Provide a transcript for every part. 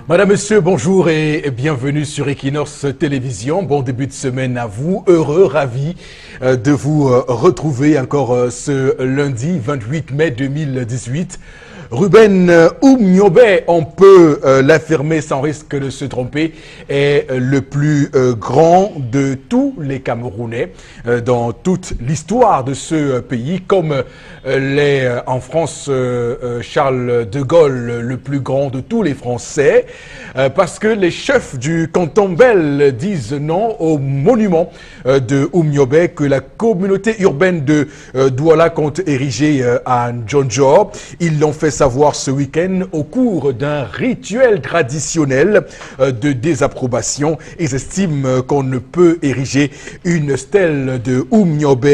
Madame, Monsieur, bonjour et bienvenue sur Equinox Télévision. Bon début de semaine à vous. Heureux, ravi de vous retrouver encore ce lundi 28 mai 2018. Ruben Oumniobe, on peut l'affirmer sans risque de se tromper, est le plus grand de tous les Camerounais dans toute l'histoire de ce pays, comme l'est en France Charles de Gaulle, le plus grand de tous les Français, parce que les chefs du canton Bel disent non au monument de Oumniobe que la communauté urbaine de Douala compte ériger à Ndjondjo. Ils l'ont fait savoir ce week-end au cours d'un rituel traditionnel de désapprobation. Ils estiment qu'on ne peut ériger une stèle de Oumniobe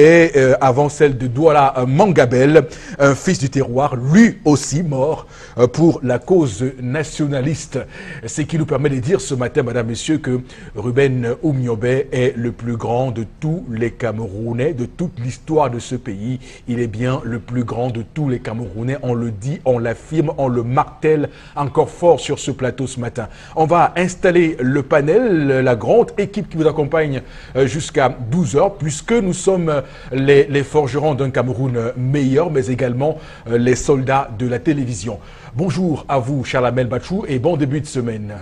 avant celle de Douala Mangabel, un fils du terroir, lui aussi mort pour la cause nationaliste. Ce qui nous permet de dire ce matin, Madame, Messieurs, que Ruben Oumniobe est le plus grand de tous les Camerounais, de toute l'histoire de ce pays. Il est bien le plus grand de tous les Camerounais. On le dit, on l'affirme, on le martèle encore fort sur ce plateau ce matin. On va installer le panel, la grande équipe qui vous accompagne jusqu'à 12 h, puisque nous sommes les forgerons d'un Cameroun meilleur, mais également les soldats de la télévision. Bonjour à vous, Charlamel Bachou, et bon début de semaine.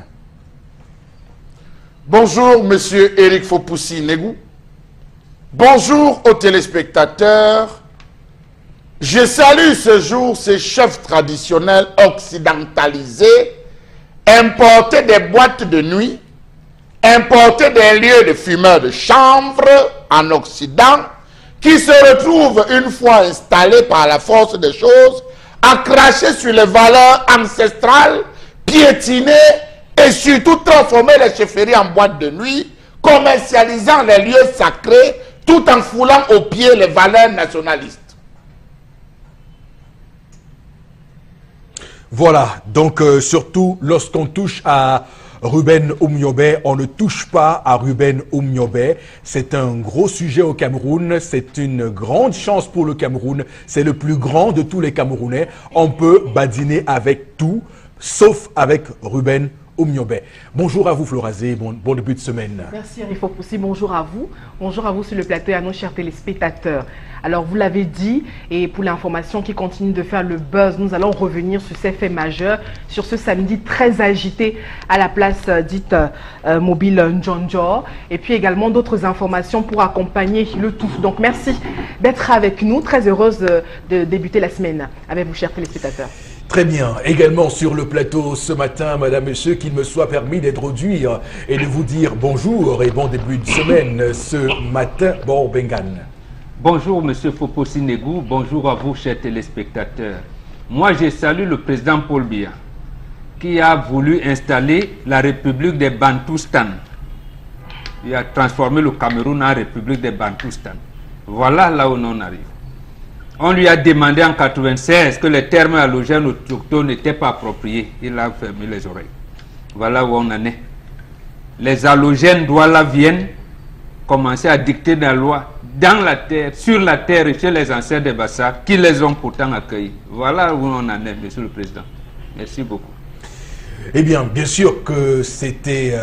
Bonjour, Monsieur Éric Fopoussi Negou. Bonjour aux téléspectateurs. Je salue ce jour ces chefs traditionnels occidentalisés, importés des boîtes de nuit, importés des lieux de fumeurs de chanvre en Occident, qui se retrouvent une fois installés par la force des choses à cracher sur les valeurs ancestrales, piétiner et surtout transformer les chefferies en boîtes de nuit, commercialisant les lieux sacrés tout en foulant aux pieds les valeurs nationalistes. Voilà, donc surtout lorsqu'on touche à Ruben Oumniobe, on ne touche pas à Ruben Oumniobe. C'est un gros sujet au Cameroun, c'est une grande chance pour le Cameroun, c'est le plus grand de tous les Camerounais. On peut badiner avec tout, sauf avec Ruben Oumniobe. Bonjour à vous Florazé, bon début de semaine. Merci Éric Fopoussi, bonjour à vous sur le plateau et à nos chers téléspectateurs. Alors vous l'avez dit, et pour l'information qui continue de faire le buzz, nous allons revenir sur ces faits majeurs, sur ce samedi très agité à la place dite mobile Ndjondjo, et puis également d'autres informations pour accompagner le tout. Donc merci d'être avec nous, très heureuse de débuter la semaine avec vous chers téléspectateurs. Très bien. Également sur le plateau ce matin, Madame, Monsieur, qu'il me soit permis d'introduire et de vous dire bonjour et bon début de semaine ce matin. Bon, Bengan. Bonjour, Monsieur Fopoussi Negou. Bonjour à vous, chers téléspectateurs. Moi, je salue le président Paul Biya, qui a voulu installer la République des Bantoustans. Il a transformé le Cameroun en République des Bantoustans. Voilà là où on arrive. On lui a demandé en 1996 que les termes allogènes autochtones n'étaient pas appropriés. Il a fermé les oreilles. Voilà où on en est. Les allogènes Douala viennent commencer à dicter la loi dans la terre, sur la terre et chez les ancêtres des Bassards qui les ont pourtant accueillis. Voilà où on en est, Monsieur le Président. Merci beaucoup. Eh bien, bien sûr que c'était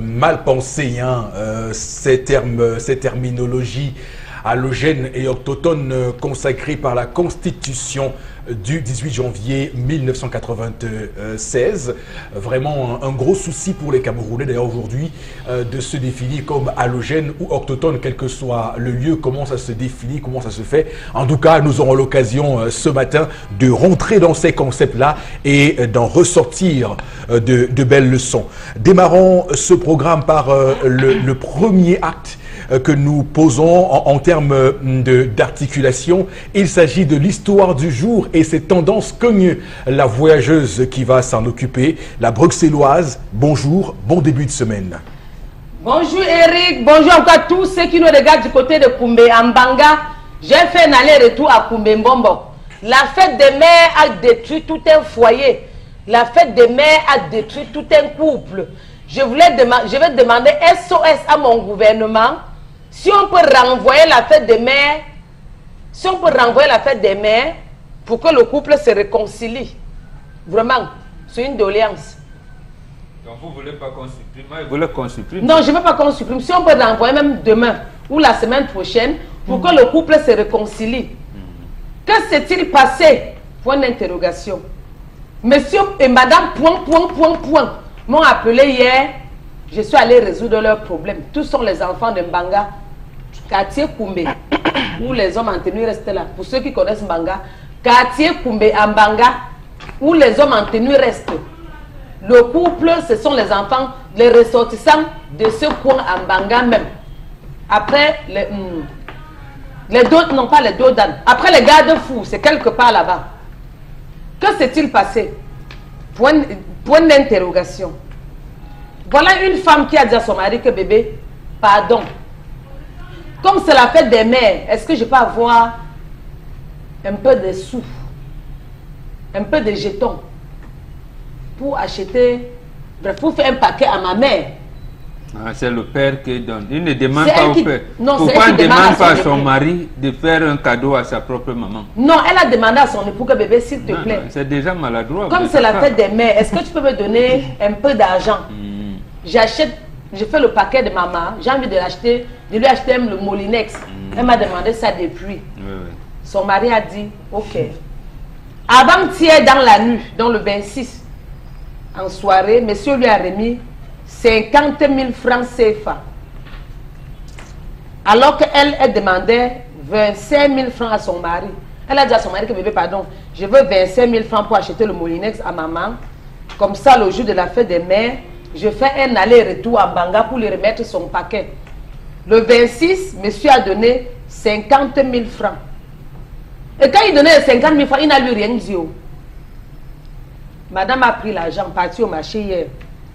mal pensé, hein, ces terminologies allogènes et autochtones consacrés par la Constitution du 18 janvier 1996. Vraiment un gros souci pour les Camerounais d'ailleurs aujourd'hui de se définir comme allogène ou autochtone, quel que soit le lieu, comment ça se définit, comment ça se fait. En tout cas, nous aurons l'occasion ce matin de rentrer dans ces concepts-là et d'en ressortir de belles leçons. Démarrons ce programme par le premier acte que nous posons en termes d'articulation. Il s'agit de l'histoire du jour et ses tendances cognées. La voyageuse qui va s'en occuper, la bruxelloise. Bonjour, bon début de semaine. Bonjour Eric, bonjour encore à tous ceux qui nous regardent du côté de Koumbe en Banga. J'ai fait un aller-retour à Koumbe Mbombo. La fête des mères a détruit tout un foyer. La fête des mères a détruit tout un couple. Je vais demander SOS à mon gouvernement. Si on peut renvoyer la fête des mères, pour que le couple se réconcilie. Vraiment, c'est une doléance. Donc vous ne voulez pas qu'on supprime? Moi, je voulais qu'on supprime. Non, je ne veux pas qu'on supprime. Si on peut l'envoyer même demain ou la semaine prochaine pour que le couple se réconcilie. Que s'est-il passé? Point d'interrogation. Monsieur et madame, point, m'ont appelé hier. Je suis allé résoudre leurs problèmes. Tous sont les enfants de Mbanga, quartier Koumbe, où les hommes en tenue restent là. Pour ceux qui connaissent Mbanga, quartier Koumbe à Mbanga, où les hommes en tenue restent. Le couple, ce sont les enfants, les ressortissants de ce coin à Mbanga même. Après, les deux, non pas les deux dames. Après les garde-fous, c'est quelque part là-bas. Que s'est-il passé? Point d'interrogation. Voilà une femme qui a dit à son mari que bébé, pardon. Comme c'est la fête des mères, est-ce que je peux avoir un peu de sous, un peu de jetons pour acheter, bref, pour faire un paquet à ma mère? Ah, c'est le père qui donne. Il ne demande pas au père. Non, pourquoi il ne demande pas à son mari de faire un cadeau à sa propre maman? Non, elle a demandé à son époux que bébé, s'il te plaît. C'est déjà maladroit. Comme c'est la fête des mères, est-ce que tu peux me donner un peu d'argent? J'achète, je fais le paquet de maman, j'ai envie de l'acheter, de lui acheter le Molinex. Elle m'a demandé ça depuis. Son mari a dit, ok. Avant-hier, dans la nuit, dans le 26, en soirée, monsieur lui a remis 50 000 francs CFA. Alors qu'elle demandait 25 000 francs à son mari. Elle a dit à son mari que bébé, pardon, je veux 25 000 francs pour acheter le Molinex à maman. Comme ça, le jour de la fête des mères, je fais un aller-retour à Banga pour lui remettre son paquet. Le 26, monsieur a donné 50 000 francs. Et quand il donnait les 50 000 francs, il n'a lui rien dit. Madame a pris l'argent, partie au marché hier.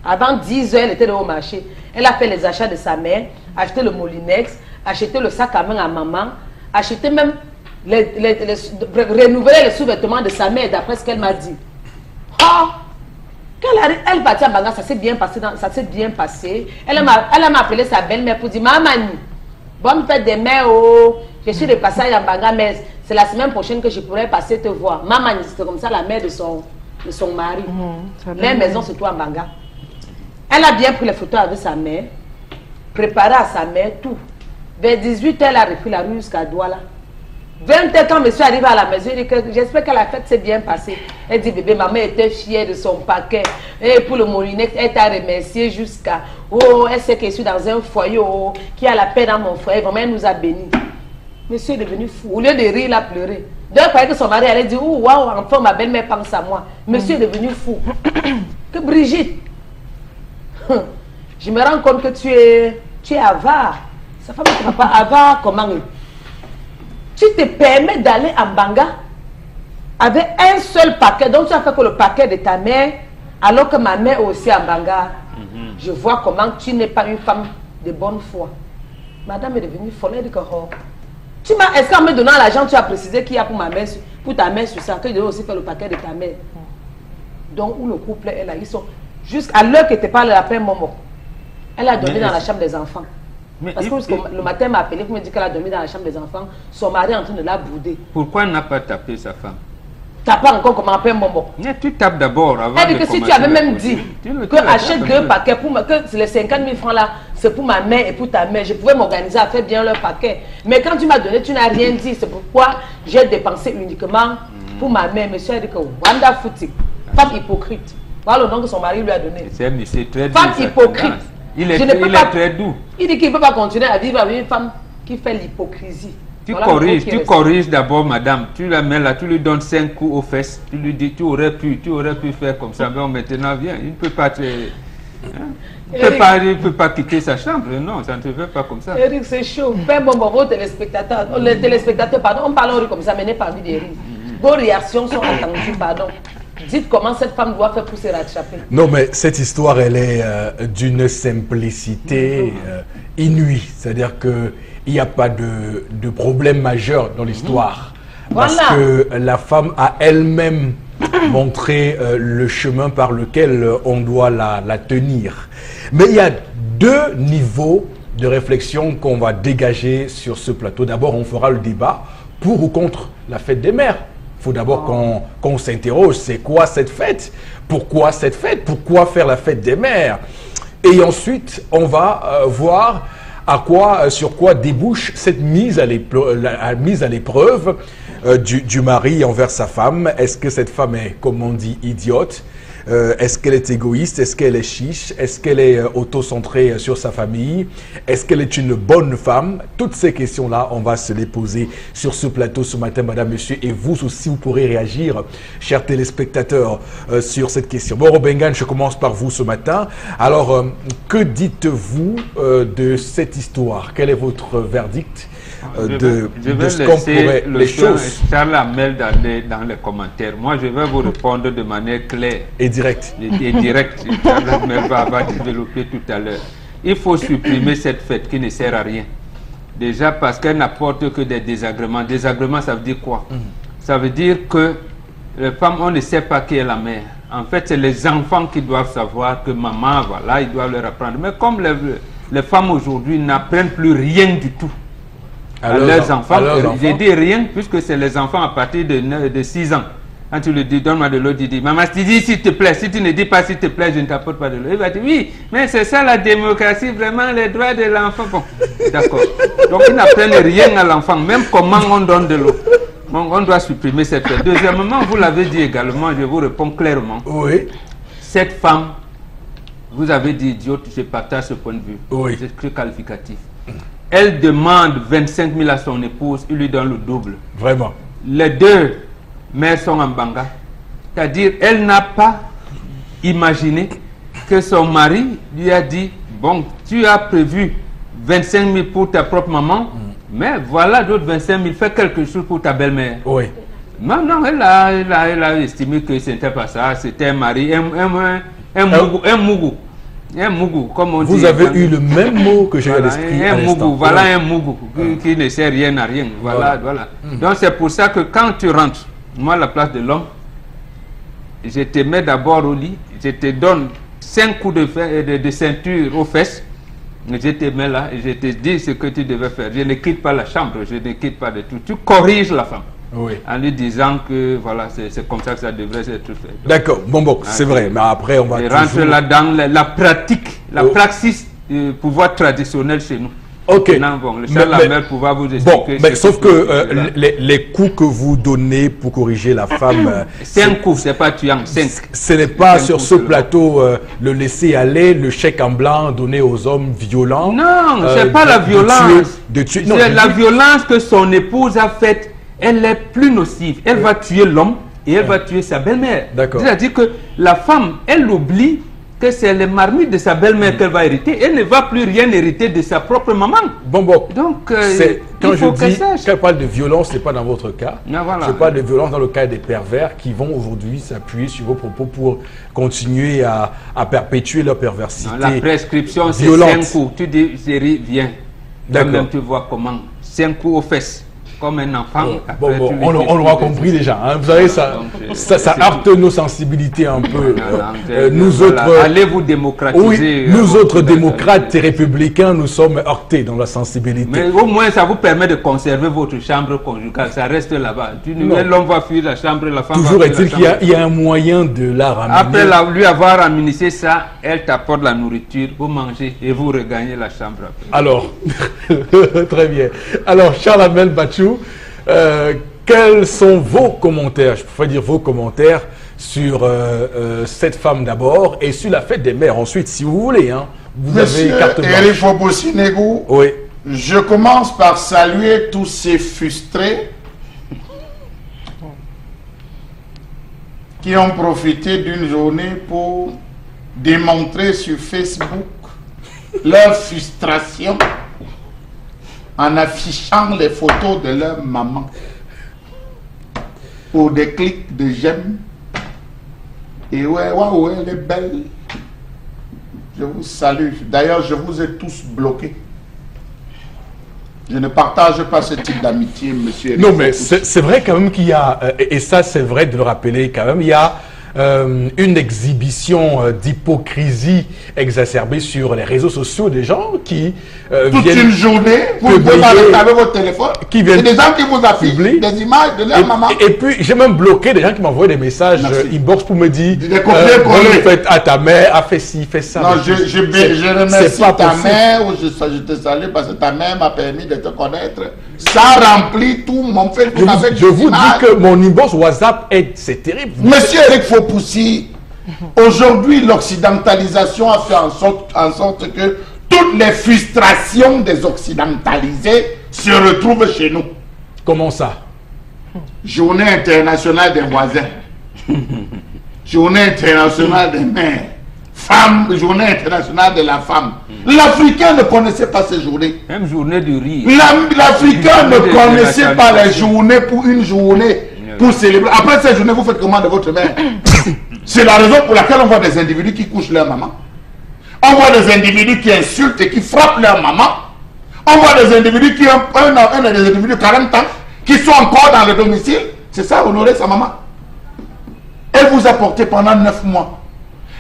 Avant 10 heures, elle était au marché. Elle a fait les achats de sa mère, acheté le Molinex, acheté le sac à main à maman, acheté même, renouveler les sous-vêtements de sa mère, d'après ce qu'elle m'a dit. Oh! Quand elle partit à Banga, ça s'est bien passé, Elle m'a appelé sa belle-mère pour dire, maman, bonne fête des mères, oh, je suis de passage à Banga, mais c'est la semaine prochaine que je pourrais passer te voir. Maman, c'était comme ça la mère de son mari. Leur maison se trouve à Banga. Elle a bien pris les photos avec sa mère, préparé à sa mère, tout. Vers 18h, elle a repris la rue jusqu'à Douala. 20h, quand monsieur arrive à la maison, il dit que j'espère que la fête s'est bien passée. Elle dit, bébé, maman était fière de son paquet. Et pour le Molinex, elle t'a remercié jusqu'à... Oh, elle sait que je suis dans un foyer, oh, qui a la paix dans mon foyer. Vraiment, elle nous a bénis. Monsieur est devenu fou. Au lieu de rire, il a pleuré. D'ailleurs, il croyait que son mari allait dire, oh, waouh, enfin, ma belle-mère pense à moi. Monsieur est devenu fou. Que Brigitte, je me rends compte que tu es avare. Sa femme ne pas avare, comment? Tu te permets d'aller à Banga avec un seul paquet. Donc tu as fait que le paquet de ta mère, alors que ma mère est aussi à Banga. Je vois comment tu n'es pas une femme de bonne foi. Madame est devenue folle. Elle dit que, oh, est-ce qu'en me donnant l'argent, tu as précisé qu'il y a pour ta mère sur ça, que je dois aussi faire le paquet de ta mère. Donc où le couple est là, ils sont jusqu'à l'heure que tu parles, la paix Momo. Elle a dormi dans la chambre des enfants. Parce que le matin, elle m'a appelé pour me dire qu'elle a dormi dans la chambre des enfants. Son mari est en train de la bouder. Pourquoi elle n'a pas tapé sa femme? Tu n'as pas encore comment appeler Momo. Mais tu tapes d'abord avant. Elle dit que si tu avais même dit que achète 2 paquets, que les 50 000 francs là, c'est pour ma mère et pour ta mère, je pouvais m'organiser à faire bien leur paquet. Mais quand tu m'as donné, tu n'as rien dit. C'est pourquoi j'ai dépensé uniquement pour ma mère. Monsieur a dit que Wanda Fouti, femme hypocrite. Voilà le nom que son mari lui a donné. C'est très femme hypocrite. Il est très doux. Il dit qu'il ne peut pas continuer à vivre avec une femme qui fait l'hypocrisie. Tu corriges d'abord, madame. Tu la mets là, tu lui donnes 5 coups aux fesses. Tu lui dis, tu aurais pu faire comme ça. Mais maintenant, viens. Il ne peut pas te... Il ne peut pas quitter sa chambre. Non, ça ne se fait pas comme ça. Eric, c'est chaud. Fais bon, vos téléspectateurs. Les téléspectateurs, pardon, on parle comme ça, mais n'est pas envie de rire. Vos réactions sont attendues, pardon. Dites comment cette femme doit faire pour se rattraper. Non, mais cette histoire, elle est d'une simplicité inouïe. C'est-à-dire qu'il n'y a pas de problème majeur dans l'histoire. Parce que la femme a elle-même montré le chemin par lequel on doit la tenir. Mais il y a 2 niveaux de réflexion qu'on va dégager sur ce plateau. D'abord, on fera le débat pour ou contre la fête des mères. Il faut d'abord qu'on s'interroge, c'est quoi cette fête? Pourquoi cette fête? Pourquoi faire la fête des mères? Et ensuite, on va voir sur quoi débouche cette mise à l'épreuve du mari envers sa femme. Est-ce que cette femme est, comme on dit, idiote? Est-ce qu'elle est égoïste? Est-ce qu'elle est chiche? Est-ce qu'elle est auto-centrée sur sa famille? Est-ce qu'elle est une bonne femme? Toutes ces questions-là, on va se les poser sur ce plateau ce matin, madame, monsieur. Et vous aussi, vous pourrez réagir, chers téléspectateurs, sur cette question. Bon, Robengan, je commence par vous ce matin. Alors, que dites-vous de cette histoire? Quel est votre verdict de ce qu'on pourrait les choses? Charles Amel dans les commentaires. Moi, je vais vous répondre de manière claire et directe. Et directe. Charles Amel va développer tout à l'heure. Il faut supprimer cette fête qui ne sert à rien. Déjà parce qu'elle n'apporte que des désagréments. Désagréments, ça veut dire quoi? Ça veut dire que les femmes, on ne sait pas qui est la mère. En fait, c'est les enfants qui doivent savoir que maman, voilà, ils doivent leur apprendre. Mais comme les femmes aujourd'hui n'apprennent plus rien du tout à leurs enfants. J'ai dit rien puisque c'est les enfants à partir de 6 ans. Quand tu lui dis, donne-moi de l'eau, tu dis, maman, tu dis s'il te plaît, si tu ne dis pas s'il te plaît, je ne t'apporte pas de l'eau. Il va dire, oui, mais c'est ça la démocratie, vraiment, les droits de l'enfant. Bon, d'accord. Donc ils n'apprennent rien à l'enfant, même comment on donne de l'eau. Donc on doit supprimer cette fête. Deuxièmement, vous l'avez dit également, je vous réponds clairement. Oui. Cette femme, vous avez dit idiote, je partage ce point de vue. Oui. C'est très qualificatif. Elle demande 25 000 à son épouse, il lui donne le double. Vraiment. Les deux mères sont en banga. C'est-à-dire, elle n'a pas imaginé que son mari lui a dit, bon, tu as prévu 25 000 pour ta propre maman, mais voilà d'autres 25 000, fais quelque chose pour ta belle-mère. Oui. Non, non, elle a estimé que ce n'était pas ça, c'était un mari, un mougou. Un mougou, comme on dit. Vous avez eu le même mot que j'ai à l'esprit. Un mougou, voilà un mougou qui ne sert rien à rien. Voilà. Donc c'est pour ça que quand tu rentres, moi à la place de l'homme, je te mets d'abord au lit, je te donne 5 coups de ceinture aux fesses, je te mets là et je te dis ce que tu devais faire. Je ne quitte pas la chambre, je ne quitte pas de tout. Tu corriges la femme. Oui. En lui disant que voilà, c'est comme ça que ça devrait être fait. D'accord, bon, c'est vrai, mais après on va rentrer là dans la pratique, la praxis du pouvoir traditionnel chez nous. Ok. Non, bon, le Charles Lamel pourra vous expliquer. Bon, mais sauf que les coups que vous donnez pour corriger la femme... 5 coups, c'est pas tuant, 5. Ce n'est pas sur ce plateau le laisser aller, le chèque en blanc donné aux hommes violents. Non, c'est pas la violence. C'est la violence que son épouse a faite. Elle est plus nocive. Elle va tuer l'homme et elle va tuer sa belle-mère. C'est-à-dire que la femme, elle oublie que c'est les marmites de sa belle-mère qu'elle va hériter. Elle ne va plus rien hériter de sa propre maman. Bon. Donc, quand je dis qu'elle parle de violence, ce n'est pas dans votre cas. Voilà. Je parle de violence dans le cas des pervers qui vont aujourd'hui s'appuyer sur vos propos pour continuer à perpétuer leur perversité. Non, la prescription, c'est 5 coups. Tu dis, chérie, viens. Toi-même, tu vois comment. 5 coups aux fesses. Comme un enfant. On l'aura compris déjà. Hein. Vous savez, ça heurte nos sensibilités un peu. Nous autres, allez vous démocratiser. Oui, nous autres démocrates et républicains, nous sommes heurtés dans la sensibilité. Mais au moins, ça vous permet de conserver votre chambre conjugale. Ça reste là-bas. L'homme va fuir la chambre, la femme toujours va fuir est-il qu'il y a un moyen de la ramener. Après lui avoir administré ça, elle t'apporte la nourriture, vous mangez et vous regagnez la chambre après. Alors, très bien. Alors, Charles Amel Bachou, quels sont vos commentaires, je pourrais dire vos commentaires sur cette femme d'abord et sur la fête des mères ensuite, si vous voulez. Hein. Vous Monsieur avez carte blanche. Eric Foposi Negou, oui. Je commence par saluer tous ces frustrés qui ont profité d'une journée pour démontrer sur Facebook leur frustration en affichant les photos de leur maman pour des clics de j'aime. Et ouais, elle est belle. Je vous salue. D'ailleurs, je vous ai tous bloqués. Je ne partage pas ce type d'amitié, monsieur. Non, mais c'est vrai quand même qu'il y a, et ça c'est vrai de le rappeler quand même, il y a une exhibition d'hypocrisie exacerbée sur les réseaux sociaux des gens qui toute viennent une journée, vous pouvez avec votre téléphone, qui viennent c'est des gens qui vous affichent des images de leur maman. Et puis, j'ai même bloqué des gens qui m'envoient des messages inbox pour me dire faites à ta mère, a fait ci, fait ça. Non, je remercie ta mère, ou je te salue parce que ta mère m'a permis de te connaître. Ça remplit tout mon fait. Je vous dis que mon inbox WhatsApp, c'est terrible. Monsieur Eric Fopoussi, aujourd'hui, l'occidentalisation a fait en sorte que toutes les frustrations des occidentalisés se retrouvent chez nous. Comment ça? Journée internationale des voisins. Journée internationale des mères. Journée internationale de la femme. L'Africain ne connaissait pas ces journées. Même journée du riz. L'Africain ne connaissait pas les journées pour une journée, pour célébrer. Après cette journée, vous faites comment de votre mère? C'est la raison pour laquelle on voit des individus qui couchent leur maman. On voit des individus qui insultent et qui frappent leur maman. On voit des individus qui ont un des individus de 40 ans qui sont encore dans le domicile. C'est ça, honorer sa maman. Elle vous a porté pendant 9 mois.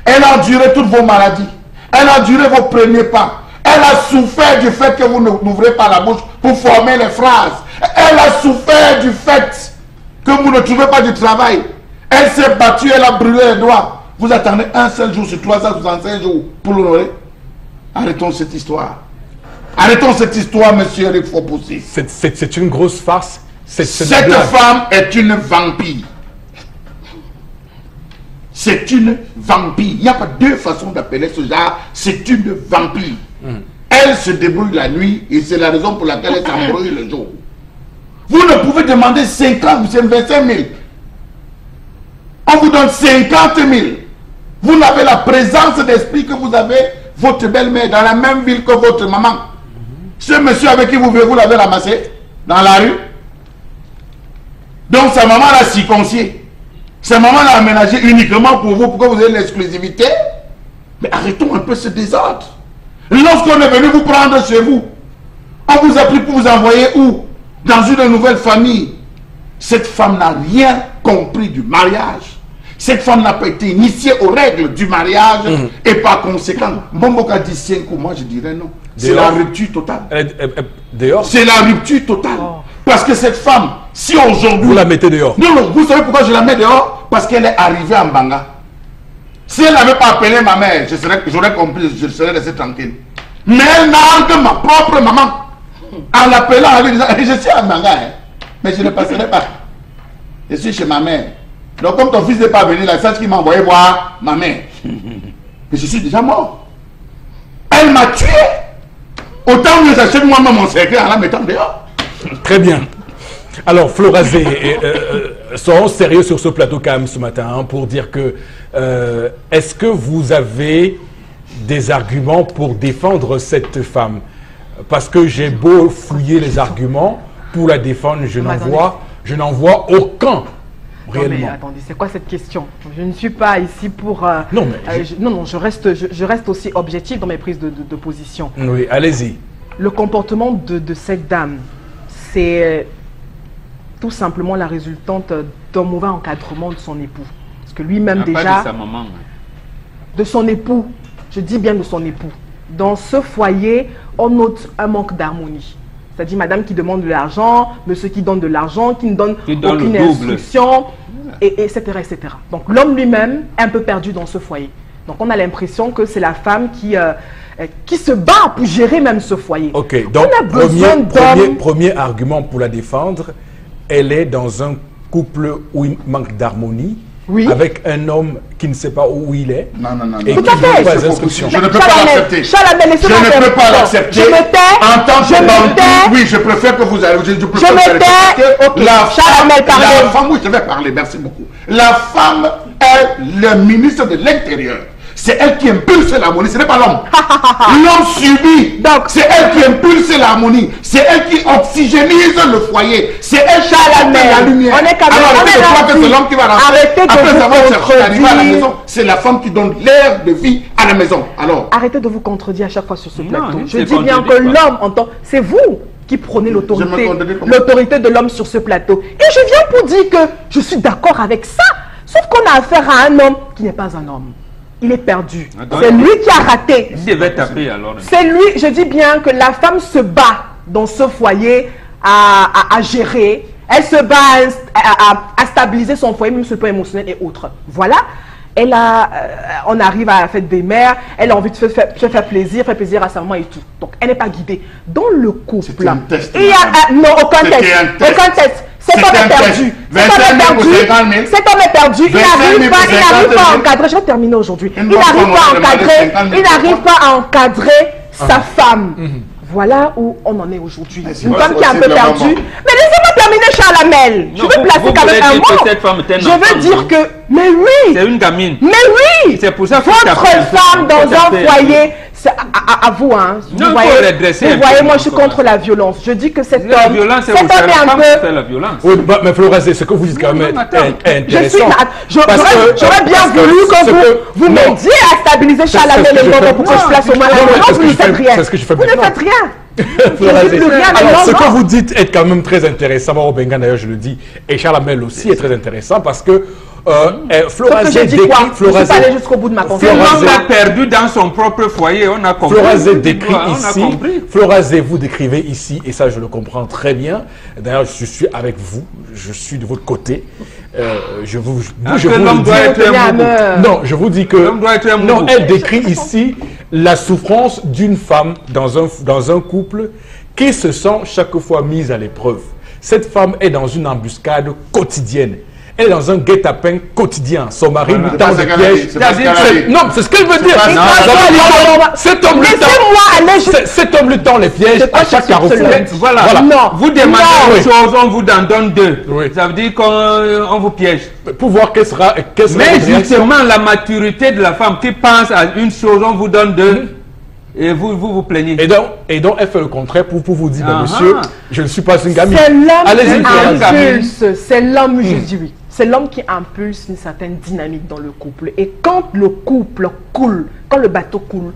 Elle a enduré toutes vos maladies. Elle a enduré vos premiers pas. Elle a souffert du fait que vous n'ouvrez pas la bouche pour former les phrases. Elle a souffert du fait que vous ne trouvez pas du travail. Elle s'est battue, elle a brûlé les doigts. Vous attendez un seul jour sur 365 jours pour l'honorer. Arrêtons cette histoire. Arrêtons cette histoire, monsieur Eric Fopoussi. C'est une grosse farce. Cette femme est une vampire. C'est une vampire. Il n'y a pas deux façons d'appeler ce genre. C'est une vampire. Elle se débrouille la nuit et c'est la raison pour laquelle elle s'embrouille le jour. Vous ne pouvez demander 50 ou 25 000. On vous donne 50 000. Vous n'avez la présence d'esprit que vous avez votre belle-mère dans la même ville que votre maman. Ce monsieur avec qui vous vivez, vous l'avez ramassé dans la rue. Donc sa maman l'a circoncié. Sa maman l'a aménagé uniquement pour vous, pour que vous ayez l'exclusivité. Mais arrêtons un peu ce désordre. Lorsqu'on est venu vous prendre chez vous, on vous a pris pour vous envoyer où? Dans une nouvelle famille. Cette femme n'a rien compris du mariage. Cette femme n'a pas été initiée aux règles du mariage et par conséquent, Mbomboka dit 5 coups, moi je dirais non. C'est la rupture totale. C'est la rupture totale. Parce que cette femme, si aujourd'hui... Vous la mettez dehors? Non, non, vous savez pourquoi je la mets dehors? Parce qu'elle est arrivée en Banga. Si elle n'avait pas appelé ma mère, j'aurais compris, je serais resté tranquille. Mais elle nargue ma propre maman. En l'appelant, en lui disant, je suis en Banga, hein, mais je ne passerai pas. Je suis chez ma mère. Donc comme ton fils n'est pas venu, la sage qui m'a envoyé voir ma mère. Mais je suis déjà mort. Elle m'a tué. Autant que j'achète moi-même mon secret en la mettant dehors. Très bien. Alors, Florazé, soyons sérieux sur ce plateau quand même ce matin hein, pour dire que est-ce que vous avez des arguments pour défendre cette femme? Parce que j'ai beau fouiller les arguments pour la défendre, je n'en vois aucun. Non mais attendez, c'est quoi cette question? Je ne suis pas ici pour... non, mais je reste aussi objectif dans mes prises de position. Oui, allez-y. Le comportement de cette dame, c'est tout simplement la résultante d'un mauvais encadrement de son époux. Parce que lui-même déjà... Pas de sa maman. De son époux, je dis bien de son époux. Dans ce foyer, on note un manque d'harmonie. C'est-à-dire madame qui demande de l'argent, monsieur qui donne de l'argent, qui ne donne aucune instruction, etc., etc. Donc l'homme lui-même est un peu perdu dans ce foyer. Donc on a l'impression que c'est la femme qui se bat pour gérer même ce foyer. Ok, donc premier argument pour la défendre, elle est dans un couple où il manque d'harmonie. Oui. Avec un homme qui ne sait pas où il est. Non, non, non. Et tout à fait. Je ne peux pas l'accepter. Je ne peux pas l'accepter. Je me tais. En tant que oui, je préfère que vous allez. Je me tais. La femme, oui, je vais parler. Merci beaucoup. La femme est le ministre de l'Intérieur. C'est elle qui impulse l'harmonie, ce n'est pas l'homme. L'homme subit. Donc, c'est elle qui impulse l'harmonie. C'est elle qui oxygénise le foyer. C'est elle qui allume la lumière. On est quand même. C'est l'homme qui va rentrer. Après avoir arrivé à la maison, c'est la femme qui donne l'air de vie à la maison. Alors, arrêtez de vous contredire à chaque fois sur ce plateau. Je dis bien que l'homme entend. C'est vous qui prenez l'autorité de l'homme sur ce plateau. Et je viens pour dire que je suis d'accord avec ça. Ce Sauf qu'on a affaire à un homme qui n'est pas un homme. Il est perdu. C'est lui qui a raté. Il devait taper alors. C'est lui, je dis bien que la femme se bat dans ce foyer à gérer. Elle se bat à stabiliser son foyer, même sur le plan émotionnel et autres. Voilà. On arrive à la fête des mères, elle a envie de se faire plaisir à sa maman et tout. Donc, elle n'est pas guidée. Dans le couple, il y a... non, aucun test. Cet homme est perdu. Cet homme est perdu. Il n'arrive pas à encadrer. Je vais terminer aujourd'hui. Il n'arrive pas à encadrer sa femme. Voilà où on en est aujourd'hui. Une femme qui est un peu perdue. Mais laissez-moi terminer, Charlamel. Je veux placer quand même un mot. Je veux dire que, mais oui. C'est une gamine. Mais oui. C'est pour ça que votre femme dans un foyer, à vous, hein. Vous voyez, moi je suis contre la violence. Je dis que cet homme est un peu... la violence. Oui, mais Florence, ce que vous dites quand même est intéressant. J'aurais bien voulu que vous m'aidiez à stabiliser Charlamel et Bobo pour que je place au moins la violence. Vous ne faites rien. Vous ne faites rien. Alors, ce que vous dites est quand même très intéressant. Maro Benga, d'ailleurs, je le dis, et Charlamel aussi est très intéressant parce que Florazé décrit... Florazé jusqu'au bout de ma conférence. On a perdu dans son propre foyer, on a compris. Florazé décrit ici, Florazé, vous décrivez ici, et ça je le comprends très bien. D'ailleurs, je suis avec vous, je suis de votre côté. Je vous dis que... Non, elle décrit ici la souffrance d'une femme dans un couple qui se sent chaque fois mise à l'épreuve. Cette femme est dans une embuscade quotidienne. Elle est dans un guet-apens quotidien. Son mari lui tend des pièges. Non, c'est ce qu'elle veut dire. Cet homme lui tend les pièges à chaque carrefour. Voilà. Vous demandez une chose, on vous en donne deux. Ça veut dire qu'on vous piège. Pour voir quelle sera... Mais justement, la maturité de la femme qui pense à une chose, on vous donne deux. Et vous plaignez. Et donc, elle fait le contraire pour vous dire, monsieur, je ne suis pas une gamine. C'est l'homme qui impulse. C'est l'homme, je dis oui. C'est l'homme qui impulse une certaine dynamique dans le couple. Et quand le couple coule, quand le bateau coule,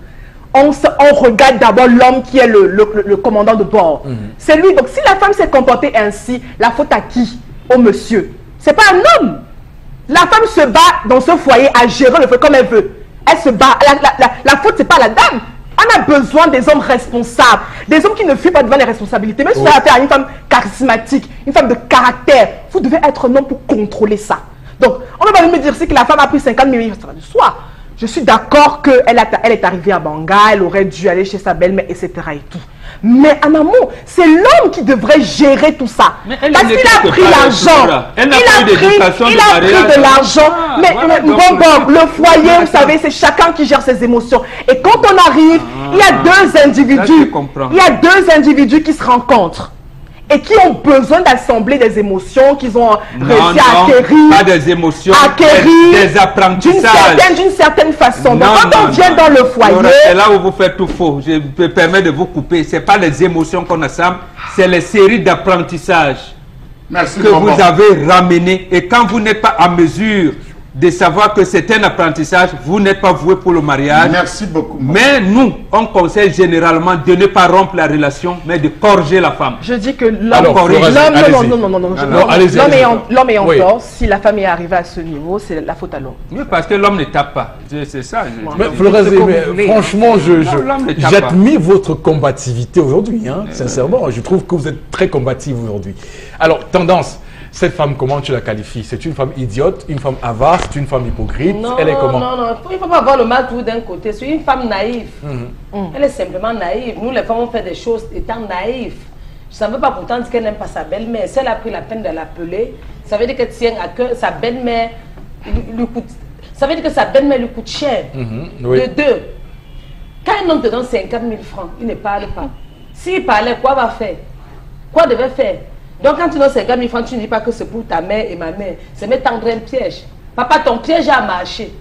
on regarde d'abord l'homme qui est le commandant de bord. C'est lui. Donc, si la femme s'est comportée ainsi, la faute à qui? Au monsieur. C'est pas un homme. La femme se bat dans ce foyer à gérer le feu comme elle veut. Elle se bat. La faute, c'est pas la dame. On a besoin des hommes responsables, des hommes qui ne fuient pas devant les responsabilités. Même si ça a affaire à une femme charismatique, une femme de caractère, vous devez être un homme pour contrôler ça. Donc, on ne va pas me dire si que la femme a pris 50 000 livres de soi. Je suis d'accord qu'elle est arrivée à Banga, elle aurait dû aller chez sa belle-mère, etc. et tout. Mais en amont, c'est l'homme qui devrait gérer tout ça. Parce qu'il a pris l'argent. Il a pris de l'argent. Mais bon, le foyer, vous savez, c'est chacun qui gère ses émotions. Et quand on arrive, il y a deux individus qui se rencontrent. Et qui ont besoin d'assembler des émotions qu'ils ont réussi à acquérir. Pas des émotions, des apprentissages. D'une certaine façon. Donc quand on vient dans le foyer... C'est là où vous faites tout faux. Je me permets de vous couper. Ce n'est pas les émotions qu'on assemble, c'est les séries d'apprentissages que vous avez ramenées. Et quand vous n'êtes pas en mesure de savoir que c'est un apprentissage, vous n'êtes pas voué pour le mariage. Merci beaucoup. Mais nous, on conseille généralement de ne pas rompre la relation, mais de corriger la femme. Je dis que l'homme est en tort. Si la femme est arrivée à ce niveau, c'est la faute à l'homme. Oui, parce que l'homme ne tape pas. C'est ça. Mais franchement, j'admire votre combativité aujourd'hui. Sincèrement, je trouve que vous êtes très combative aujourd'hui. Alors, tendance. Cette femme, comment tu la qualifies? C'est une femme idiote, une femme avare, c'est une femme hypocrite? Elle est comment? Non, il ne faut pas avoir le mal tout d'un côté. C'est une femme naïve. Elle est simplement naïve. Nous, les femmes, on fait des choses étant naïves. Ça ne veut pas pourtant dire qu'elle n'aime pas sa belle-mère. Si elle a pris la peine de l'appeler, ça veut dire qu'elle tient à cœur sa belle-mère lui coûte. Ça veut dire que sa belle-mère lui coûte cher. De deux, quand un homme te donne 50 000 francs, il ne parle pas. S'il parlait, quoi va faire? Quoi devait faire? Donc quand tu donnes 50 000 francs, tu ne dis pas que c'est pour ta mère et ma mère. C'est mettre tendre un piège. Papa, ton piège a marché.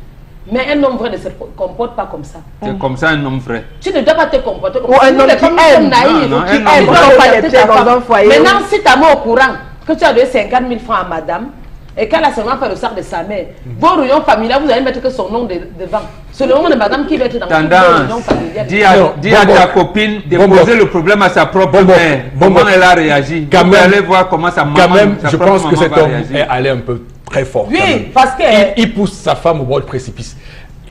Mais un homme vrai ne se comporte pas comme ça. C'est comme ça un homme vrai. Tu ne dois pas te comporter comme ça. Un homme qui aime, naïf, qui aime, pas les pieds dans un foyer. Maintenant, si ta mère au courant que tu as donné 50 000 francs à madame, et qu'elle a seulement fait le sac de sa mère, vos réunions familiales, vous allez mettre que son nom devant. C'est le nom de madame qui va être dans le réunion familiale. Dis à ta copine de poser le problème à sa propre mère. Comment elle a réagi. Vous allez voir comment sa maman... Quand même, je pense que cet homme est allé un peu très fort. Oui, parce que... Il pousse sa femme au bord du précipice.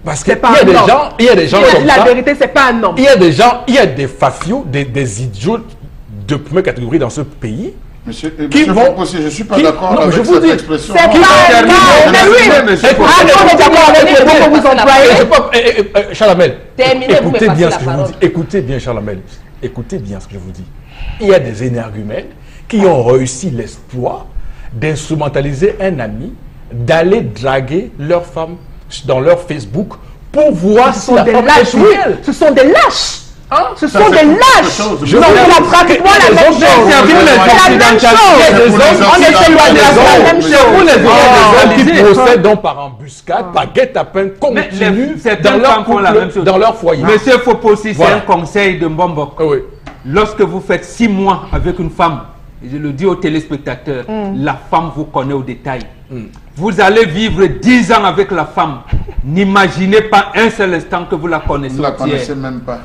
Parce qu'il C'est pas y a un des homme. gens, il y a des gens comme La ça. vérité, c'est pas un homme. Il y a des gens, il y a des facios, des idiots de première catégorie dans ce pays. Monsieur, Qui monsieur vont- Foposi, je ne suis pas qui- d'accord non, avec je vous cette dis, expression. C'est Non. pas un homme. Mais oui. monsieur Écoutez, Ah, non, d'accord avec les mots que vous employez. Charles Hamel, Terminez, vous me écoutez passez bien la ce que je vous parole. dis. Écoutez bien, Charles Hamel. Écoutez bien ce que je vous dis. Il y a des énergumènes qui ont réussi l'exploit d'instrumentaliser un ami, d'aller draguer leur femme dans leur Facebook pour voir Ce si sont la des femme est lâches, oui. fidèle. Ce sont des lâches. Hein? Ce Ça, sont c'est des autre lâches. chose. Non, c'est pratiquement la même chose. C'est vous les C'est la même Il y a chose. des hommes, On est éloigné de la même c'est chose. vous les hommes qui réalisez. procèdent donc par embuscade, par guet-apens continu certaines dans leur femmes font la couple, même chose. dans leur foyer. Monsieur Foposi, c'est Voilà. un conseil de Mbombok. Ah oui. Lorsque vous faites 6 mois avec une femme, et je le dis aux téléspectateurs, la femme vous connaît au détail. Vous allez vivre 10 ans avec la femme. N'imaginez pas un seul instant que vous la connaissez Vous ne la au tiers. connaissez même pas.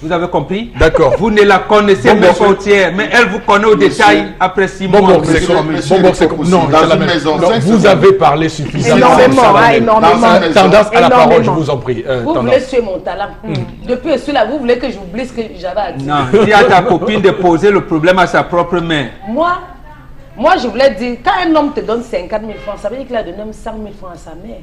Vous avez compris? D'accord. Vous ne la connaissez Bon, même bon, pas au tiers, mais elle vous connaît au Monsieur- détail après 6 Bon, mois. bon, c'est Monsieur- comme. monsieur, Bon, bon, il c'est faut comme. aussi, Non, dans Charles une Hamel, maison, non, 5 vous secondes. avez parlé suffisamment. Énormément, Charles hein, Hamel. énormément. Dans une maison. Tendance à la parole, je Énormément. vous en prie. Vous Tendance. voulez tuer mon talent. Depuis celui-là, vous voulez que j'oublie ce que j'avais à dire. Non, dis à ta copine de poser le problème à sa propre mère. Moi, je voulais dire, quand un homme te donne 50 000 francs, ça veut dire qu'il a donné 100 000 francs à sa mère.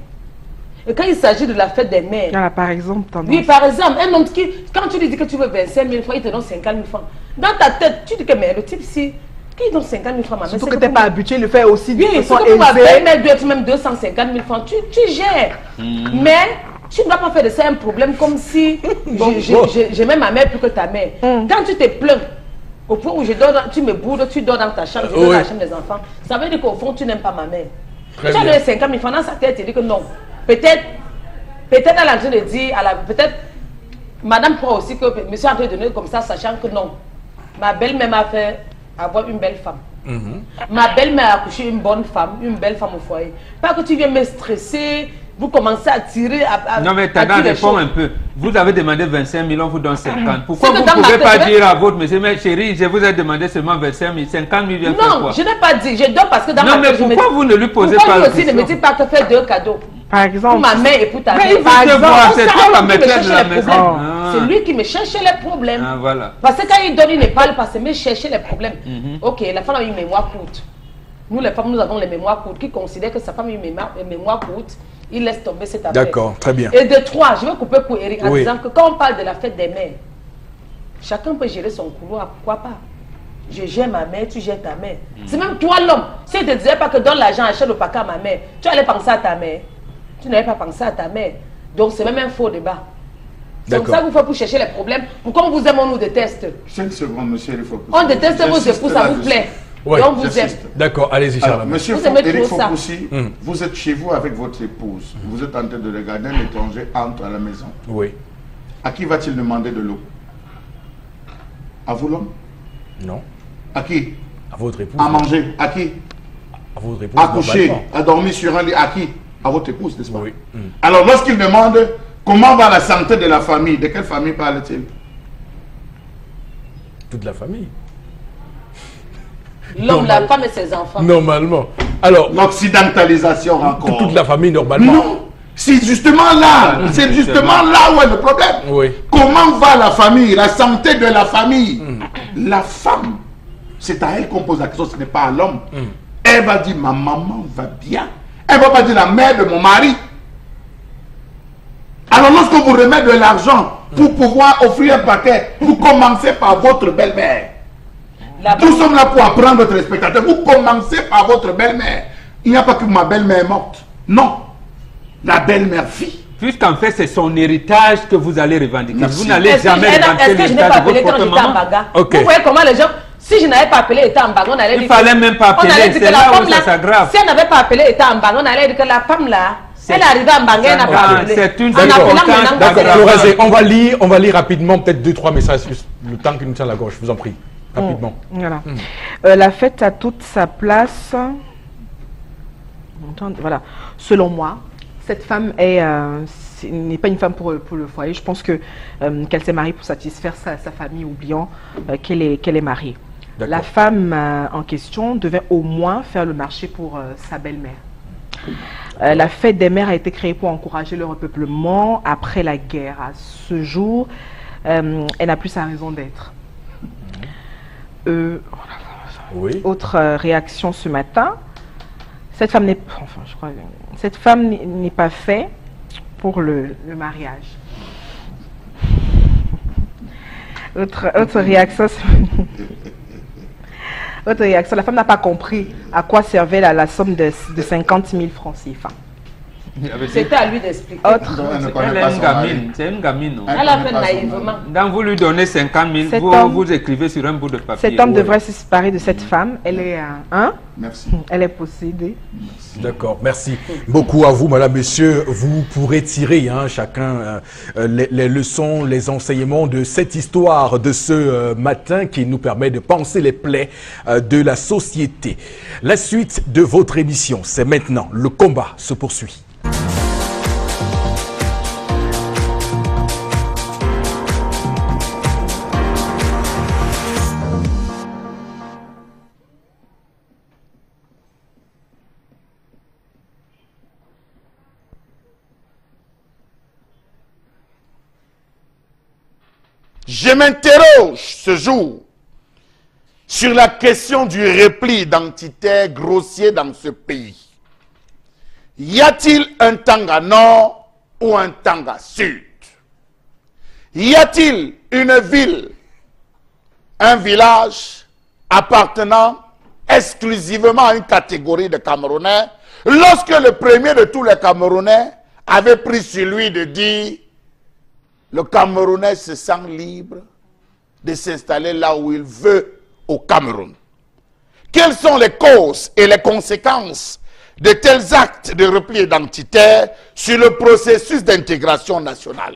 Et quand il s'agit de la fête des mères, Voilà, par exemple, tendance. oui, par exemple, un homme qui, quand tu lui dis que tu veux 25 000 francs, il te donne 50 000 francs. Dans ta tête, tu dis que mais le type, si, qui donne 50 000 francs à ma mère, Surtout c'est que tu n'es pour pas moi. habitué, il le fait aussi de Oui, façon c'est que pour ma aisée. belle-mère doit être même 250 000 francs. Tu gères. Mais tu ne dois pas faire de ça un problème comme si j'aimais ma mère plus que ta mère. Quand tu te plains, au point où je dors, tu me boudes, tu dors dans ta chambre, je dors dans la chambre des enfants, ça veut dire qu'au fond, tu n'aimes pas ma mère. Très Tu as bien. donné 50 000 francs dans sa tête, tu dis que non. Peut-être elle est en train de dire, peut-être madame croit aussi que monsieur est en train de donner comme ça, sachant que non. Ma belle-mère m'a fait avoir une belle femme. Ma belle-mère a accouché une bonne femme, une belle femme au foyer. Pas que tu viens me stresser, vous commencez à tirer. Non mais à Tada dire les répond choses. un peu. Vous avez demandé 25 000, on vous donne 50. Pourquoi C'est que vous dans ne ma pouvez tête, pas je vais- dire à votre monsieur, mais chérie, je vous ai demandé seulement 25 000, 50 000 vient faire Non, quoi? je n'ai pas dit, je donne parce que dans Non ma mais tête, je me pourquoi dis- vous ne lui posez pourquoi pas lui la aussi ne me question? dit pas que faire 2 cadeaux Par pour exemple. ma mère et pour ta Mais mère. il faut te voir, c'est On toi la s'arrête, lui qui me maîtresse de cherche la les maison. problèmes. Ah. C'est lui qui me cherche les problèmes. Ah voilà. Parce que quand il donne, il ne parle pas, c'est me chercher les problèmes. Ok, la femme a une mémoire courte. Nous, les femmes, nous avons les mémoires courtes. Qui considère que sa femme a une mémoire courte, il laisse tomber cette affaire. D'accord, très bien. Et de 3, je vais couper pour Eric en Oui. disant que quand on parle de la fête des mères, chacun peut gérer son couloir, pourquoi pas? Je gère ma mère, tu gères ta mère. C'est même toi l'homme. Si je ne te disais pas que donne l'argent, achète le paquet à ma mère, tu allais penser à ta mère. Tu n'avais pas pensé à ta mère. Donc c'est même un faux débat. C'est comme D'accord. ça que vous faites pour chercher les problèmes. Pourquoi on vous aime, on nous déteste? 5 secondes, monsieur il faut. On déteste vos époux, ça vous plaît. Ouais, Et on vous aime. j'insiste. D'accord, allez-y, Charles Alors, Hamel. monsieur Vous aimez Eric trop ça. Foposi, vous êtes chez vous avec votre épouse. Vous êtes en train de regarder un étranger entre à la maison. Oui. À qui va-t-il demander de l'eau? À vous l'homme? Non. À qui? À votre épouse. À manger? À qui? À votre épouse. À coucher? normalement. À dormir sur un lit? À qui? À votre épouse, n'est-ce pas? Oui. Alors lorsqu'il demande comment va la santé de la famille, de quelle famille parle-t-il? Toute la famille. L'homme, la femme et ses enfants. Normalement. Alors, L'occidentalisation encore. toute la famille, normalement. Non, c'est justement là, c'est justement là où est le problème. Oui. Comment va la famille, la santé de la famille? La femme, c'est à elle qu'on pose la question, ce n'est pas à l'homme. Elle va dire, ma maman va bien. Elle ne va pas dire la mère de mon mari. Alors lorsqu'on vous remet de l'argent pour pouvoir offrir un paquet, vous commencez par votre belle-mère. Nous sommes là pour apprendre votre spectateur. Vous commencez par votre belle-mère. Il n'y a pas que ma belle-mère est morte. Non. La belle-mère vit. Puisqu'en fait, c'est son héritage que vous allez revendiquer. Merci. Vous n'allez Est-ce jamais revendiquer que je n'ai pas l'héritage de appelé votre quand propre j'étais en maman. bagarre? Ok. Vous voyez comment les gens, si je n'avais pas appelé état en bagarre, on allait Il dire fallait que- même pas on allait appeler, dire c'est que la là où femme ça là, s'aggrave. si elle n'avait pas appelé état en bagarre, on allait dire que la femme là, elle est arrivée en bagarre, elle n'a pas Ah, appelé. c'est une En appelant circonstance maintenant, D'accord, c'est la aggrave. femme. Lorazé, on va lire rapidement peut-être 2-3 messages, juste le temps qui nous tient à la gauche, je vous en prie. Rapidement. Voilà. La fête a toute sa place. Voilà. Selon moi, cette femme n'est pas une femme pour le foyer. Je pense que qu'elle s'est mariée pour satisfaire sa famille, oubliant qu'elle est mariée. D'accord. La femme en question devait au moins faire le marché pour sa belle-mère. La fête des mères a été créée pour encourager le repeuplement après la guerre. À ce jour, elle n'a plus sa raison d'être. Oui. Autre réaction ce matin. Cette femme n'est pas faite pour le mariage. Autre réaction. Autre réaction, la femme n'a pas compris à quoi servait la somme de 50 000 francs CFA. C'était à lui d'expliquer. C'est une gamine. Non? Elle a fait naïvement. Quand vous lui donnez 50 000, vous écrivez sur un bout de papier. Cet homme devrait se séparer de cette femme. Elle est Merci. Elle est possédée. D'accord, merci beaucoup à vous, madame, monsieur. Vous pourrez tirer chacun les leçons, les enseignements de cette histoire de ce matin qui nous permet de panser les plaies de la société. La suite de votre émission, c'est maintenant. Le combat se poursuit. Je m'interroge ce jour sur la question du repli identitaire grossier dans ce pays. Y a-t-il un Tanga Nord ou un Tanga Sud? Y a-t-il une ville, un village appartenant exclusivement à une catégorie de Camerounais, lorsque le premier de tous les Camerounais avait pris sur lui de dire le Camerounais se sent libre de s'installer là où il veut au Cameroun. Quelles sont les causes et les conséquences de tels actes de repli identitaire sur le processus d'intégration nationale?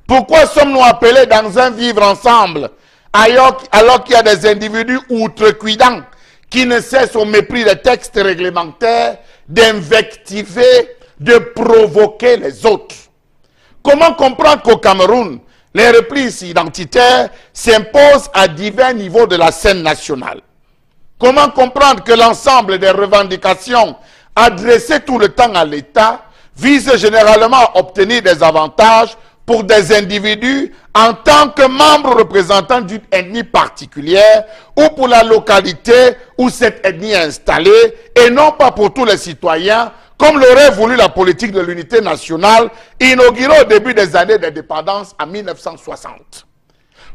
Pourquoi sommes-nous appelés dans un vivre ensemble alors qu'il y a des individus outrecuidants qui ne cessent au mépris des textes réglementaires d'invectiver, de provoquer les autres? Comment comprendre qu'au Cameroun, les replis identitaires s'imposent à divers niveaux de la scène nationale? Comment comprendre que l'ensemble des revendications adressées tout le temps à l'État visent généralement à obtenir des avantages pour des individus en tant que membres représentants d'une ethnie particulière ou pour la localité où cette ethnie est installée et non pas pour tous les citoyens comme l'aurait voulu la politique de l'unité nationale inaugurée au début des années d'indépendance en 1960.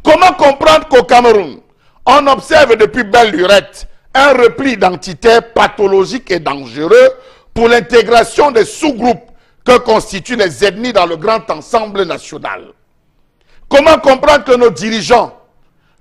Comment comprendre qu'au Cameroun, on observe depuis belle lurette un repli identitaire pathologique et dangereux pour l'intégration des sous-groupes que constituent les ethnies dans le grand ensemble national? Comment comprendre que nos dirigeants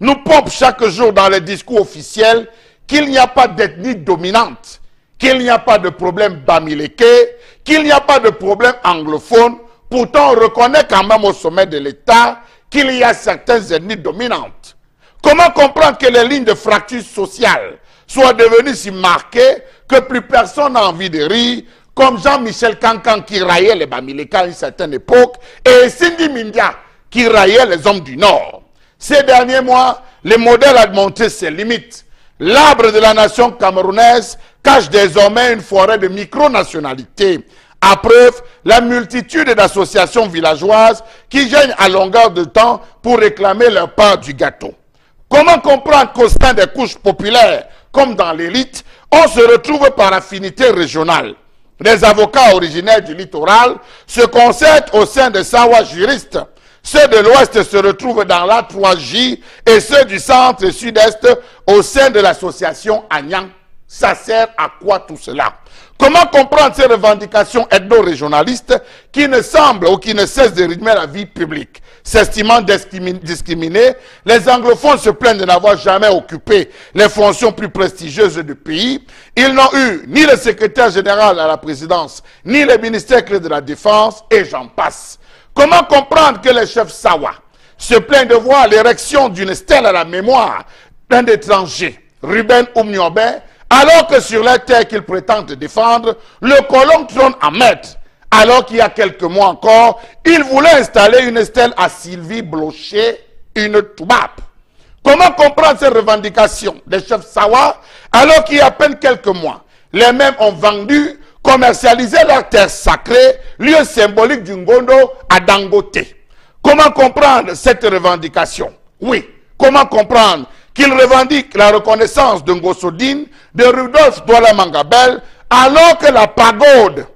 nous pompent chaque jour dans les discours officiels qu'il n'y a pas d'ethnie dominante, qu'il n'y a pas de problème bamiléké, qu'il n'y a pas de problème anglophone? Pourtant, on reconnaît quand même au sommet de l'État qu'il y a certaines ethnies dominantes. Comment comprendre que les lignes de fracture sociale soient devenues si marquées que plus personne n'a envie de rire, comme Jean-Michel Cancan qui raillait les Bamiléka à une certaine époque, et Cindy Mindia qui raillait les hommes du Nord? Ces derniers mois, le modèle a montré ses limites. L'arbre de la nation camerounaise cache désormais une forêt de micronationalités. À preuve, la multitude d'associations villageoises qui gênent à longueur de temps pour réclamer leur part du gâteau. Comment comprendre qu'au sein des couches populaires, comme dans l'élite, on se retrouve par affinité régionale? Les avocats originaires du littoral se concertent au sein de Sawa juristes. Ceux de l'Ouest se retrouvent dans l'A3J et ceux du Centre et Sud-Est au sein de l'association Agnan. Ça sert à quoi tout cela? Comment comprendre ces revendications ethno-régionalistes qui ne semblent ou qui ne cessent de rythmer la vie publique? S'estimant discriminés, les anglophones se plaignent de n'avoir jamais occupé les fonctions plus prestigieuses du pays. Ils n'ont eu ni le secrétaire général à la présidence, ni le ministère clé de la Défense, et j'en passe. Comment comprendre que les chefs Sawa se plaignent de voir l'érection d'une stèle à la mémoire d'un étranger, Ruben Oumniobé, alors que sur la terre qu'ils prétendent défendre, le colon trône en maître, alors qu'il y a quelques mois encore, il voulait installer une stèle à Sylvie Blocher, une Toubap. Comment comprendre ces revendications des chefs Sawa, alors qu'il y a à peine quelques mois, les mêmes ont vendu commercialiser leurs terres sacrées, lieu symbolique du Ngondo à Dangote. Comment comprendre cette revendication? Oui, comment comprendre qu'ils revendiquent la reconnaissance de Ngosodine, de Rudolf Douala Mangabel, alors que la pagode,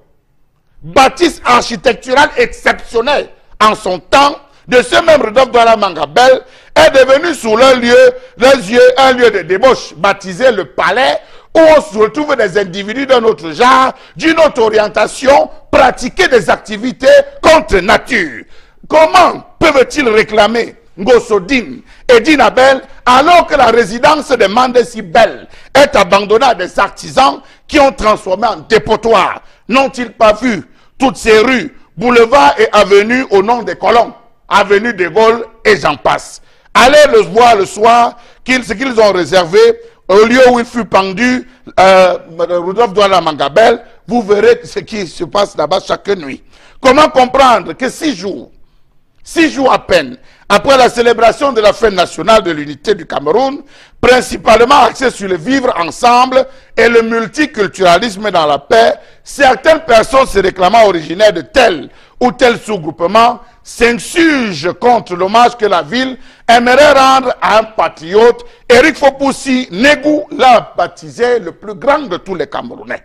bâtisse architecturale exceptionnelle en son temps, de ce même Rudolf Douala Mangabel, est devenu sous leurs yeux un lieu de débauche, baptisé le palais, où on se retrouve des individus d'un autre genre, d'une autre orientation, pratiquer des activités contre nature. Comment peuvent-ils réclamer Ngosodine et Dinabel alors que la résidence de Mandesi Bel est abandonnée à des artisans qui ont transformé en dépotoir? N'ont-ils pas vu toutes ces rues, boulevards et avenues au nom des colons, avenue de Gaulle et j'en passe? Allez le voir le soir, ce qu'ils ont réservé au lieu où il fut pendu Rudolf Douala Mangabel, vous verrez ce qui se passe là-bas chaque nuit. Comment comprendre que 6 jours à peine après la célébration de la fête nationale de l'unité du Cameroun, principalement axée sur le vivre ensemble et le multiculturalisme dans la paix, certaines personnes se réclamant originaires de tel ou tel sous-groupement s'insurgent contre l'hommage que la ville aimerait rendre à un patriote. Eric Fopoussi Négou l'a baptisé le plus grand de tous les Camerounais.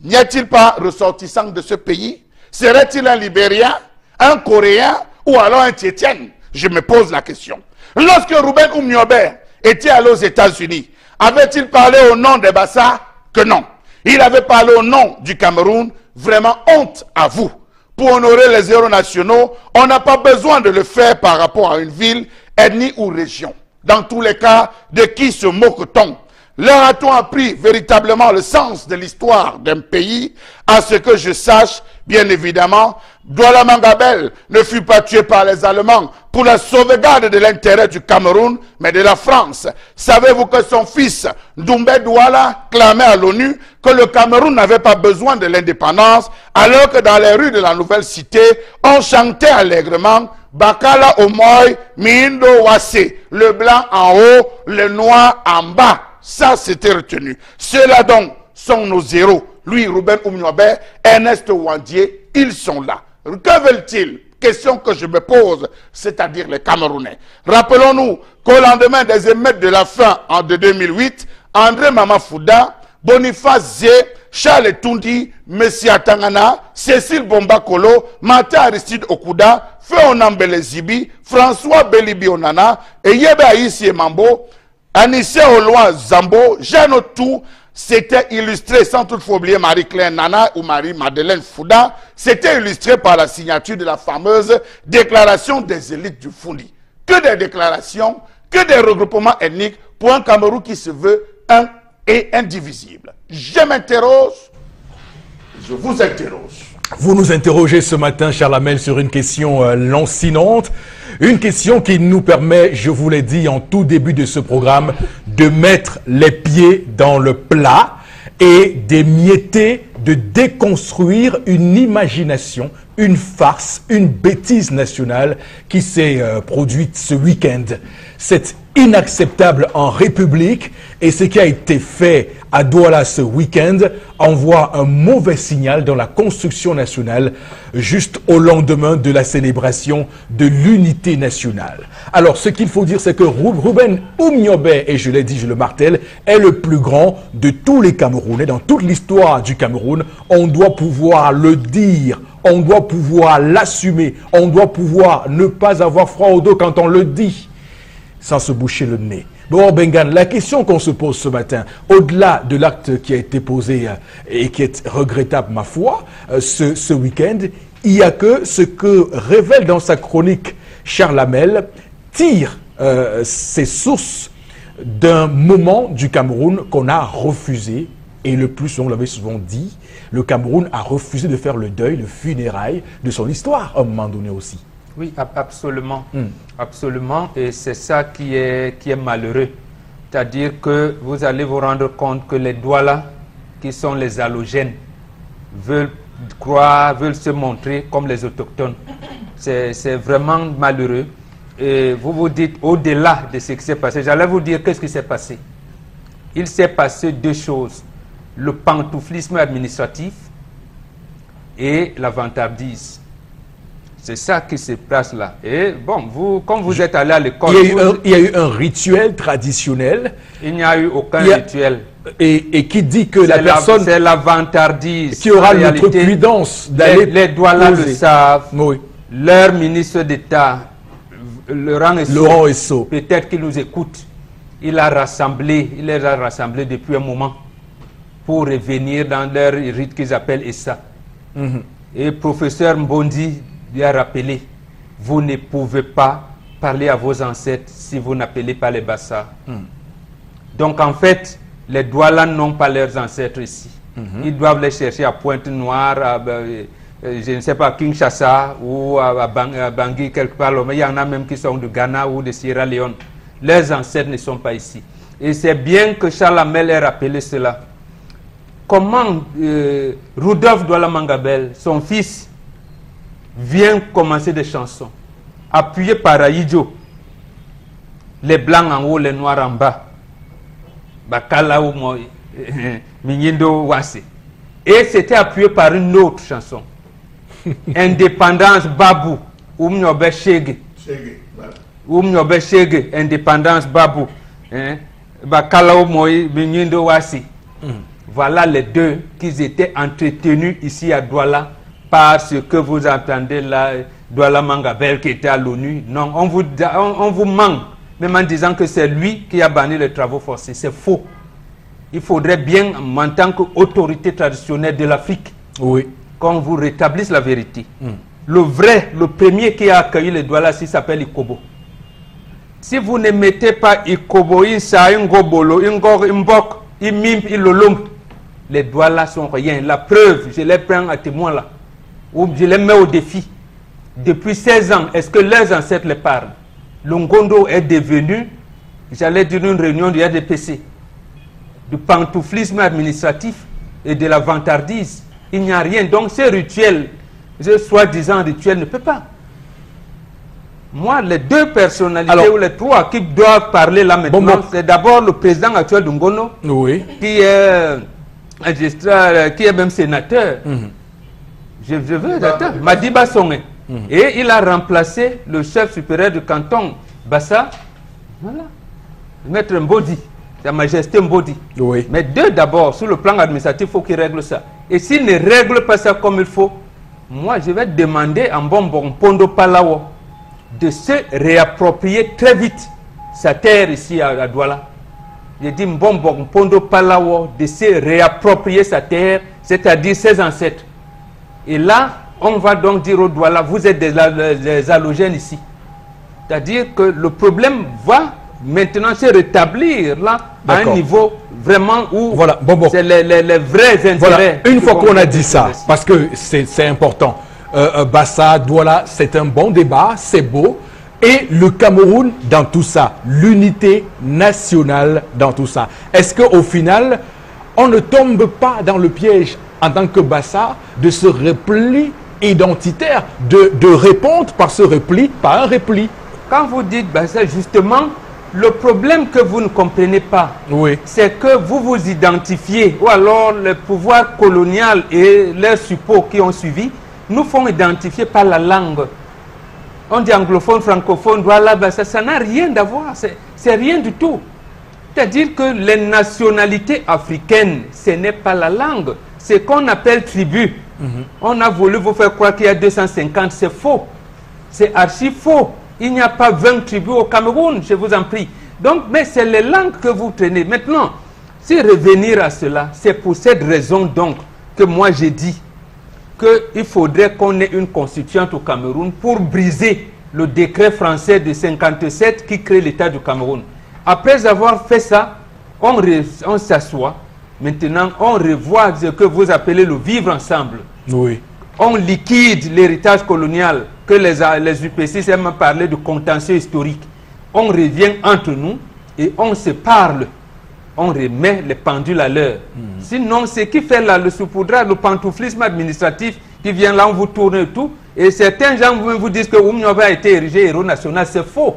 N'y a-t-il pas ressortissant de ce pays? Serait-il un Libérien, un Coréen ou alors un Tchétchène? Je me pose la question. Lorsque Ruben Oumniobé était allé aux États-Unis, avait-il parlé au nom des Bassa? Que non. Il avait parlé au nom du Cameroun. Vraiment honte à vous. Pour honorer les héros nationaux, on n'a pas besoin de le faire par rapport à une ville, ethnie ou région. Dans tous les cas, de qui se moque-t-on? Leur a-t-on appris véritablement le sens de l'histoire d'un pays? À ce que je sache, bien évidemment, Douala Mangabel ne fut pas tué par les Allemands pour la sauvegarde de l'intérêt du Cameroun, mais de la France. Savez-vous que son fils, Doumbé Douala, clamait à l'ONU que le Cameroun n'avait pas besoin de l'indépendance, alors que dans les rues de la nouvelle cité, on chantait allègrement Bakala Omoy, Mindo Wase, le blanc en haut, le noir en bas. Ça, c'était retenu. Ceux-là donc sont nos héros. Lui, Ruben Oumniobé, Ernest Ouandier, ils sont là. Que veulent-ils? Question que je me pose, c'est-à-dire les Camerounais. Rappelons-nous qu'au lendemain des émeutes de la faim de 2008, André Mamafouda, Boniface Zé, Charles Tundi, Messia Tangana, Cécile Bombakolo, Martin Aristide Okuda, Féonambele Zibi, François Belibi Onana, et Yebe Aïssi Mambo, Anissé Oloa Zambo, Jeanne Otou, c'était illustré, sans toutefois oublier Marie-Claire Nana ou Marie-Madeleine Fouda, c'était illustré par la signature de la fameuse déclaration des élites du Foundi. Que des déclarations, que des regroupements ethniques pour un Cameroun qui se veut un et indivisible. Je m'interroge, je vous interroge. Vous nous interrogez ce matin, Charles Hamel, sur une question lancinante. Une question qui nous permet, je vous l'ai dit en tout début de ce programme, de mettre les pieds dans le plat et d'émietter, de déconstruire une imagination, une farce, une bêtise nationale qui s'est produite ce week-end. C'est inacceptable en République et ce qui a été fait à Douala ce week-end envoie un mauvais signal dans la construction nationale juste au lendemain de la célébration de l'unité nationale. Alors ce qu'il faut dire c'est que Ruben Oumniobé, et je l'ai dit, je le martèle, est le plus grand de tous les Camerounais. Dans toute l'histoire du Cameroun, on doit pouvoir le dire, on doit pouvoir l'assumer, on doit pouvoir ne pas avoir froid au dos quand on le dit, sans se boucher le nez. Bon, Bengan, la question qu'on se pose ce matin, au-delà de l'acte qui a été posé et qui est regrettable, ma foi, ce week-end, il n'y a que ce que révèle dans sa chronique Charles Hamel, tire ses sources d'un moment du Cameroun qu'on a refusé. Et le plus, on l'avait souvent dit, le Cameroun a refusé de faire le deuil, le funérail de son histoire, à un moment donné aussi. Oui, absolument. Absolument. Et c'est ça qui est malheureux. C'est-à-dire que vous allez vous rendre compte que les Douala, qui sont les halogènes, veulent se montrer comme les autochtones. C'est vraiment malheureux. Et vous vous dites, au-delà de ce qui s'est passé, j'allais vous dire qu'est-ce qui s'est passé. Il s'est passé deux choses. Le pantouflisme administratif et la vantardise. C'est ça qui se passe là. Et bon, vous, comme vous êtes allé à l'école... Il y a eu un rituel traditionnel. Il n'y a eu aucun rituel. Et qui dit que la personne... C'est la vantardise. Qui aura l'outrecuidance d'aller... Les Douala le savent. Oui. Leur ministre d'État, Laurent Esso, peut-être qu'il nous écoute. Il les a rassemblés depuis un moment pour revenir dans leur rite qu'ils appellent Essa. Et professeur Mbondi lui a rappelé, vous ne pouvez pas parler à vos ancêtres si vous n'appelez pas les Bassa. Donc en fait, les Douala n'ont pas leurs ancêtres ici. Ils doivent les chercher à Pointe-Noire, je ne sais pas, Kinshasa ou à Bangui, quelque part. Mais il y en a même qui sont du Ghana ou de Sierra Leone. Leurs ancêtres ne sont pas ici. Et c'est bien que Charles Hamel ait rappelé cela. Comment Rudolf Douala Mangabel, son fils, vient commencer des chansons, appuyé par Aïdjo, les blancs en haut, les noirs en bas, Bakala ou Minyindo Wase. Et c'était appuyé par une autre chanson, Indépendance Babou, Oumnyobe Chege, Indépendance Babou, Bakala ou Minyindo Wase. Voilà les deux qui étaient entretenus ici à Douala par ce que vous entendez là, Douala Mangabel qui était à l'ONU. Non, on vous ment, même en disant que c'est lui qui a banni les travaux forcés. C'est faux. Il faudrait bien, en tant qu'autorité traditionnelle de l'Afrique, qu'on vous rétablisse la vérité. Le premier qui a accueilli les Douala ici s'appelle Ikobo. Si vous ne mettez pas Ikobo, Insa, Ingobolo, Ingor, Imbok, Imim, Ilolong, les Douala sont rien. La preuve, je les prends à témoin là, ou je les mets au défi. Depuis 16 ans, est-ce que leurs ancêtres les parlent? Le Ngondo est devenu, j'allais dire, une réunion du RDPC, du pantouflisme administratif et de la vantardise. Il n'y a rien. Donc ces rituels, ce soi-disant rituel, ne peut pas. Moi, les deux personnalités ou les trois qui doivent parler là maintenant, c'est d'abord le président actuel de Ngono, qui est magistrat, qui est même sénateur. Je veux attendre. Madiba Songé. Et il a remplacé le chef supérieur du canton, Bassa, voilà, Maître Mbodi, Sa Majesté Mbodi. Mais deux d'abord, sur le plan administratif, il faut qu'il règle ça. Et s'il ne règle pas ça comme il faut, moi je vais demander à Mbombo Pondo Palawo de se réapproprier très vite sa terre ici à Douala. J'ai dit Mbombo Pondo Palawo de se réapproprier sa terre, c'est-à-dire ses ancêtres. Et là, on va donc dire aux Douala, vous êtes des allogènes ici. C'est-à-dire que le problème va maintenant se rétablir là, à un niveau vraiment où c'est les vrais intérêts. Voilà. Une fois qu'on a dit ça, parce que c'est important, Bassa, Douala, c'est un bon débat, c'est beau. Et le Cameroun dans tout ça, l'unité nationale dans tout ça. Est-ce qu'au final, on ne tombe pas dans le piège en tant que Bassa de ce repli identitaire, de répondre par ce repli, par un repli? Quand vous dites Bassa, justement, le problème que vous ne comprenez pas, c'est que vous vous identifiez, ou alors le pouvoir colonial et leurs suppôts qui ont suivi, nous font identifier par la langue. On dit anglophone, francophone, Douala, Bassa, ça n'a rien à voir, c'est rien du tout. C'est-à-dire que les nationalités africaines, ce n'est pas la langue, c'est qu'on appelle tribu. On a voulu vous faire croire qu'il y a 250, c'est faux. C'est archi faux. Il n'y a pas 20 tribus au Cameroun, je vous en prie. Donc, mais c'est les langues que vous prenez. Maintenant, si revenir à cela, c'est pour cette raison donc que moi j'ai dit qu'il faudrait qu'on ait une constituante au Cameroun pour briser le décret français de 57 qui crée l'État du Cameroun. Après avoir fait ça, on s'assoit. Maintenant, on revoit ce que vous appelez le vivre ensemble. On liquide l'héritage colonial que les UPC aiment parler de contentieux historique. On revient entre nous et on se parle. On remet les pendules à l'heure. Sinon, ce qui fait là le saupoudrage, le pantouflisme administratif qui vient là, on vous tourne et tout. Et certains gens vous disent que Oumnioba a été érigé héros national. C'est faux.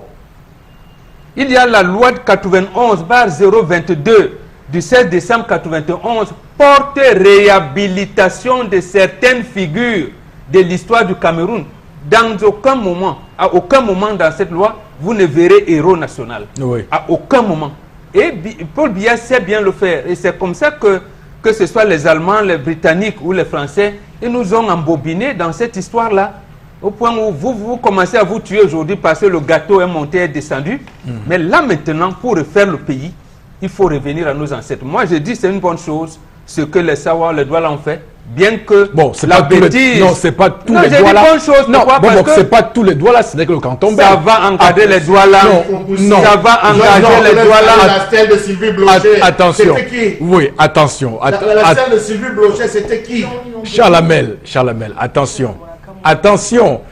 Il y a la loi de 91/022 du 16 décembre 91 porte réhabilitation de certaines figures de l'histoire du Cameroun. Dans aucun moment, à aucun moment dans cette loi, vous ne verrez héros national. Oui. À aucun moment. Et Paul Biya sait bien le faire. Et c'est comme ça que ce soit les Allemands, les Britanniques ou les Français, ils nous ont embobinés dans cette histoire-là. Au point où vous commencez à vous tuer aujourd'hui parce que le gâteau est monté et descendu. Mais là maintenant, pour refaire le pays, il faut revenir à nos ancêtres. Moi, je dis c'est une bonne chose, ce que les Sawa, les Douala ont fait. Bien que bon, c'est la pas bêtise... non, c'est pas tous non, les Douala. Non, c'est pas tous les Douala, c'est que le canton ça va encadrer les Douala. Non, ça va encadrer les Douala. La stèle de Sylvie Blanchet, attention. c'était qui? Oui, attention. La stèle de Sylvie Blanchet, c'était qui? Charles Hamel, attention. Attention.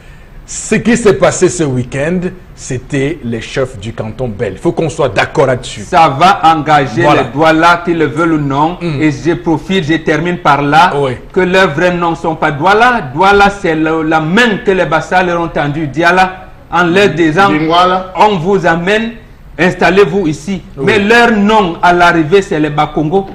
Ce qui s'est passé ce week-end, c'était les chefs du canton Bel. Il faut qu'on soit d'accord là-dessus. Ça va engager les Douala, qu'ils le veulent ou non. Et je termine par là, que leurs vrais noms ne sont pas Douala. Douala, c'est la main que les Bassal ont tendue. Diala, en leur disant, on vous amène, installez-vous ici. Mais leur nom à l'arrivée, c'est les Bakongo.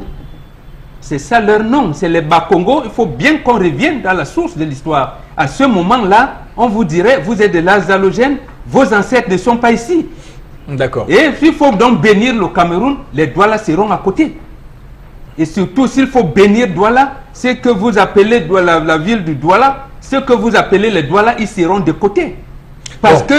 C'est ça leur nom, c'est les Bakongo. Il faut bien qu'on revienne dans la source de l'histoire. À ce moment-là, on vous dirait, vous êtes de l'âge halogène, vos ancêtres ne sont pas ici. D'accord. Et s'il faut donc bénir le Cameroun, les Douala seront à côté. Et surtout, s'il faut bénir Douala, ce que vous appelez la ville du Douala, ce que vous appelez les Douala, ils seront de côté. Parce que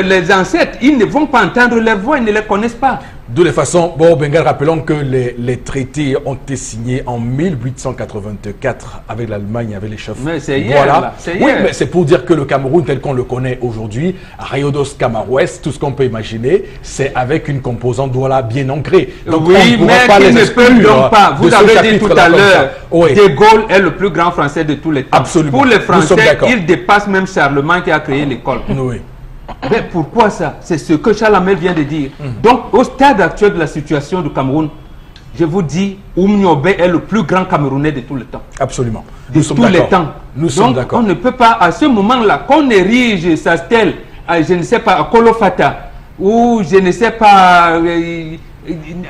les ancêtres, ils ne vont pas entendre leur voix, ils ne les connaissent pas. De toute façon, bon, Bengal, rappelons que les traités ont été signés en 1884 avec l'Allemagne, avec les chefs. Mais c'est hier, voilà. Là, c'est oui, hier. mais c'est pour dire que le Cameroun tel qu'on le connaît aujourd'hui, Rayodos Camarouès, tout ce qu'on peut imaginer, c'est avec une composante Douala bien ancrée. Donc oui, on mais pas qui les ne peut donc pas. Vous avez dit tout à l'heure, De Gaulle est le plus grand Français de tous les temps. Absolument. Pour les Français, il dépasse même Charlemagne qui a créé l'école. Oui. Mais pourquoi ça? C'est ce que Charles Hamel vient de dire. Donc, au stade actuel de la situation du Cameroun, je vous dis, Oumniobe est le plus grand Camerounais de tous les temps. Absolument. De tous les temps. Nous sommes d'accord. On ne peut pas, à ce moment-là, qu'on érige sa stèle, à, je ne sais pas, à Kolofata, ou je ne sais pas,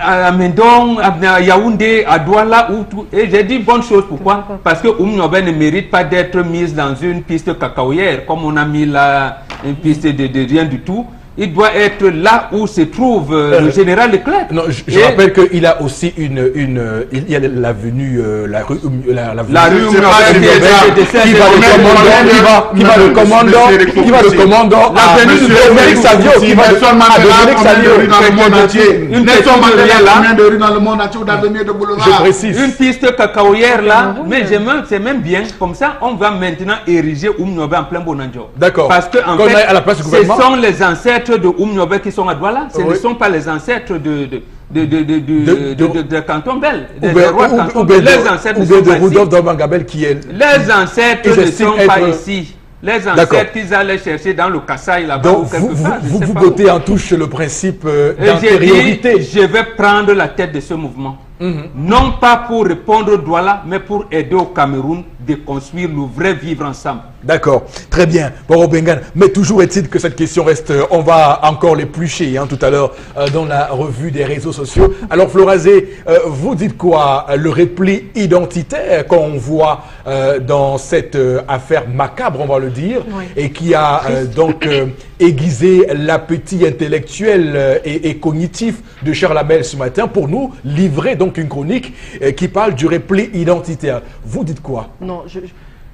à Mendong, à Yaoundé, à Douala, ou tout. Et j'ai dit bonne chose. Pourquoi? Parce que Oumniobe ne mérite pas d'être mise dans une piste cacaoyère, comme on a mis là une piste de rien du tout. Il doit être là où se trouve le général Leclerc. Non, je rappelle qu'il a aussi il y a l'avenue, la rue qui va le commandant, l'avenue de Dominique Savio, qui va Dominique Savio. Une question combien de rues dans le monde entier ou d'avenue de boulevard? Je précise. Une piste cacaoyère là, mais c'est même bien. Comme ça, on va maintenant ériger Oumniobe en plein Bonanjo. D'accord. Parce que en fait, ce sont les ancêtres de Oumniobe qui sont à Douala, ce ne sont pas les ancêtres de Canton Bel, des rois de Canton Bel. Les ancêtres ne sont pas ici. Les ancêtres ne sont pas ici. Les ancêtres qu'ils allaient chercher dans le Kassai là-bas ou quelque part. Vous votez en touche le principe d'antériorité. Je vais prendre la tête de ce mouvement. Non pas pour répondre au Douala, mais pour aider au Cameroun de construire le vrai vivre ensemble. D'accord, très bien. Bon, Bengan, mais toujours est-il que cette question reste, on va encore l'éplucher tout à l'heure dans la revue des réseaux sociaux. Alors Florazé, vous dites quoi? Le repli identitaire qu'on voit dans cette affaire macabre, on va le dire, et qui a donc aiguisé l'appétit intellectuel et cognitif de Charles Hamel ce matin pour nous livrer donc une chronique qui parle du repli identitaire. Vous dites quoi? Non,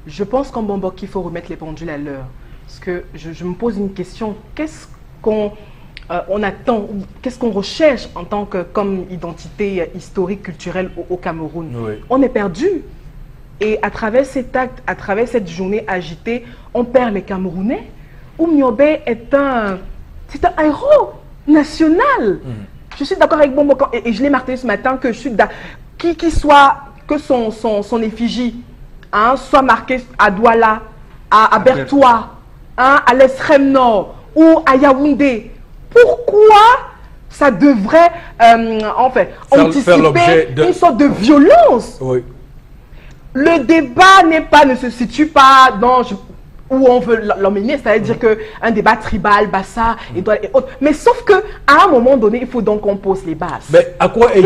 je pense qu'en Bombok, il faut remettre les pendules à l'heure. Parce que je me pose une question. Qu'est-ce qu'on attend, qu'est-ce qu'on recherche en tant que comme identité historique, culturelle au Cameroun? On est perdu. Et à travers cet acte, à travers cette journée agitée, on perd les Camerounais. Oumniobe est un héros national. Je suis d'accord avec Bombok et je l'ai martelé ce matin que je suis que son effigie soit marqué à Douala, à Bertoua, à l'extrême nord ou à Yaoundé. Pourquoi ça devrait anticiper une sorte de violence? Le débat ne se situe pas dans où on veut l'emmener, c'est-à-dire qu'un débat tribal, Bassa et autres. Mais sauf qu'à un moment donné, il faut donc qu'on pose les bases. Mais à quoi est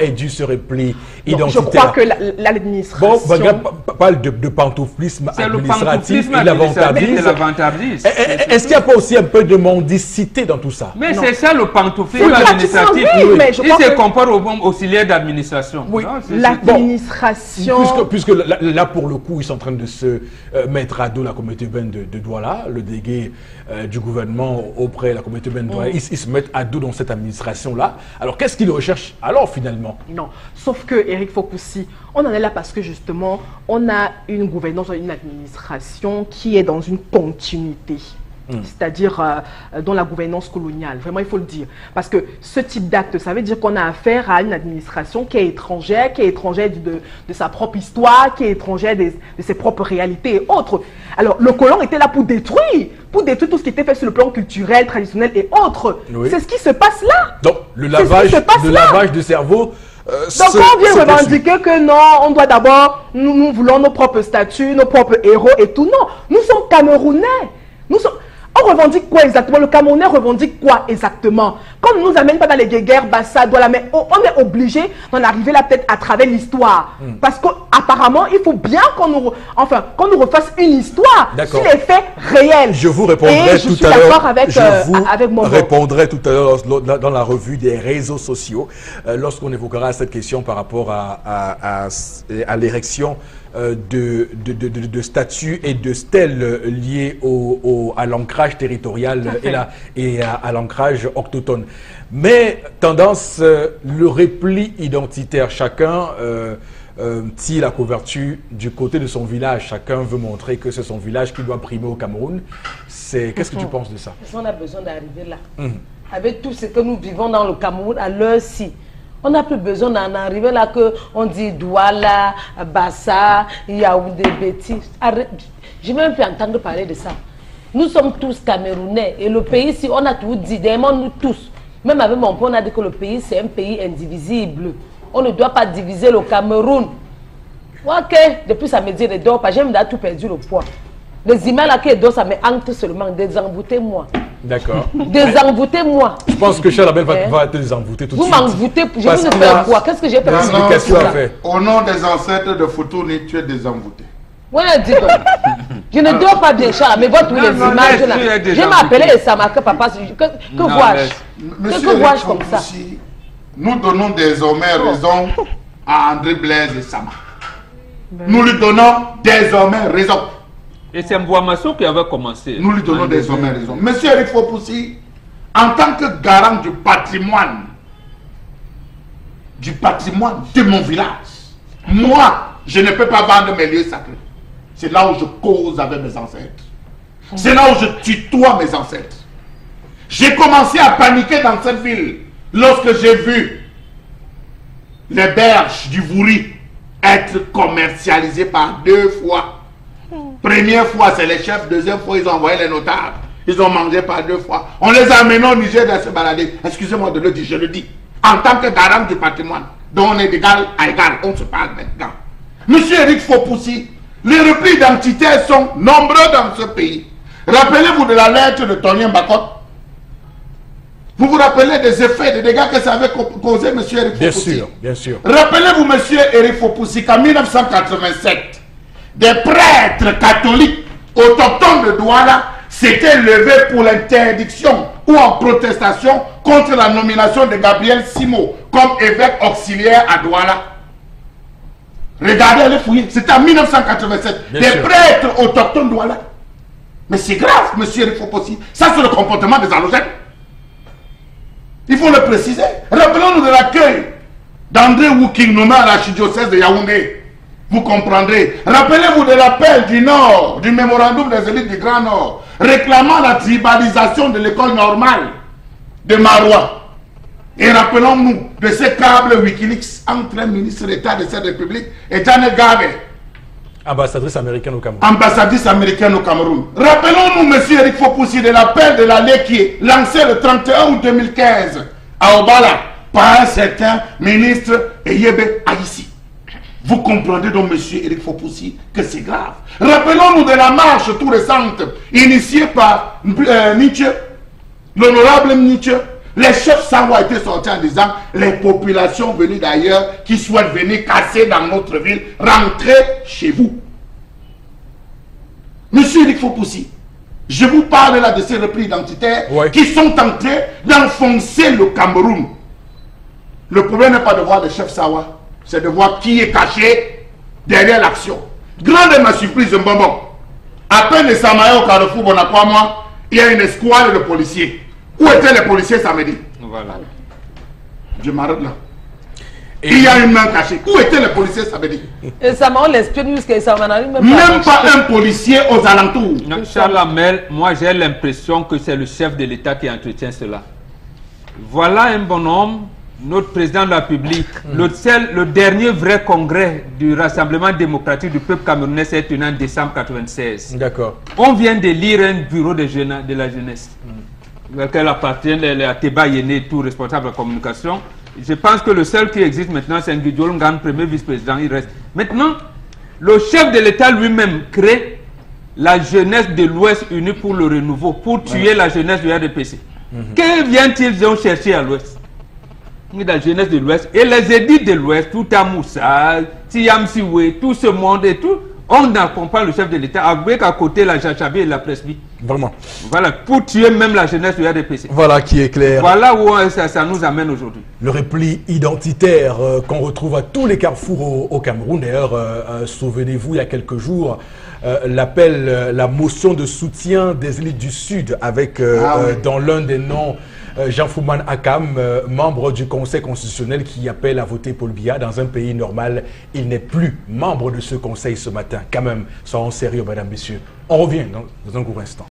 dû ce repli identitaire? Je crois que l'administration... Bon, Baga parle de pantouflisme administratif et l'avantardisme. Est-ce qu'il n'y a pas aussi un peu de mendicité dans tout ça? Mais c'est ça le pantouflisme administratif. Il se compare au bon auxiliaire d'administration. Oui, l'administration... Puisque là, pour le coup, ils sont en train de se mettre à dos la communauté urbaine de Douala, le délégué du gouvernement auprès de la communauté urbaine de Douala. Ils se mettent à dos dans cette administration-là. Alors, qu'est-ce qu'ils recherchent alors, finalement? Non, sauf que Eric Fopoussi, on en est là parce que justement, on a une gouvernance, une administration qui est dans une continuité. C'est-à-dire dans la gouvernance coloniale, vraiment il faut le dire. Parce que ce type d'acte, ça veut dire qu'on a affaire à une administration qui est étrangère de sa propre histoire, qui est étrangère de ses propres réalités et autres. Alors le colon était là pour détruire tout ce qui était fait sur le plan culturel, traditionnel et autres. Oui. C'est ce qui se passe là. Donc le lavage de cerveau... Donc on vient revendiquer que non, on doit d'abord, nous voulons nos propres statuts, nos propres héros et tout. Non, nous sommes Camerounais. On revendique quoi exactement? Le Camerounais revendique quoi exactement? Comme on ne nous amène pas dans les guerres, Bassa, Douala, mais on est obligé d'en arriver là peut-être à travers l'histoire. Parce qu'apparemment, il faut bien qu'on nous refasse une histoire sur les faits réels. Je vous répondrai tout à l'heure dans la revue des réseaux sociaux, lorsqu'on évoquera cette question par rapport à l'érection de statues et de stèles liées à l'ancrage territorial et à l'ancrage autochtone. Mais tendance, le repli identitaire, chacun tire la couverture du côté de son village. Chacun veut montrer que c'est son village qui doit primer au Cameroun. Qu'est-ce que tu penses de ça? On a besoin d'arriver là. Avec tout ce que nous vivons dans le Cameroun à l'heure-ci. On n'a plus besoin d'en arriver là qu'on dit Douala, Bassa, Yaoundé, Béti. Je ne vais même plus entendre parler de ça. Nous sommes tous Camerounais et le pays, si on a tout dit, derrière nous tous, même avec mon père, on a dit que le pays c'est un pays indivisible. On ne doit pas diviser le Cameroun. Ok, depuis ça me dit ne dors pas, j'ai même tout perdu le poids. Les images là qui dort, ça me hante seulement, désenvoûtez-moi. D'accord. Désenvoûtez-moi. Je pense que Charles Abel va te désenvoûter tout de suite. Vous m'envoûtez, je vais vous faire quoi? Qu'est-ce que j'ai fait? Au nom des ancêtres de Foutouni, tu es désenvoûté. Oui, dis donc. Je ne dors pas bien, Charles, mais votre tous les images là. Je m'appelais Samaka, papa. Que vois-je? Que vois-je comme ça? Nous donnons désormais raison à André Blaise et Sama. Nous lui donnons désormais raison. Et c'est Mbouamasso qui avait commencé. Nous lui donnons désormais raison. Monsieur Eric Fopoussi, en tant que garant du patrimoine de mon village, moi, je ne peux pas vendre mes lieux sacrés. C'est là où je cause avec mes ancêtres. C'est là où je tutoie mes ancêtres. J'ai commencé à paniquer dans cette ville lorsque j'ai vu les berges du Vouri être commercialisées par 2 fois. Première fois, c'est les chefs. Deuxième fois, ils ont envoyé les notables. Ils ont mangé par 2 fois. On les a amenés au Niger de se balader. Excusez-moi de le dire, je le dis. En tant que garant du patrimoine, dont on est d'égal à égal, on se parle maintenant. Monsieur Eric Fopoussi, les replis identitaires sont nombreux dans ce pays. Rappelez-vous de la lettre de Tonien Bakot. Vous vous rappelez des effets, des dégâts que ça avait causé, monsieur Eric Fopoussi? Bien sûr, bien sûr. Rappelez-vous, monsieur Eric Fopoussi, qu'en 1987, des prêtres catholiques autochtones de Douala s'étaient levés pour l'interdiction ou en protestation contre la nomination de Gabriel Simo comme évêque auxiliaire à Douala. Regardez, allez fouiller. C'était en 1987. Bien des sûr. Prêtres autochtones de Douala. Mais c'est grave, monsieur Eric Fopoussi. Ça, c'est le comportement des halogènes. Il faut le préciser. Rappelons-nous de l'accueil d'André Wouking nommé à l'archidiocèse de Yaoundé. Vous comprendrez. Rappelez-vous de l'appel du Nord, du mémorandum des élites du Grand Nord, réclamant la tribalisation de l'école normale de Maroua. Et rappelons-nous de ces câbles Wikileaks entre un ministre d'État de cette République et Janet Gabe, ambassadrice américaine au Cameroun. Ambassadrice américaine au Cameroun. Rappelons-nous, monsieur Eric Fopoussi, de l'appel de la Léquier lancé le 31 août 2015 à Obala par un certain ministre Eyebe Aïssi. Vous comprendrez donc, M. Éric Fopoussi, que c'est grave. Rappelons-nous de la marche tout récente initiée par Nietzsche, l'honorable Nietzsche. Les chefs Sawa étaient sortis en disant les populations venues d'ailleurs qui souhaitent venir casser dans notre ville, rentrez chez vous. Monsieur Éric Fopoussi, je vous parle là de ces replis identitaires qui sont en train d'enfoncer le Cameroun. Le problème n'est pas de voir les chefs Sawa, c'est de voir qui est caché derrière l'action. Grande est ma surprise, Mbombo. À peine les Samaïens au Carrefour, on a 3 mois, il y a une escouade de policiers. Où étaient les policiers samedi? Voilà. Je m'arrête là. Et il y a une main cachée. Où étaient les policiers samedi? Et ça m'a l'espionne jusqu'à ça m'a même pas un policier aux alentours. Charles Amel, moi j'ai l'impression que c'est le chef de l'État qui entretient cela. Voilà un bonhomme, notre président de la République. Le dernier vrai congrès du Rassemblement démocratique du peuple camerounais s'est tenu en décembre 1996. D'accord. On vient de lire un bureau de la jeunesse. Lequel appartient à Teba Yéné, tout responsable de la communication. Je pense que le seul qui existe maintenant, c'est Nguidjol Ngane, premier vice-président, il reste. Maintenant, le chef de l'État lui-même crée la jeunesse de l'Ouest unie pour le renouveau, pour tuer la jeunesse du RDPC. Que vient-il chercher à l'Ouest? La jeunesse de l'Ouest et les édits de l'Ouest, tout à Moussa, Siam Siwe, tout ce monde et tout. On accompagne le chef de l'État avec à côté la Jachabi et la Presby. Vraiment. Voilà, pour tuer même la jeunesse du RDPC. Voilà qui est clair. Voilà où ça nous amène aujourd'hui. Le repli identitaire qu'on retrouve à tous les carrefours au Cameroun. D'ailleurs, souvenez-vous, il y a quelques jours, l'appel, la motion de soutien des élites du Sud avec dans l'un des noms Jean Fouman Akam, membre du Conseil constitutionnel qui appelle à voter Paul Biya. Dans un pays normal, il n'est plus membre de ce conseil ce matin. Quand même, soyons sérieux, mesdames, messieurs. On revient dans un court instant.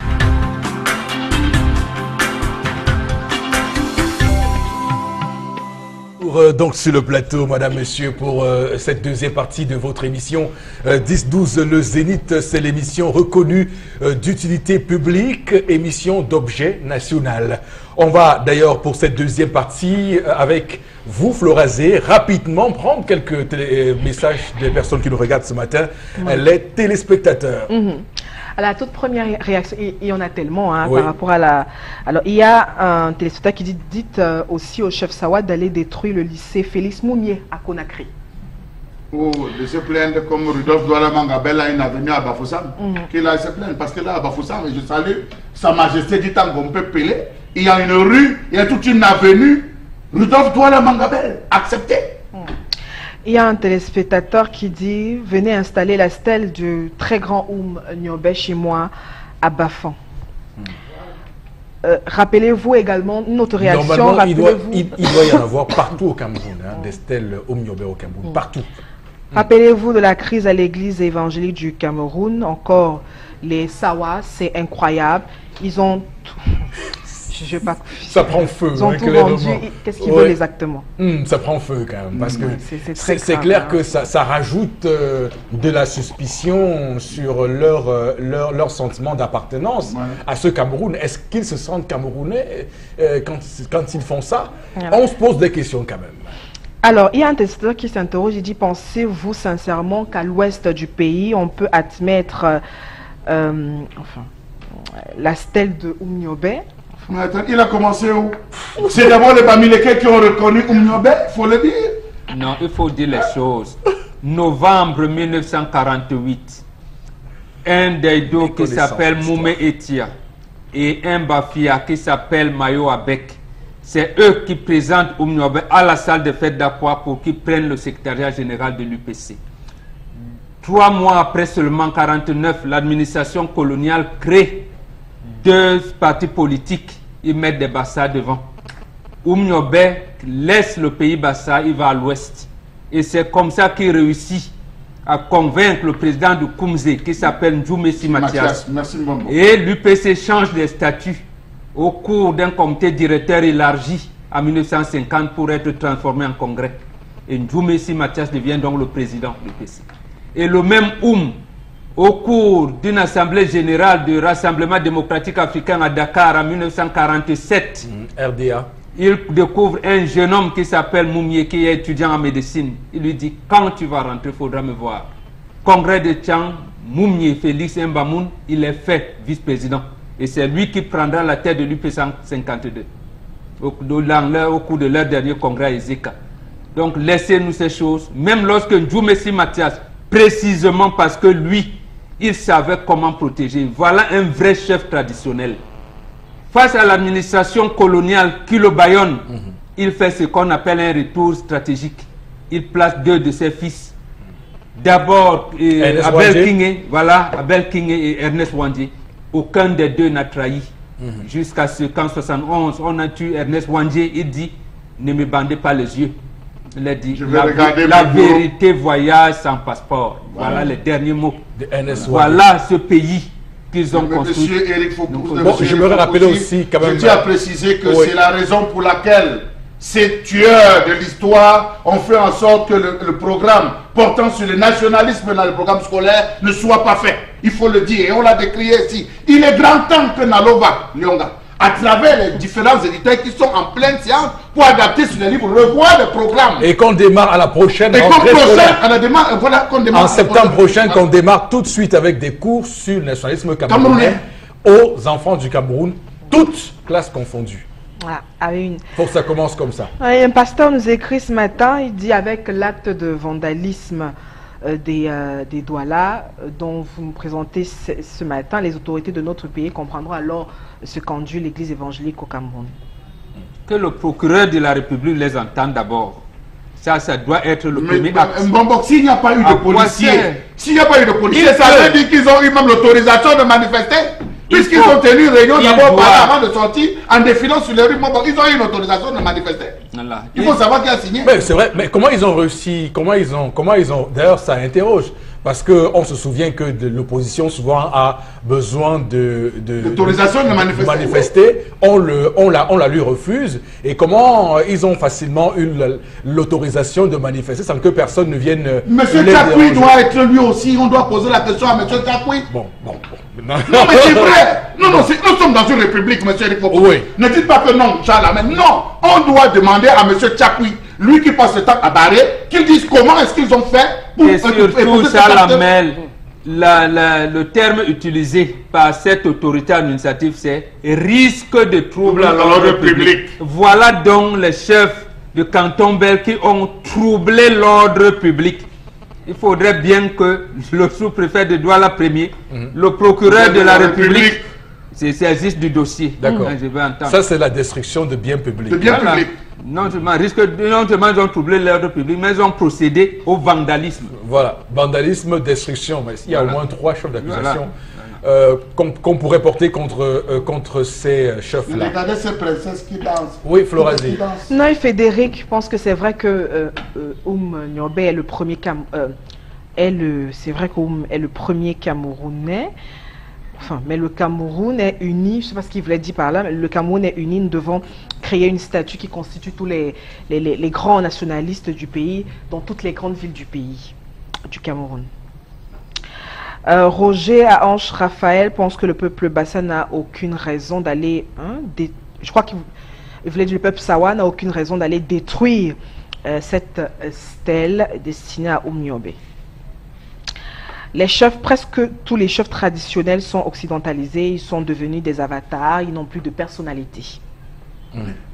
Donc sur le plateau, madame, monsieur, pour cette deuxième partie de votre émission 10-12, le Zénith, c'est l'émission reconnue d'utilité publique, émission d'objet national. On va d'ailleurs pour cette deuxième partie avec vous, Florazé, rapidement prendre quelques messages des personnes qui nous regardent ce matin, les téléspectateurs. À la toute première réaction, il y en a tellement par rapport à la... Alors, il y a un téléspectateur qui dit dites aussi au chef Sawa d'aller détruire le lycée Félix Moumier à Conakry. Oh, de se plaindre comme Rudolf Douala Mangabel a une avenue à Bafoussam. Qu'il a se plaindre parce que là, à Bafoussam, je salue Sa Majesté dit qu'on peut Pelé. Il y a une rue, il y a toute une avenue. Rudolf Douala Mangabel, accepté. Il y a un téléspectateur qui dit « Venez installer la stèle du très grand Oum Niobé chez moi à Bafan ». Rappelez-vous également notre réaction. Normalement, il doit y en avoir partout au Cameroun, des stèles Oum Niobé au Cameroun, partout. Rappelez-vous de la crise à l'église évangélique du Cameroun. Encore, les Sawa, c'est incroyable. Ils ont... Je sais pas. Ça prend feu. Ils ont tout vendu. Qu'est-ce qu'ils veulent exactement? Ça prend feu quand même. Parce que c'est grave, clair que ça rajoute de la suspicion sur leur sentiment d'appartenance à ce Cameroun. Est-ce qu'ils se sentent camerounais quand ils font ça? On se pose des questions quand même. Alors, il y a un testeur qui s'interroge, il dit, pensez-vous sincèrement qu'à l'ouest du pays, on peut admettre la stèle de Oum Niobé? Il a commencé où? C'est d'abord les Bamileke qui ont reconnu Oum Niobé, il faut le dire. Non, il faut dire les choses. Novembre 1948, un des deux qui s'appelle Moumé Etia et un Bafia qui s'appelle Mayo Abek, c'est eux qui présentent Oum Niobé à la salle de fête d'Akwa pour qu'ils prennent le secrétariat général de l'UPC. 3 mois après seulement 1949, l'administration coloniale crée 2 partis politiques, ils mettent des Bassa devant. Oum Niobé laisse le pays Bassa, il va à l'ouest. Et c'est comme ça qu'il réussit à convaincre le président du Koumzé, qui s'appelle Ndjoumessi Mathias. Et l'UPC change de statut au cours d'un comité directeur élargi en 1950 pour être transformé en congrès. Et Ndjoumessi Mathias devient donc le président de l'UPC. Et le même Oum, au cours d'une assemblée générale du Rassemblement démocratique africain à Dakar en 1947, il découvre un jeune homme qui s'appelle Moumie, qui est étudiant en médecine. Il lui dit, quand tu vas rentrer, il faudra me voir. Congrès de Tchang, Moumie Félix Mbamoun, il est fait vice-président. Et c'est lui qui prendra la tête de l'UP 152 au cours de leur dernier congrès à Ezeka. Donc laissez-nous ces choses. Même lorsque Ndjoumessi Mathias, précisément parce que lui, il savait comment protéger. Voilà un vrai chef traditionnel. Face à l'administration coloniale Kilo Bayonne, il fait ce qu'on appelle un retour stratégique. Il place 2 de ses fils. D'abord, Abel Kingé et Ernest Wandje. Aucun des deux n'a trahi. Jusqu'à ce qu'en 71, on a tué Ernest Wandje. Il dit, ne me bandez pas les yeux. Il a dit, la vérité voyage sans passeport. Voilà les derniers mots. Voilà ce pays qu'ils ont construit. Monsieur Éric Fopoussy, bon, je me rappelle aussi quand même. Je tiens à préciser que c'est la raison pour laquelle ces tueurs de l'histoire ont fait en sorte que le programme portant sur le nationalisme dans le programme scolaire ne soit pas fait. Il faut le dire, et on l'a décrié ici. Il est grand temps que Nalova Lyonga, à travers les différents éditeurs qui sont en pleine séance, pour adapter sur les livres, revoir le programme. Et qu'on démarre à la prochaine rentrée scolaire. En septembre prochain, qu'on démarre tout de suite avec des cours sur le nationalisme camerounais aux enfants du Cameroun, toutes classes confondues. Voilà, faut que ça commence comme ça. Un pasteur nous écrit ce matin, il dit avec l'acte de vandalisme des Douala dont vous nous présentez ce matin, les autorités de notre pays comprendront alors ce qu'enduit l'église évangélique au Cameroun. Que le procureur de la République les entende d'abord. Ça doit être le premier acte. S'il n'y a pas eu de policiers, ça veut dire qu'ils ont eu même l'autorisation de manifester. Puisqu'ils ont tenu une réunion d'abord avant de sortir en défilant sur les rues, ils ont eu une autorisation de manifester. Voilà. Il faut savoir qui a signé. C'est vrai, mais comment ils ont réussi, comment ils ont d'ailleurs ça interroge. Parce qu'on se souvient que l'opposition souvent a besoin d'autorisation de manifester. On la lui refuse. Et comment ils ont facilement eu l'autorisation de manifester sans que personne ne vienne. Monsieur Tchakoui doit être lui aussi. On doit poser la question à Monsieur Tchakoui. Bon. Non, mais c'est vrai. Non, nous sommes dans une république, Monsieur Éric Fopoussy. Oui. Ne dites pas que non, Charles. Non, on doit demander à Monsieur Tchakoui, lui qui passe le temps à barrer, qu'ils disent comment est-ce qu'ils ont fait pour... Et surtout, le terme utilisé par cette autorité administrative, c'est risque de trouble à l'ordre public. Voilà donc les chefs de canton Bel qui ont troublé l'ordre public. Il faudrait bien que le sous-préfet de Douala premier, le procureur de la République, saisisse du dossier. D'accord. Ça, c'est la destruction de biens publics. De biens publics. Non seulement ils ont troublé l'ordre public, mais ils ont procédé au vandalisme. Voilà, vandalisme, destruction. Mais il y a au moins 3 chefs d'accusation qu'on pourrait porter contre ces chefs-là. Regardez ces princesses qui dansent. Oui, Florazie. Non, et Frédéric, je pense que c'est vrai que Nyobe est le premier c'est vrai qu'Oum est le premier Camerounais. Enfin, mais le Cameroun est uni, je ne sais pas ce qu'il voulait dire par là, mais le Cameroun est uni, nous devons créer une statue qui constitue tous les grands nationalistes du pays, dans toutes les grandes villes du pays, du Cameroun. Roger Ange Raphaël pense que le peuple Bassa n'a aucune raison d'aller, je crois qu'il voulait dire le peuple Sawa n'a aucune raison d'aller détruire cette stèle destinée à Oumniobe. Les chefs, presque tous les chefs traditionnels sont occidentalisés, ils sont devenus des avatars, ils n'ont plus de personnalité.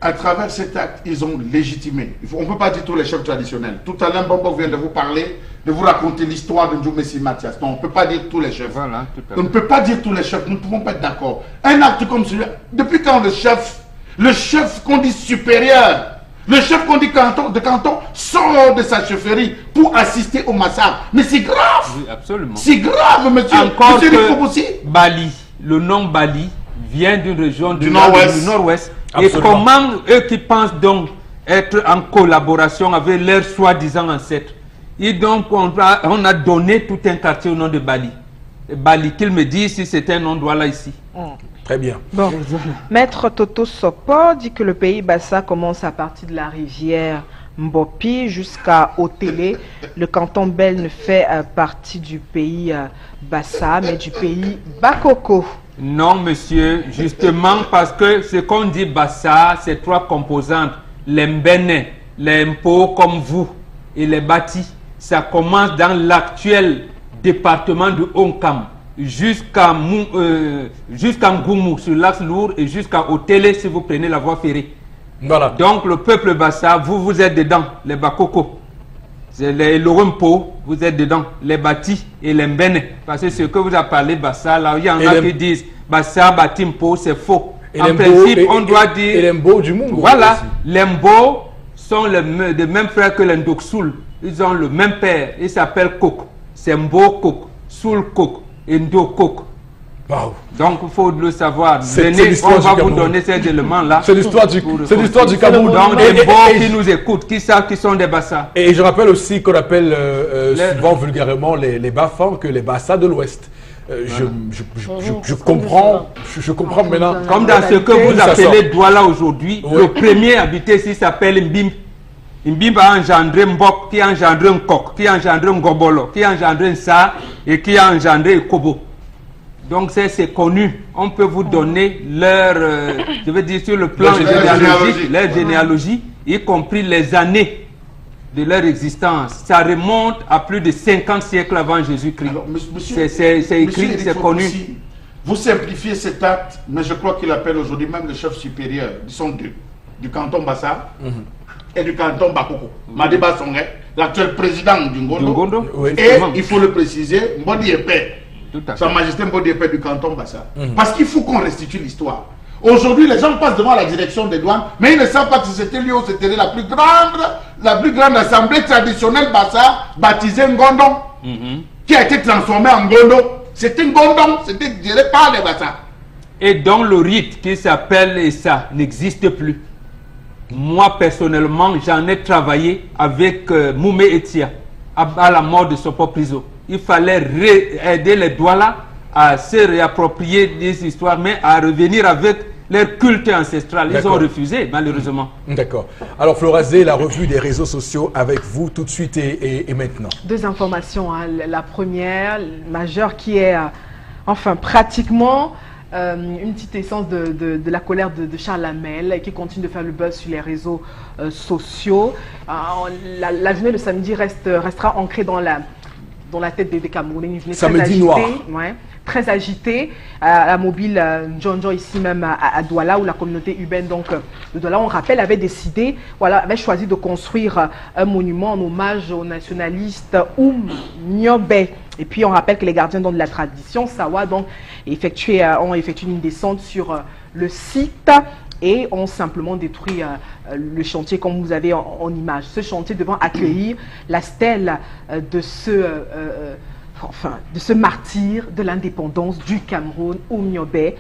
À travers cet acte, ils ont légitimé. On ne peut pas dire tous les chefs traditionnels. Tout à l'heure, Bobo vient de vous parler, de vous raconter l'histoire de Ndjoumessi Mathias. Non, on ne peut pas dire tous les chefs. Voilà, on ne peut pas dire tous les chefs, nous ne pouvons pas être d'accord. Un acte comme celui-là, depuis quand le chef qu'on dit supérieur, le chef qu'on dit de canton sort de sa chefferie pour assister au massacre. Mais c'est grave. Oui, absolument. C'est grave, monsieur. Encore que Bali, le nom Bali vient d'une région du nord-ouest. Et comment eux qui pensent donc être en collaboration avec leurs soi-disant ancêtres, et donc on a donné tout un quartier au nom de Bali. Bali, qu'il me dit si c'était un nom Douala ici. Très bien. Bon. Maître Toto Sopo dit que le pays Bassa commence à partir de la rivière Mbopi jusqu'à Otélé. Le canton Bel ne fait partie du pays Bassa, mais du pays Bakoko. Non, monsieur, justement parce que ce qu'on dit Bassa, c'est 3 composantes. Les Mbene, les Mpo comme vous et les Bati. Ça commence dans l'actuel département de Onkam jusqu'à Ngoumou sur l'axe lourd et jusqu'à Otélé si vous prenez la voie ferrée. Voilà. Donc le peuple Bassa, vous êtes dedans, les Bakoko. C'est les Lorempo, vous êtes dedans, les Bati et les Mbene. Parce que ce que vous avez parlé Bassa, là, il y en a qui disent Bassa, Batimpo, c'est faux. Et en principe, on doit dire... Et les Mbo du Mungo. Voilà, les Mbo sont les mêmes frères que les Ndoksoul. Ils ont le même père, ils s'appellent Kok. C'est Mbo Kok, Soul Kok et Ndo Kok. Wow. Donc il faut le savoir. Venez, on va vous donner ces éléments-là. C'est l'histoire du Cameroun. Donc les Mbo qui nous écoutent, qui savent qui sont des Bassa. Et je rappelle aussi qu'on appelle souvent vulgairement les Bafans que les Bassa de l'Ouest. Je comprends maintenant. Comme dans ce que vous appelez Douala aujourd'hui, le premier habité ici s'appelle Mbim. Mbim a engendré Mbok, qui a engendré Nkok, qui a engendré Ngobolo, qui a engendré Nsa et qui a engendré Kobo. Donc c'est connu. On peut vous donner leur, je veux dire sur le plan généalogique, leur généalogie, y compris les années de leur existence. Ça remonte à plus de 50 siècles avant Jésus-Christ. C'est écrit, c'est connu. Vous simplifiez cet acte, mais je crois qu'il appelle aujourd'hui même le chef supérieur, ils sont deux, du canton Bassa et du canton Bakoko. Madiba Songé, l'actuel président du Ngondo. Et il faut le préciser, Mbodi Epé, Sa Majesté Mbodi Epé du canton Bassa. Parce qu'il faut qu'on restitue l'histoire. Aujourd'hui, les gens passent devant la direction des douanes, mais ils ne savent pas que c'était lui où c'était la plus grande assemblée traditionnelle Bassa, baptisée Ngondon, qui a été transformée en Ngondo. C'était Ngondon, c'était géré par les Bassa. Et dont le rite qui s'appelle Essa n'existe plus. Moi, personnellement, j'en ai travaillé avec Moumé Etia à la mort de Sopo Priso. Il fallait aider les Douala à se réapproprier des histoires, mais à revenir avec leur culte ancestral. Ils ont refusé, malheureusement. D'accord. Alors, Florazé, la revue des réseaux sociaux avec vous tout de suite et maintenant. 2 informations. Hein. La première, majeure, qui est, enfin, pratiquement une petite essence de la colère de Charles Hamel, qui continue de faire le buzz sur les réseaux sociaux. La journée de samedi restera ancrée dans la tête des Camerounais. Une journée samedi noir. Ouais, très agitée. À la mobile Njonjo, ici même à Douala, où la communauté urbaine de Douala, on rappelle, avait décidé, avait choisi de construire un monument en hommage au nationaliste Oum Nyobe. Et puis on rappelle que les gardiens de la tradition, Sawa, ont effectué une descente sur le site et ont simplement détruit le chantier comme vous avez en image. Ce chantier devant accueillir la stèle de ce martyr de l'indépendance du Cameroun, Oum Nyobe.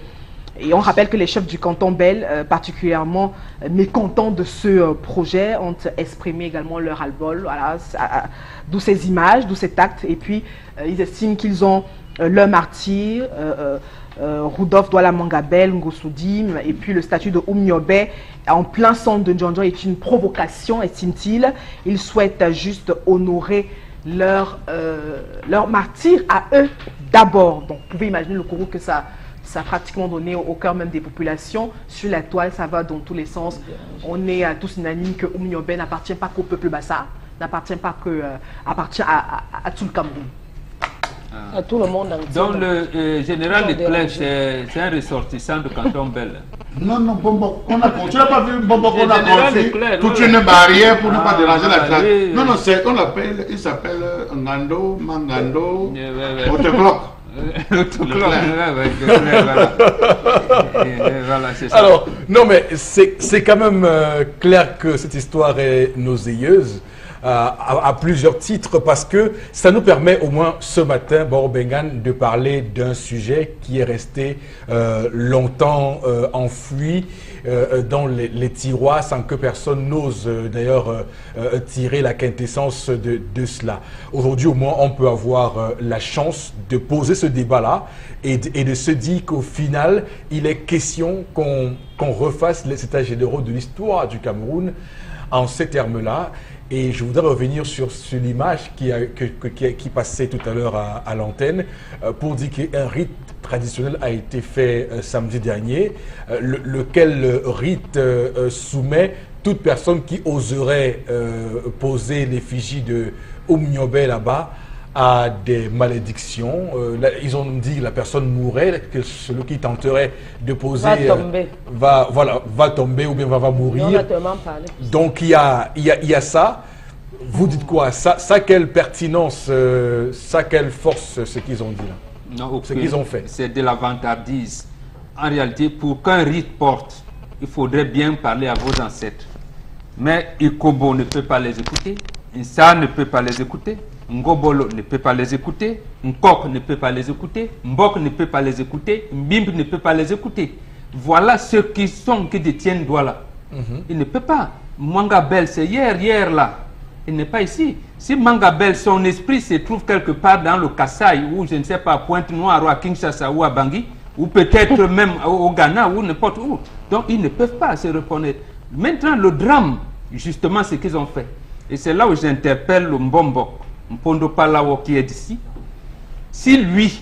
Et on rappelle que les chefs du canton Bel, particulièrement mécontents de ce projet, ont exprimé également leur ras-le-bol, d'où ces images, d'où cet acte. Et puis, ils estiment qu'ils ont leur martyr, Rudolf Douala Mangabel, Ngosoudim, et puis le statut de Oum Nyobe en plein centre de Njonjo est une provocation, estime-t-il. Ils souhaitent juste honorer leur martyr à eux d'abord. Donc, vous pouvez imaginer le courroux que ça a pratiquement donné au cœur même des populations. Sur la toile, ça va dans tous les sens. On est tous unanimes que Oum Nyobe n'appartient pas qu'au peuple Bassa, n'appartient pas appartient à tout le Cameroun. À tout le monde entier. Donc le général Leclerc, c'est un ressortissant de canton Bel. Non, Bombo, tu n'as pas vu Bombo qu'on a construit toute une barrière pour ne pas déranger la classe. Non, il s'appelle Ngando, Mangando, Autoclock. Alors, non mais c'est quand même clair que cette histoire est nauséeuse à plusieurs titres, parce que ça nous permet au moins ce matin, Bengan, de parler d'un sujet qui est resté longtemps enfoui dans les tiroirs sans que personne n'ose d'ailleurs tirer la quintessence de cela. Aujourd'hui, au moins, on peut avoir la chance de poser ce débat-là et de se dire qu'au final, il est question qu'on refasse les états généraux de l'histoire du Cameroun en ces termes-là. Et je voudrais revenir sur l'image qui passait tout à l'heure à l'antenne pour dire qu'un rite traditionnel a été fait samedi dernier, lequel rite soumet toute personne qui oserait poser l'effigie de Oumniobé là-bas à des malédictions. Ils ont dit que la personne mourrait, que celui qui tenterait de poser va tomber ou bien va mourir. Donc il y a ça. Vous dites quoi? Ça quelle pertinence, ça quelle force, ce qu'ils ont dit là? Non, ce qu'ils ont fait. C'est de la vantardise. En réalité, pour qu'un rite porte, il faudrait bien parler à vos ancêtres. Mais Ikobo ne peut pas les écouter, Insa ne peut pas les écouter, Ngobolo ne peut pas les écouter, Nkok ne peut pas les écouter, Mbok ne peut pas les écouter, Mbimb ne peut pas les écouter. Voilà ceux qui détiennent Douala. Il ne peut pas. Mangabel, c'est hier là. Il n'est pas ici. Si Mangabel, son esprit se trouve quelque part dans le Kasaï, ou je ne sais pas, à Pointe-Noire, ou à Kinshasa, ou à Bangui, ou peut-être même au Ghana, ou n'importe où. Donc ils ne peuvent pas se reconnaître. Maintenant, le drame, justement, ce qu'ils ont fait. Et c'est là où j'interpelle le Mbombok, Mpondo Palawo qui est d'ici. Si lui,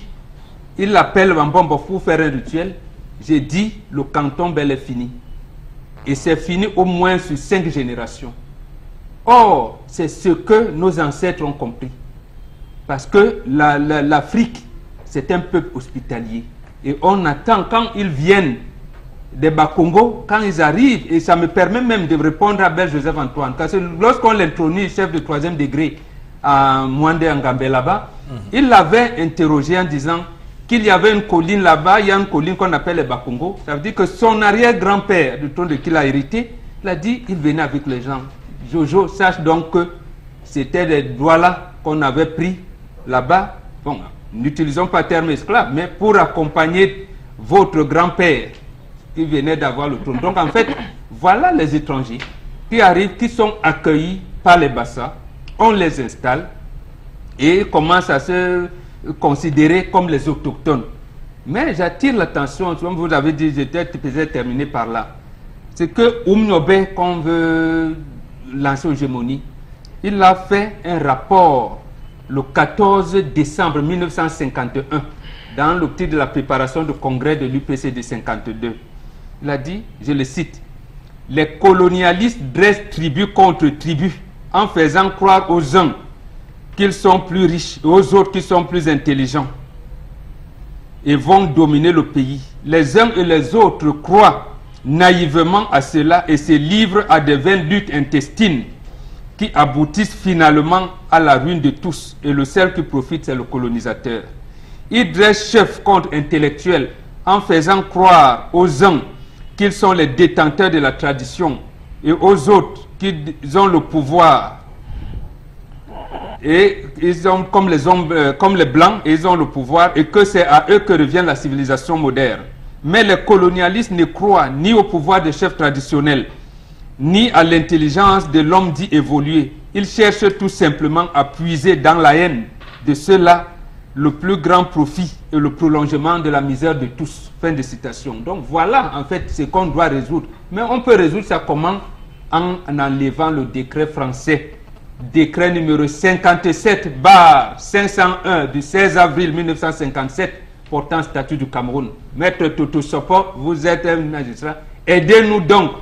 il l'appelle Mbombok pour faire un rituel, j'ai dit, le canton Bel est fini. Et c'est fini au moins sur 5 générations. Or, c'est ce que nos ancêtres ont compris. Parce que l'Afrique, c'est un peuple hospitalier. Et on attend, quand ils viennent des Bas-Congo, quand ils arrivent, et ça me permet même de répondre à Bel Joseph Antoine, parce que lorsqu'on l'introduit chef de 3e degré à Mwande Ngambe là-bas, il l'avait interrogé en disant qu'il y avait une colline là-bas, il y a une colline qu'on appelle les Bas-Congo. Ça veut dire que son arrière-grand-père, du trône de qui il a hérité, il a dit qu'il venait avec les gens. Jojo, sache donc que c'était des Douala qu'on avait pris là-bas. Bon, n'utilisons pas le terme esclave, mais pour accompagner votre grand-père qui venait d'avoir le trône. Donc en fait, voilà les étrangers qui arrivent, qui sont accueillis par les Bassa. On les installe et commence à se considérer comme les autochtones. Mais j'attire l'attention, comme vous avez dit, j'étais peut-être terminé par là. C'est que Oumniobé, qu'on veut lancer aux Gémonies, il a fait un rapport le 14 décembre 1951 dans le titre de la préparation du congrès de l'UPC de 52. Il a dit, je le cite, « Les colonialistes dressent tribu contre tribu en faisant croire aux uns qu'ils sont plus riches et aux autres qu'ils sont plus intelligents et vont dominer le pays. Les uns et les autres croient naïvement à cela et se livrent à des vaines luttes intestines qui aboutissent finalement à la ruine de tous. Et le seul qui profite, c'est le colonisateur. Ils dressent chef contre intellectuel en faisant croire aux uns qu'ils sont les détenteurs de la tradition et aux autres qu'ils ont le pouvoir. Et ils ont comme les hommes, comme les blancs, et ils ont le pouvoir et que c'est à eux que revient la civilisation moderne. Mais les colonialistes ne croient ni au pouvoir des chefs traditionnels, ni à l'intelligence de l'homme dit évolué. Ils cherchent tout simplement à puiser dans la haine de ceux-là le plus grand profit et le prolongement de la misère de tous. Fin de citation. Donc voilà en fait ce qu'on doit résoudre. Mais on peut résoudre ça comment? En enlevant le décret français. Décret numéro 57/501 du 16 avril 1957 portant statut du Cameroun. Maître Toto Sopo, vous êtes un magistrat. Aidez-nous donc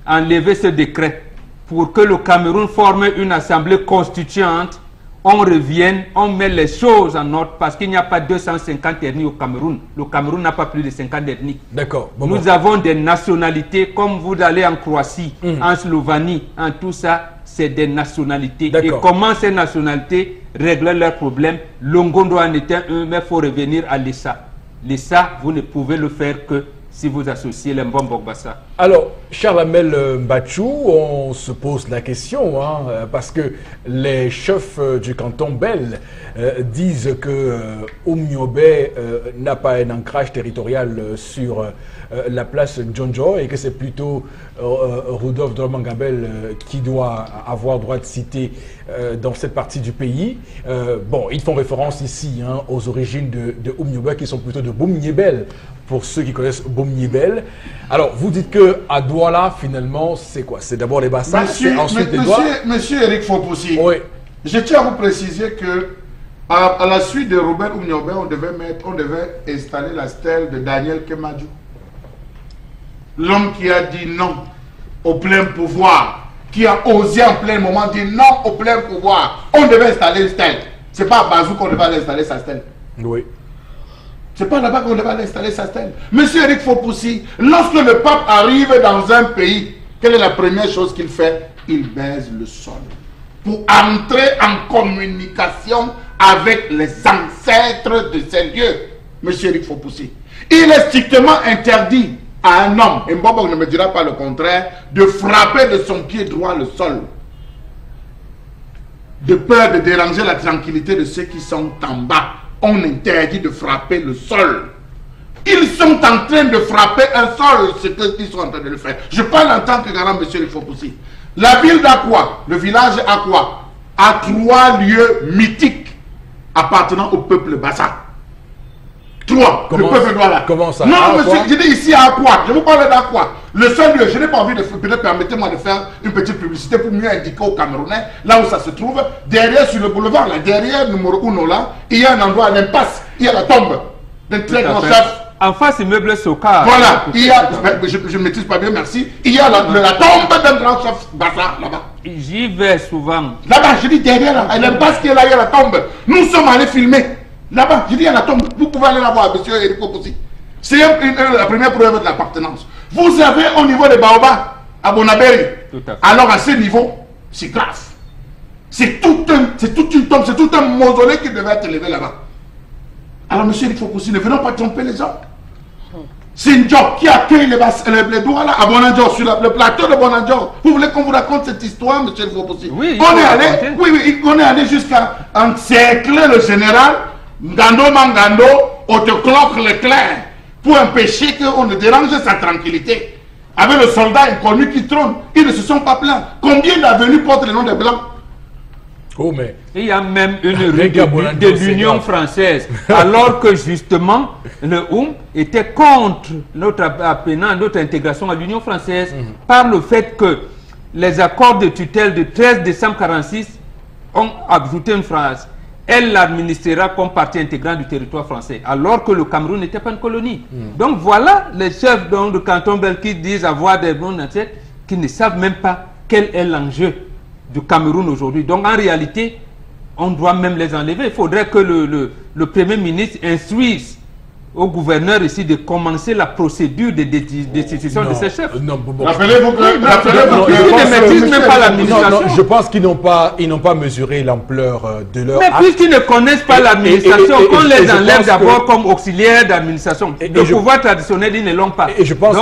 à enlever ce décret pour que le Cameroun forme une assemblée constituante. On revienne, on met les choses en ordre parce qu'il n'y a pas 250 ethnies au Cameroun. Le Cameroun n'a pas plus de 50 ethnies. D'accord. Nous avons des nationalités comme vous allez en Croatie, en Slovénie, en tout ça, c'est des nationalités. Et comment ces nationalités règlent leurs problèmes? Longondo en était un, mais il faut revenir à l'ESA. L'ESA, vous ne pouvez le faire que si vous associez les Mbombok Bassa. Alors, Charles Amel Mbachou, on se pose la question, hein, parce que les chefs du canton Bel disent que Oumniobé n'a pas un ancrage territorial sur la place Djonjo et que c'est plutôt Rudolf Dormangabel qui doit avoir droit de citer dans cette partie du pays. Bon, ils font référence ici hein, aux origines de Oumniobé qui sont plutôt de Boumniébel, pour ceux qui connaissent Boumnibel. Alors, vous dites que à Douala, finalement, c'est quoi? C'est d'abord les bassins, ensuite les Douala. Monsieur Eric Fopoussi, oui. Je tiens à vous préciser que à la suite de Robert Oumniobé, on devait installer la stèle de Daniel Kemadjou. L'homme qui a dit non au plein pouvoir, qui a osé en plein moment dire non au plein pouvoir. On devait installer une stèle. C'est pas à Bazou qu'on devait aller installer sa stèle. Oui. C'est pas là-bas qu'on devait aller installer sa stèle. Monsieur Eric Fopoussi, lorsque le pape arrive dans un pays, quelle est la première chose qu'il fait? Il baise le sol pour entrer en communication avec les ancêtres de ces lieux. Monsieur Eric Fopoussi, il est strictement interdit à un homme, et Mbongo ne me dira pas le contraire, de frapper de son pied droit le sol, de peur de déranger la tranquillité de ceux qui sont en bas. On interdit de frapper le sol. Ils sont en train de frapper un sol, c'est ce qu'ils sont en train de le faire. Je parle en tant que garant, monsieur Eric Fopoussi. La ville d'Aqua, le village Aqua, a 3 lieux mythiques appartenant au peuple Bassa. 3, le peuple doit là. Comment ça? Non, monsieur, je dis ici à Aqua, je vous parle d'Aqua. Le seul lieu, je n'ai pas envie de peut-être permettez-moi de faire une petite publicité pour mieux indiquer aux Camerounais, là où ça se trouve, derrière sur le boulevard, là, derrière numéro 1 là, il y a un endroit à l'impasse, il y a la tombe d'un très grand chef. En face, immeuble Soka. Voilà, il y a, je ne maîtrise pas bien, merci, il y a la tombe d'un grand chef Bassa là-bas. J'y vais souvent. Là-bas, je dis derrière, là, à l'impasse qui est là, il y a la tombe. Nous sommes allés filmer. Là-bas, je dis, il y a la tombe. Vous pouvez aller la voir, monsieur Eric Fopoussi. C'est la première preuve de l'appartenance. Vous avez au niveau des Baobas, à Bonaberi. Alors à ce niveau, c'est grave. C'est toute une tombe, c'est tout un mausolée qui devait être élevé là-bas. Alors monsieur Eric Fopoussi, ne venons pas tromper les gens. C'est une job qui accueille les doigts là à Bonandior, sur le plateau de Bonandior. Vous voulez qu'on vous raconte cette histoire, monsieur Eric Fopoussi? Oui, on est allé jusqu'à encercler le général Ngando Mangando, autocloque Leclerc, pour empêcher qu'on ne dérange sa tranquillité. Avec le soldat inconnu qui trône, ils ne se sont pas plaints. Combien d'avenues portent le nom des Blancs? Oh, mais... Il y a même une rue de l'Union française, alors que justement, le était contre notre intégration à l'Union française par le fait que les accords de tutelle de 13 décembre 1946 ont ajouté une phrase. Elle l'administrera comme partie intégrante du territoire français, alors que le Cameroun n'était pas une colonie. Donc voilà les chefs de canton belge qui disent avoir des bons ancêtres qui ne savent même pas quel est l'enjeu du Cameroun aujourd'hui. Donc en réalité, on doit même les enlever. Il faudrait que le Premier ministre instruise au gouverneur ici de commencer la procédure de destitution de ces chefs. Rappelez-vous que... Je pense qu'ils n'ont pas mesuré l'ampleur de leur acte. Mais puisqu'ils ne connaissent pas l'administration, qu'on les enlève d'abord comme auxiliaires d'administration. Le pouvoir traditionnel, ils ne l'ont pas. Et je pense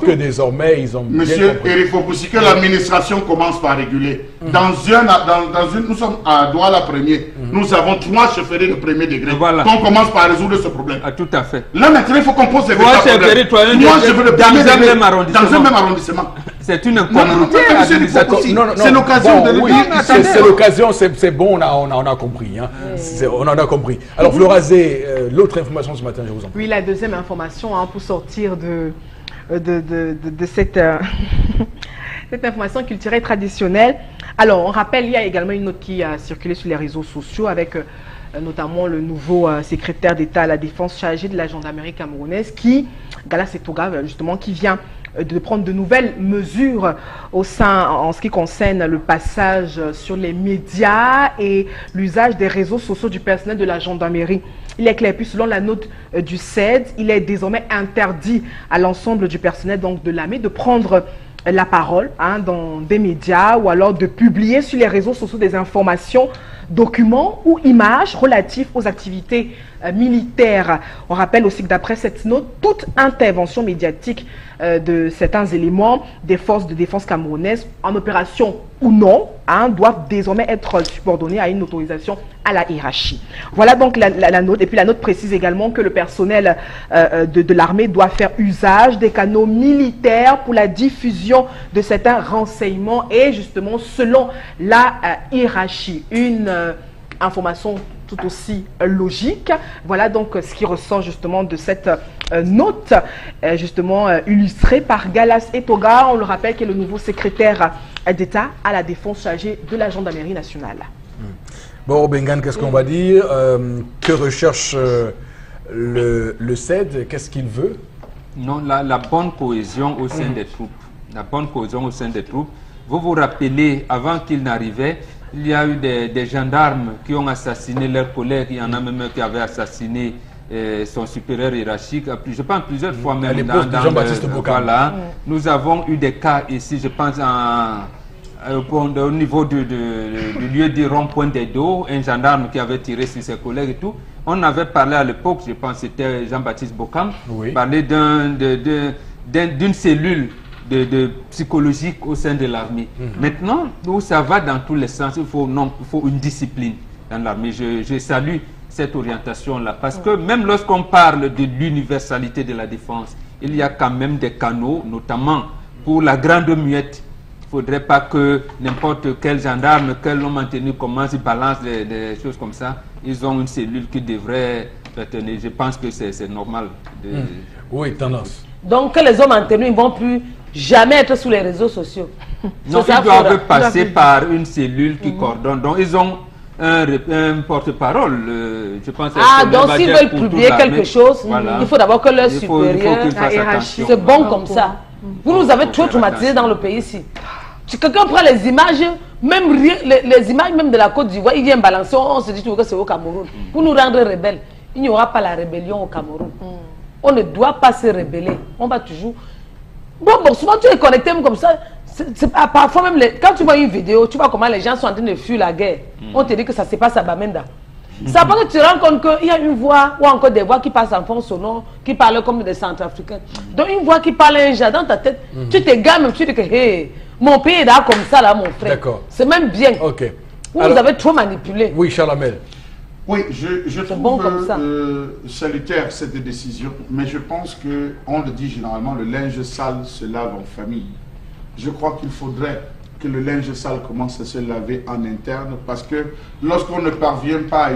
que désormais, ils ont bien compris. Monsieur Eric Fopoussi, que l'administration commence par réguler. Nous sommes à Douala premier. Nous avons 3 chefferies de premier degré. On commence par résoudre ce problème. Tout à fait. Là maintenant, il faut qu'on pose les problèmes. Moi, je veux le dans un même arrondissement. C'est une incongruité. C'est l'occasion de le dire. C'est l'occasion, c'est bon, on a compris. Hein. On en a compris. Alors, Florazé, l'autre information ce matin, je vous en prie. Oui, la deuxième information pour sortir de cette, cette information culturelle traditionnelle. Alors, on rappelle, il y a également une note qui a circulé sur les réseaux sociaux avec notamment le nouveau secrétaire d'État à la Défense chargé de la gendarmerie camerounaise, Gala Setoga, justement, qui vient de prendre de nouvelles mesures en ce qui concerne le passage sur les médias et l'usage des réseaux sociaux du personnel de la gendarmerie. Il est clair, puis selon la note du CED, il est désormais interdit à l'ensemble du personnel donc de l'armée de prendre la parole dans des médias ou alors de publier sur les réseaux sociaux des informations, documents ou images relatifs aux activités militaires. On rappelle aussi que d'après cette note, toute intervention médiatique de certains éléments des forces de défense camerounaises, en opération ou non, doivent désormais être subordonnés à une autorisation à la hiérarchie. Voilà donc la note. Et puis la note précise également que le personnel de l'armée doit faire usage des canaux militaires pour la diffusion de certains renseignements et justement selon la hiérarchie. Une information tout aussi logique. Voilà donc ce qui ressort justement de cette note, justement illustrée par Galas Etoga. On le rappelle, qui est le nouveau secrétaire d'État à la défense chargé de la gendarmerie nationale. Bon, Bengan, qu'est-ce qu'on va dire? Que recherche le CED? Qu'est-ce qu'il veut? Non, la bonne cohésion au sein des troupes. La bonne cohésion au sein des troupes. Vous vous rappelez, avant qu'il n'arrivait, il y a eu des gendarmes qui ont assassiné leurs collègues. Il y en a même qui avaient assassiné son supérieur hiérarchique. Je pense plusieurs fois même. À l'époque de Jean-Baptiste Bokam. Voilà. Nous avons eu des cas ici, je pense, au niveau du lieu du rond-point des dos, un gendarme qui avait tiré sur ses collègues et tout. On avait parlé à l'époque, je pense que c'était Jean-Baptiste Bokam, parler d'une cellule de psychologique au sein de l'armée. Maintenant, où ça va dans tous les sens, il faut une discipline dans l'armée. Je salue cette orientation-là, parce que même lorsqu'on parle de l'universalité de la défense, il y a quand même des canaux, notamment pour la grande muette. Il ne faudrait pas que n'importe quel gendarme, quel homme en tenue commence, il balance des choses comme ça. Ils ont une cellule qui devrait retenir. Je pense que c'est normal. Oui, tendance. Donc que les hommes en tenue ne vont plus jamais être sur les réseaux sociaux. Non, ils doivent passer par une cellule qui coordonne. Donc ils ont un porte-parole, je pense. Donc s'ils veulent publier quelque chose, voilà. Il faut d'abord que leur supérieur, c'est bon comme ça. Vous nous avez trop traumatisés dans le pays ici. Si quelqu'un prend les images, même les images même de la Côte d'Ivoire, il vient balancer, on se dit toujours que c'est au Cameroun. Pour nous rendre rebelles, il n'y aura pas la rébellion au Cameroun. On ne doit pas se rebeller. On va toujours... Bon, souvent tu es connecté comme ça. Parfois même, quand tu vois une vidéo, tu vois comment les gens sont en train de fuir la guerre. On te dit que ça se passe à Bamenda. C'est après que tu te rends compte qu'il y a une voix, ou encore des voix qui passent en fond sonore, qui parlent comme des Centrafricains. Donc une voix qui parle un jardin dans ta tête, tu te games même, tu te dis que hey, mon pays est là comme ça, là, mon frère. C'est même bien. Ok. Vous avez trop manipulé. Oui, Charles Amel. Oui, je trouve bon comme ça. Salutaire cette décision, mais je pense que, on le dit généralement, le linge sale se lave en famille. Je crois qu'il faudrait que le linge sale commence à se laver en interne, parce que lorsqu'on ne parvient pas,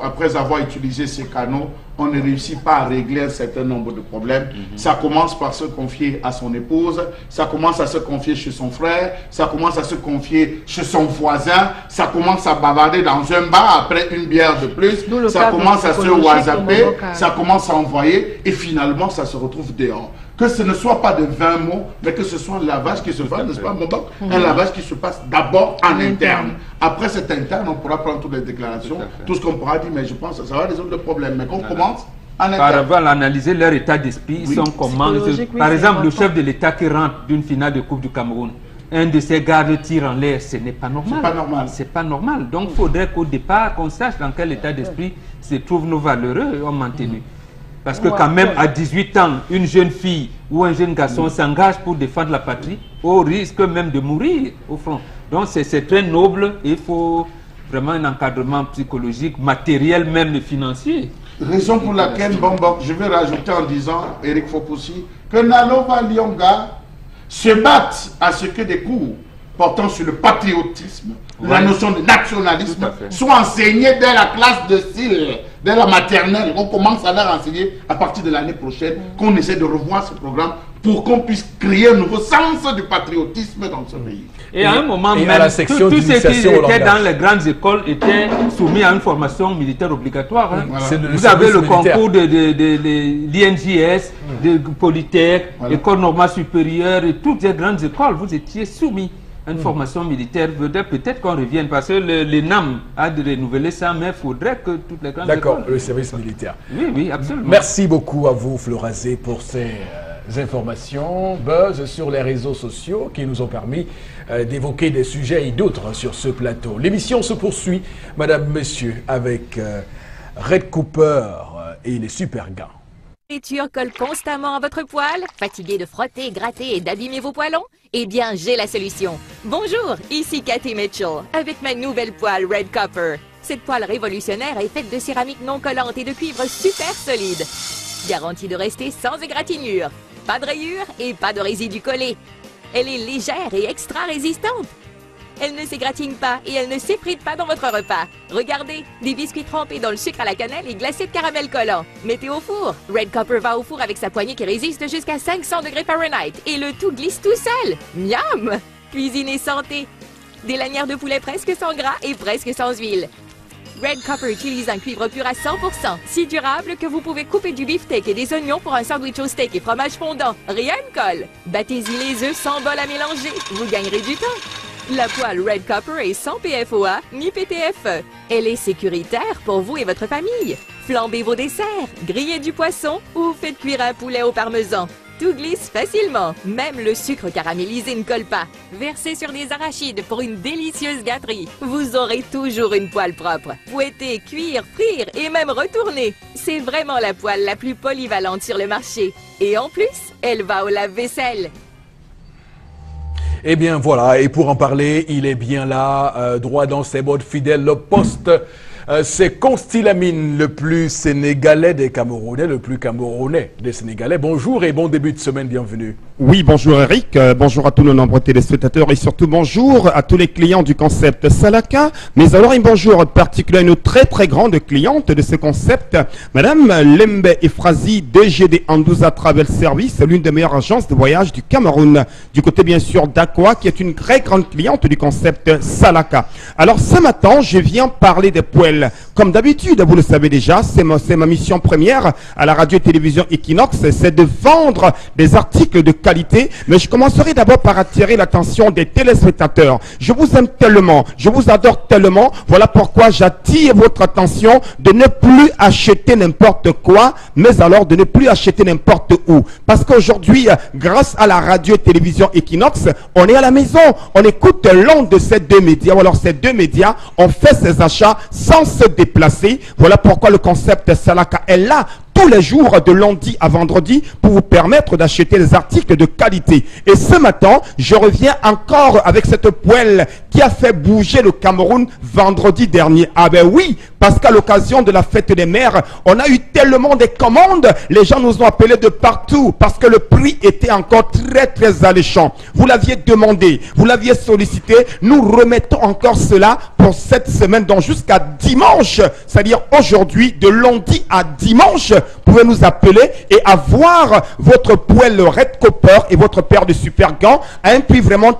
après avoir utilisé ces canaux, on ne réussit pas à régler un certain nombre de problèmes. Ça commence par se confier à son épouse, ça commence à se confier chez son frère, ça commence à se confier chez son voisin, ça commence à bavarder dans un bar après une bière de plus, ça commence à se whatsapper, ça commence à envoyer, et finalement ça se retrouve dehors. Que ce ne soit pas de 20 mots, mais que ce soit un lavage qui se fasse, n'est-ce pas, Mbok? Un lavage qui se passe d'abord en interne. Après cet interne, on pourra prendre toutes les déclarations, tout ce qu'on pourra dire, mais je pense que ça va résoudre le problème. Mais qu'on commence en interne. Par avant, analyser leur état d'esprit, ils sont comment. Par exemple, le chef de l'État qui rentre d'une finale de Coupe du Cameroun, un de ses gardes tire en l'air, ce n'est pas normal. C'est pas normal. C'est pas normal. Donc, il faudrait qu'au départ, qu'on sache dans quel état d'esprit se trouvent nos valeureux hommes en tenue. Parce que quand même, à 18 ans, une jeune fille ou un jeune garçon s'engage pour défendre la patrie, au risque même de mourir au front. Donc c'est très noble et il faut vraiment un encadrement psychologique, matériel, même financier. Raison pour laquelle, je vais rajouter en disant, Eric Fopoussi, que Nalova Lyonga se battent à ce que des cours portant sur le patriotisme, la notion de nationalisme, soient enseignés dès la classe de style, dès la maternelle. On commence à leur enseigner à partir de l'année prochaine, qu'on essaie de revoir ce programme pour qu'on puisse créer un nouveau sens du patriotisme dans ce pays. Et à un moment même, tous ceux qui étaient dans les grandes écoles étaient soumis à une formation militaire obligatoire. Hein. Voilà. Vous avez le concours de l'INJS, de Polytech, École normale supérieure et toutes les grandes écoles, vous étiez soumis à une formation militaire. Peut-être qu'on revienne, parce que l'ENAM a de renouveler ça, mais il faudrait que toutes les grandes écoles... D'accord, le service militaire. Oui, oui, absolument. Merci beaucoup à vous, Florazé, pour ces informations, buzz sur les réseaux sociaux qui nous ont permis d'évoquer des sujets et d'autres sur ce plateau. L'émission se poursuit, madame, monsieur, avec Red Cooper et les super gants. La nourriture colle constamment à votre poil? Fatigué de frotter, gratter et d'abîmer vos poêlons? Eh bien, j'ai la solution. Bonjour, ici Cathy Mitchell, avec ma nouvelle poêle Red Copper. Cette poêle révolutionnaire est faite de céramique non collante et de cuivre super solide. Garantie de rester sans égratignure. Pas de rayures et pas de résidus collés. Elle est légère et extra résistante. Elle ne s'égratigne pas et elle ne s'effrite pas dans votre repas. Regardez, des biscuits trempés dans le sucre à la cannelle et glacés de caramel collant. Mettez au four. Red Copper va au four avec sa poignée qui résiste jusqu'à 500 degrés Fahrenheit et le tout glisse tout seul. Miam! Cuisine et santé. Des lanières de poulet presque sans gras et presque sans huile. Red Copper utilise un cuivre pur à 100%, si durable que vous pouvez couper du beefsteak et des oignons pour un sandwich au steak et fromage fondant. Rien ne colle. Battez-y les œufs sans bol à mélanger. Vous gagnerez du temps. La poêle Red Copper est sans PFOA ni PTFE. Elle est sécuritaire pour vous et votre famille. Flambez vos desserts, grillez du poisson ou faites cuire un poulet au parmesan. Tout glisse facilement, même le sucre caramélisé ne colle pas. Versez sur des arachides pour une délicieuse gâterie. Vous aurez toujours une poêle propre. Fouetter, cuire, frire et même retourner. C'est vraiment la poêle la plus polyvalente sur le marché. Et en plus, elle va au lave-vaisselle. Eh bien voilà, et pour en parler, il est bien là, droit dans ses bottes, fidèle au poste. C'est Consti Lamine, le plus sénégalais des Camerounais, le plus camerounais des Sénégalais. Bonjour et bon début de semaine, bienvenue. Oui, bonjour Eric, bonjour à tous nos nombreux téléspectateurs et surtout bonjour à tous les clients du concept Salaka. Mais alors un bonjour particulier à une très grande cliente de ce concept, Madame Lembe Efrazi, DGD Andouza Travel Service, l'une des meilleures agences de voyage du Cameroun. Du côté bien sûr d'Aqua, qui est une très grande cliente du concept Salaka. Alors ce matin, je viens parler des poêles. Comme d'habitude, vous le savez déjà, c'est ma mission première à la radio-télévision Equinox, c'est de vendre des articles de qualité. Mais je commencerai d'abord par attirer l'attention des téléspectateurs. Je vous aime tellement, je vous adore tellement. Voilà pourquoi j'attire votre attention de ne plus acheter n'importe quoi, mais alors de ne plus acheter n'importe où. Parce qu'aujourd'hui, grâce à la radio-télévision Equinox, on est à la maison, on écoute l'un de ces deux médias. Ou alors ces deux médias, on fait ses achats sans se déplacer. Voilà pourquoi le concept Salaka est là tous les jours de lundi à vendredi pour vous permettre d'acheter des articles de qualité. Et ce matin, je reviens encore avec cette poêle qui a fait bouger le Cameroun vendredi dernier. Ah ben oui, parce qu'à l'occasion de la fête des mères, on a eu tellement de commandes, les gens nous ont appelés de partout parce que le prix était encore très alléchant. Vous l'aviez demandé, vous l'aviez sollicité, nous remettons encore cela pour cette semaine, donc jusqu'à dimanche, c'est-à-dire aujourd'hui, de lundi à dimanche. Vous pouvez nous appeler et avoir votre poêle Red Copper et votre paire de super gants à un prix vraiment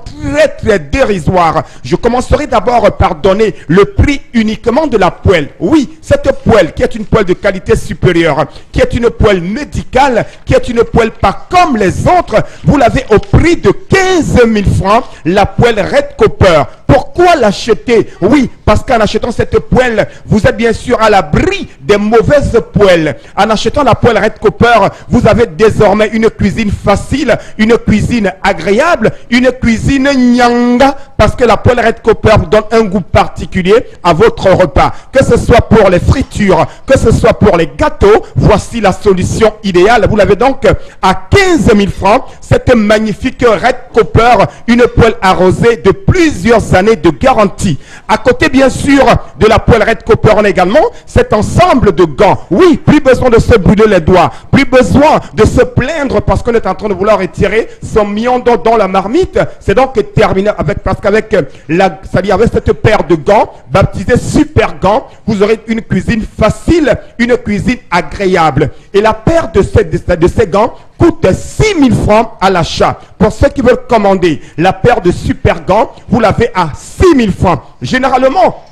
très dérisoire. Je commencerai d'abord par donner le prix uniquement de la poêle. Oui, cette poêle qui est une poêle de qualité supérieure, qui est une poêle médicale, qui est une poêle pas comme les autres, vous l'avez au prix de 15 000 francs, la poêle Red Copper. Pourquoi l'acheter? Oui, parce qu'en achetant cette poêle, vous êtes bien sûr à l'abri des mauvaises poêles. En achetant la poêle Red Copper, vous avez désormais une cuisine facile, une cuisine agréable, une cuisine nyanga, parce que la poêle Red Copper vous donne un goût particulier à votre repas. Que ce soit pour les fritures, que ce soit pour les gâteaux, voici la solution idéale. Vous l'avez donc à 15 000 francs, cette magnifique Red Copper, une poêle arrosée de plusieurs années de garantie. À côté bien sûr de la poêle Red Copper, on a également cet ensemble de gants. Oui, plus besoin de se brûler les doigts, plus besoin de se plaindre parce qu'on est en train de vouloir retirer son million dans la marmite. C'est donc terminé avec, parce qu'avec avec cette paire de gants baptisée super gants, vous aurez une cuisine facile, une cuisine agréable. Et la paire de ces gants coûte 6 000 francs à l'achat. Pour ceux qui veulent commander la paire de super gants, vous l'avez à 6 000 francs. Généralement,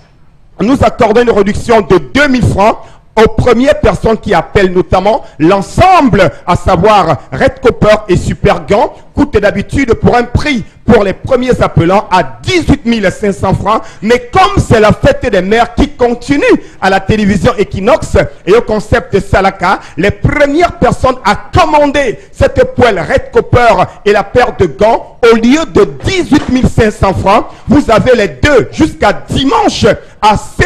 nous accordons une réduction de 2 000 francs aux premières personnes qui appellent, notamment l'ensemble, à savoir Red Copper et Super Gants, coûte d'habitude pour un prix pour les premiers appelants à 18 500 francs. Mais comme c'est la fête des mères qui continue à la télévision Equinox et au concept Salaka, les premières personnes à commander cette poêle Red Copper et la paire de gants, au lieu de 18 500 francs, vous avez les deux jusqu'à dimanche à 16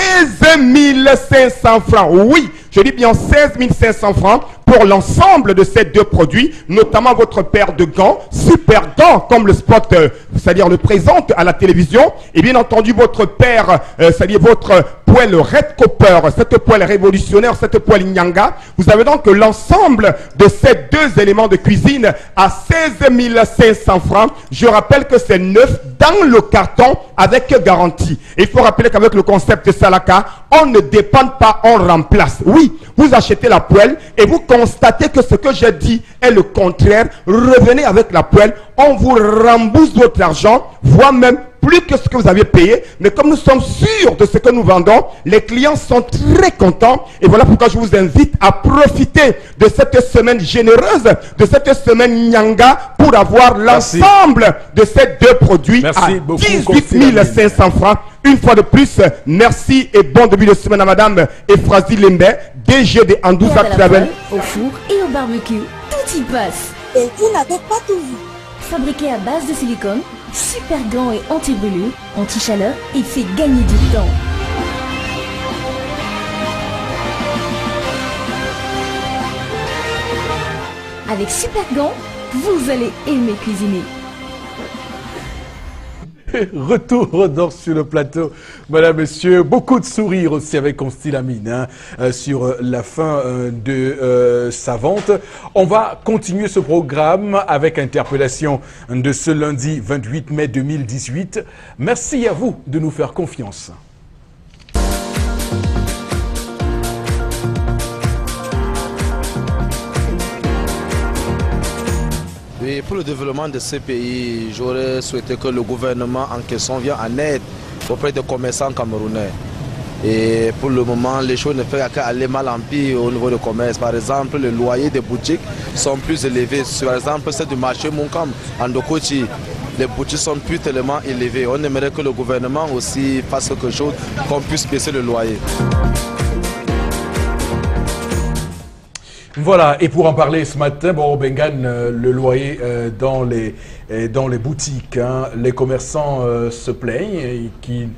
500 francs. Oui, je dis bien 16 500 francs pour l'ensemble de ces deux produits, notamment votre paire de gants, super gants, comme le spot, c'est-à-dire le présente à la télévision, et bien entendu votre paire, c'est-à-dire votre poêle Red Copper, cette poêle révolutionnaire, cette poêle Nyanga. Vous avez donc l'ensemble de ces deux éléments de cuisine à 16 500 francs. Je rappelle que c'est neuf dans le carton avec garantie. Et il faut rappeler qu'avec le concept Salaka, on ne dépend pas, on remplace. Oui, vous achetez la poêle et vous constatez que ce que j'ai dit est le contraire. Revenez avec la poêle, on vous rembourse votre argent, voire même plus que ce que vous avez payé. Mais comme nous sommes sûrs de ce que nous vendons, les clients sont très contents. Et voilà pourquoi je vous invite à profiter de cette semaine généreuse, de cette semaine Nyanga, pour avoir l'ensemble de ces deux produits à 18 500 francs. Une fois de plus, merci et bon début de semaine à Madame Efrazi Lembe, DG de Andouza Travel. Au four et au barbecue, tout y passe. Et vous n'avez pas tout vu. Fabriqué à base de silicone, super gants et anti-brûlure, anti-chaleur et fait gagner du temps. Avec super gants, vous allez aimer cuisiner. Retour donc sur le plateau, madame, monsieur. Beaucoup de sourires aussi avec Constylamine sur la fin de sa vente. On va continuer ce programme avec interpellation de ce lundi 28 mai 2018. Merci à vous de nous faire confiance. Et pour le développement de ces pays, j'aurais souhaité que le gouvernement en question vienne en aide auprès des commerçants camerounais. Et pour le moment, les choses ne font qu'aller mal en pire au niveau du commerce. Par exemple, les loyers des boutiques sont plus élevés. Par exemple, c'est du marché Moukam, en Dokoti. Les boutiques sont plus tellement élevées. On aimerait que le gouvernement aussi fasse quelque chose, qu'on puisse baisser le loyer. Voilà, et pour en parler ce matin, bon, Bengan, le loyer dans les boutiques, hein, les commerçants se plaignent et qu'il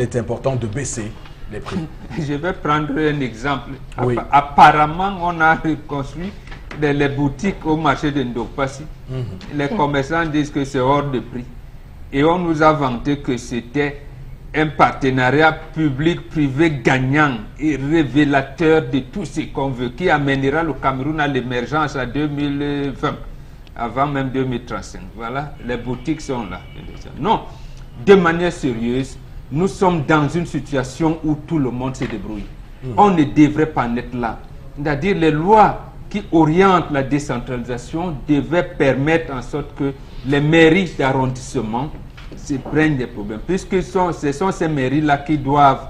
est important de baisser les prix. Je vais prendre un exemple. Oui. Apparemment, on a reconstruit les boutiques au marché de Ndokpasi. Les commerçants disent que c'est hors de prix. Et on nous a vanté que c'était un partenariat public-privé gagnant et révélateur de tout ce qu'on veut, qui amènera le Cameroun à l'émergence à 2020, avant même 2035. Voilà, les boutiques sont là. Non, de manière sérieuse, nous sommes dans une situation où tout le monde se débrouille. On ne devrait pas en être là. C'est-à-dire les lois qui orientent la décentralisation devaient permettre en sorte que les mairies d'arrondissement se prennent des problèmes, puisque ce sont ces mairies-là qui doivent,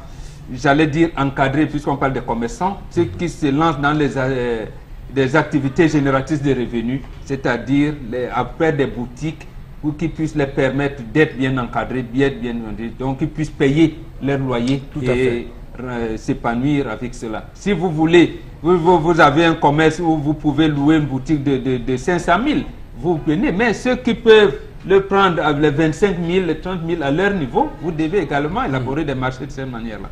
j'allais dire, encadrer, puisqu'on parle des commerçants, ceux qui se lancent dans des activités génératrices de revenus, c'est-à-dire après des boutiques, pour qu'ils puissent les permettre d'être bien encadrés, bien vendus, donc qu'ils puissent payer leur loyer et s'épanouir avec cela. Si vous voulez, vous avez un commerce où vous pouvez louer une boutique de 500 000, vous venez, mais ceux qui peuvent le prendre à les 25 000, les 30 000 à leur niveau, vous devez également élaborer des marchés de cette manière-là.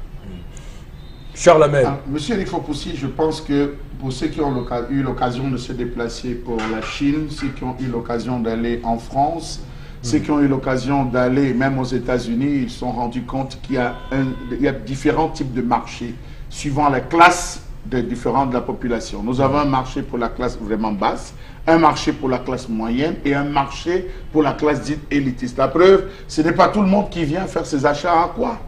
Charles Amel. Monsieur Eric Fopoussi, je pense que pour ceux qui ont eu l'occasion de se déplacer pour la Chine, ceux qui ont eu l'occasion d'aller en France, ceux qui ont eu l'occasion d'aller même aux États-Unis, ils se sont rendus compte qu'il y a différents types de marchés, suivant la classe différentes de la population. Nous avons un marché pour la classe vraiment basse, un marché pour la classe moyenne et un marché pour la classe dite élitiste. La preuve, ce n'est pas tout le monde qui vient faire ses achats à quoi?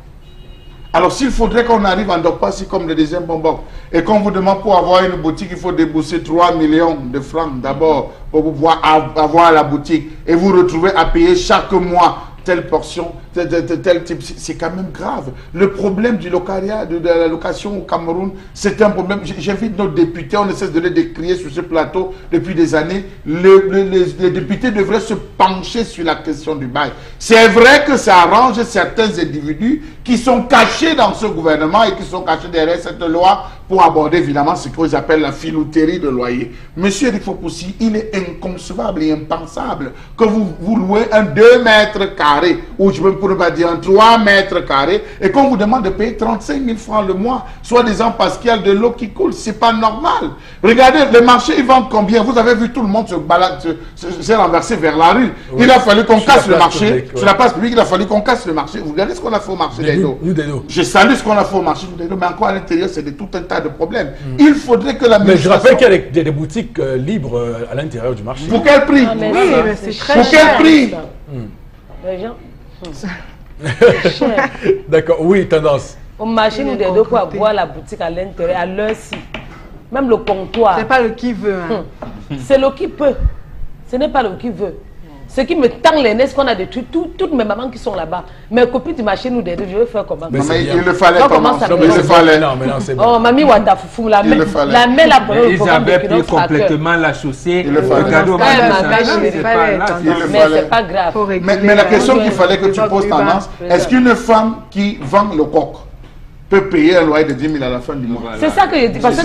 Alors s'il faudrait qu'on arrive en Ndokpasi comme le deuxième bonbon et qu'on vous demande pour avoir une boutique, il faut débourser 3 millions de francs d'abord pour pouvoir avoir la boutique et vous retrouver à payer chaque mois telle portion, tel type, c'est quand même grave. Le problème du locariat, de la location au Cameroun, c'est un problème. J'invite nos députés, on essaie de les décrier sur ce plateau depuis des années. Les députés devraient se pencher sur la question du bail. C'est vrai que ça arrange certains individus qui sont cachés dans ce gouvernement et qui sont cachés derrière cette loi pour aborder évidemment ce qu'ils appellent la filouterie de loyer. Monsieur Eric Fopoussi, il est inconcevable et impensable que vous louez un 2 mètres carrés, ou je peux ne pas dire un 3 mètres carrés, et qu'on vous demande de payer 35 000 francs le mois, soi-disant parce qu'il y a de l'eau qui coule. C'est pas normal. Regardez, les marchés, ils vendent combien? Vous avez vu tout le monde s'est renversé vers la rue. Oui. Il a fallu qu'on casse le marché. Publique, ouais. Sur la place publique, il a fallu qu'on casse le marché. Vous regardez ce qu'on a fait au marché d'Edo. Je salue ce qu'on a fait au marché d'Edo, mais encore à l'intérieur, c'est de tout un tas de problèmes. Il faudrait que la Mais je rappelle qu'il y a des boutiques libres à l'intérieur du marché. Pour quel prix? Oui, mais c'est très Pour quel prix? D'accord, oui, tendance. Au marché, nous devons pour avoir la boutique à l'intérieur, à l'heure-ci. Même le comptoir. C'est pas le qui veut. Hein. C'est le qui peut. Ce n'est pas le qui veut. Ce qui me tend les nez, qu'on a détruit toutes mes mamans qui sont là-bas. Mes copines du marché nous disent, je vais faire comment? Mais il le fallait comment? Il le fallait. Non, mais non, c'est bon. Oh, mamie Wanda Foufou, la main la brûle. Ils avaient pris complètement la chaussée. Il le fallait. Mais c'est pas grave. Mais la question qu'il fallait que tu poses, Tendance, est-ce qu'une femme qui vend le coq peut payer un loyer de 10 000 à la fin du mois? C'est ça que je dis. Parce que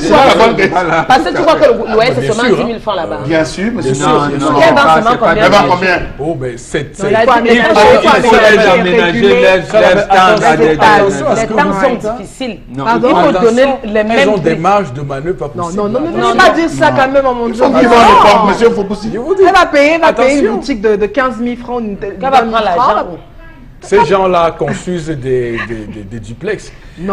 tu crois que le loyer, c'est seulement 10 000 francs là-bas. Bien sûr, mais c'est sûr. Elle vend combien? Oh, mais c'est... Il faut les aménager, les temps sont difficiles. Il faut donner les mêmes. Ils ont des marges de manœuvre pas possible. Non, ne pas dire ça quand même, mon Dieu. Monsieur Fopoussi. Elle va payer une boutique de 15 000 francs. Elle va prendre l'argent. Ces gens-là construisent des duplex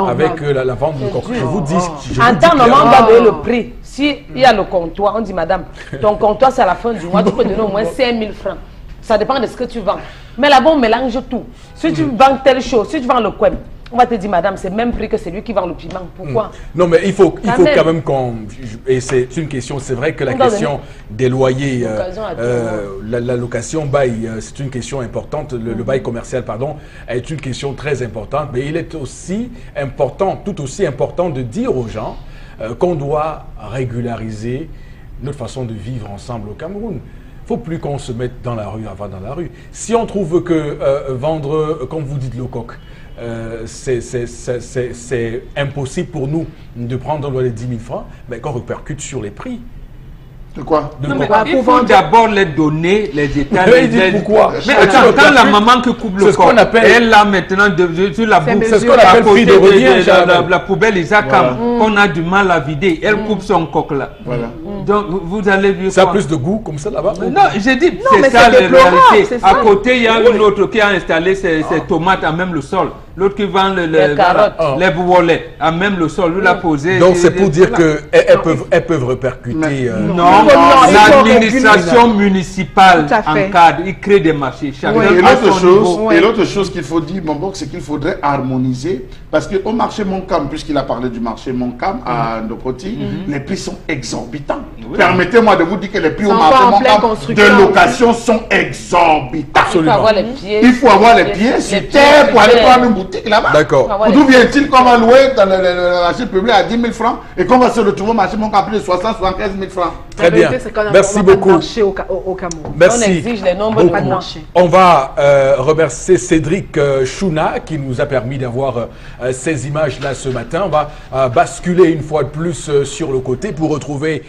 avec la vente de coq. Je vous dis. En temps normal, on doit donner le prix. S'il y a le comptoir, on dit, madame, ton comptoir, c'est à la fin du mois, tu peux donner au moins 5 000 francs. Ça dépend de ce que tu vends. Mais là-bas, on mélange tout. Si tu vends telle chose, si tu vends le coin, on va te dire, madame, c'est le même prix que celui qui vend le piment. Pourquoi? Non, mais il faut quand même qu'on... Et c'est une question, c'est vrai que la question des loyers, la location bail, c'est une question importante, le bail commercial, pardon, est une question très importante, mais il est aussi important, tout aussi important de dire aux gens qu'on doit régulariser notre façon de vivre ensemble au Cameroun. Il ne faut plus qu'on se mette dans la rue avant dans la rue. Si on trouve que vendre, comme vous dites, le coq, c'est impossible pour nous de prendre un loyer de 10 000 francs, mais qu'on répercute sur les prix. De quoi? Il faut d'abord les donner, les états. Pourquoi? Mais attends, quand la maman qui coupe le corps, elle a maintenant sur la bouffe, c'est ce qu'on appelle prix de revient, la poubelle Isakam, qu'on a du mal à vider, elle coupe son coq là. Voilà. Donc vous allez lui. Ça a plus de goût comme ça là-bas? Non, j'ai dit, c'est ça la réalité. À côté, il y a une autre qui a installé ses tomates à même le sol. L'autre qui vend les carottes, les boulets à même le sol, lui l'a posé. Donc c'est pour dire qu'elles peuvent répercuter. Non, l'administration municipale encadre, il crée des marchés. Et l'autre chose qu'il faut dire, mon c'est qu'il faudrait harmoniser, parce qu'au marché Moncam, puisqu'il a parlé du marché Moncam à Ndokoti, les prix sont exorbitants. Permettez-moi de vous dire que les prix au marché Moncam de location sont exorbitants. Il faut avoir les pieds sur terre pour aller prendre une boutique là-bas. D'accord. D'où vient-il qu'on va louer dans le marché public à 10 000 francs et qu'on va se retrouver au marché Moncam à plus de 60, 75 000 francs? Très bien. Merci beaucoup. Merci. On va remercier Cédric Chouna qui nous a permis d'avoir ces images-là ce matin. On va basculer une fois de plus sur le côté pour retrouver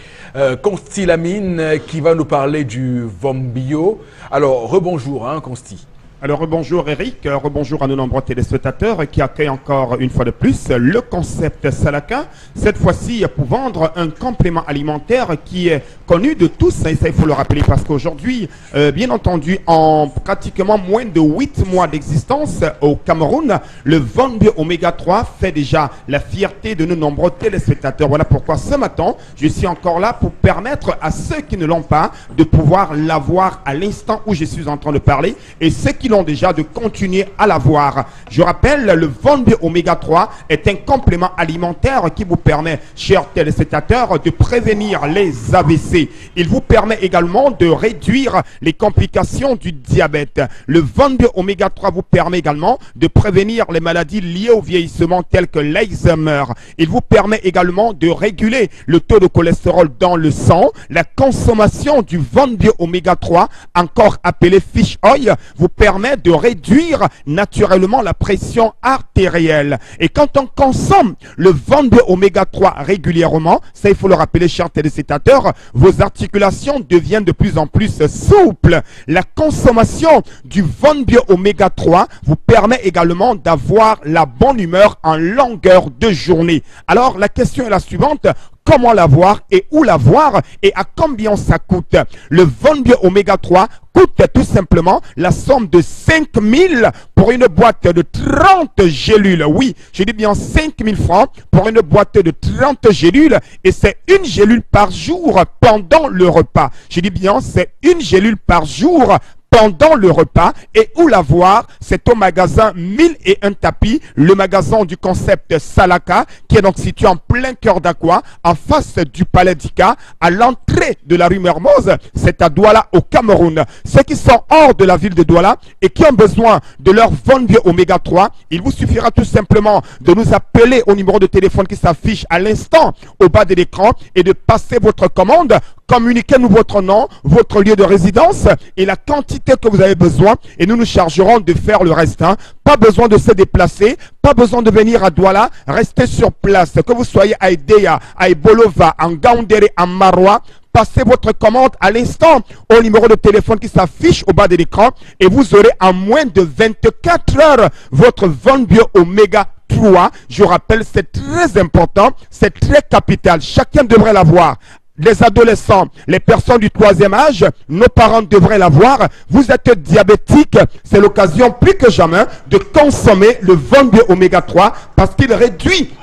Consti Lamine qui va nous parler du Vombio. Alors, rebonjour, Consti. Alors, rebonjour Eric, rebonjour à nos nombreux téléspectateurs qui accueillent encore une fois de plus le concept Salaka, cette fois-ci pour vendre un complément alimentaire qui est connu de tous, et ça il faut le rappeler parce qu'aujourd'hui, bien entendu, en pratiquement moins de 8 mois d'existence au Cameroun, le Vombio Oméga 3 fait déjà la fierté de nos nombreux téléspectateurs. Voilà pourquoi ce matin, je suis encore là pour permettre à ceux qui ne l'ont pas de pouvoir l'avoir à l'instant où je suis en train de parler, et ceux qui l'ont déjà de continuer à l'avoir. Je rappelle, le Vombio Oméga 3 est un complément alimentaire qui vous permet, chers téléspectateurs, de prévenir les AVC. Il vous permet également de réduire les complications du diabète. Le Vombio Oméga 3 vous permet également de prévenir les maladies liées au vieillissement telles que l'Alzheimer. Il vous permet également de réguler le taux de cholestérol dans le sang. La consommation du Vombio Oméga 3, encore appelé fish oil, vous permet permet de réduire naturellement la pression artérielle. Et quand on consomme le 22 oméga 3 régulièrement, ça il faut le rappeler, chers téléspectateurs, vos articulations deviennent de plus en plus souples. La consommation du 22 oméga 3 vous permet également d'avoir la bonne humeur en longueur de journée. Alors la question est la suivante: comment l'avoir et où l'avoir et à combien ça coûte? Le 22 oméga 3 coûte tout simplement la somme de 5 000 pour une boîte de 30 gélules. Oui, je dis bien 5 000 francs pour une boîte de 30 gélules, et c'est une gélule par jour pendant le repas. Je dis bien c'est une gélule par jour pendant le repas. Et où l'avoir? C'est au magasin 1001 tapis, le magasin du concept Salaka, qui est donc situé en plein cœur d'Aqua, en face du Palais d'Ika, à l'entrée de la rue Mermoz. C'est à Douala, au Cameroun. Ceux qui sont hors de la ville de Douala et qui ont besoin de leur 22 oméga 3, il vous suffira tout simplement de nous appeler au numéro de téléphone qui s'affiche à l'instant au bas de l'écran et de passer votre commande. Communiquez-nous votre nom, votre lieu de résidence et la quantité que vous avez besoin, et nous nous chargerons de faire le reste. Pas besoin de se déplacer, pas besoin de venir à Douala, restez sur place. Que vous soyez à Edea, à Ebolova, en Gaoundéré, en Marois, passez votre commande à l'instant au numéro de téléphone qui s'affiche au bas de l'écran et vous aurez en moins de 24 heures votre 22 oméga 3. Je rappelle, c'est très important, c'est très capital. Chacun devrait l'avoir. Les adolescents, les personnes du 3e âge, nos parents devraient l'avoir. Vous êtes diabétique, c'est l'occasion plus que jamais de consommer le 22 oméga 3 parce qu'il réduit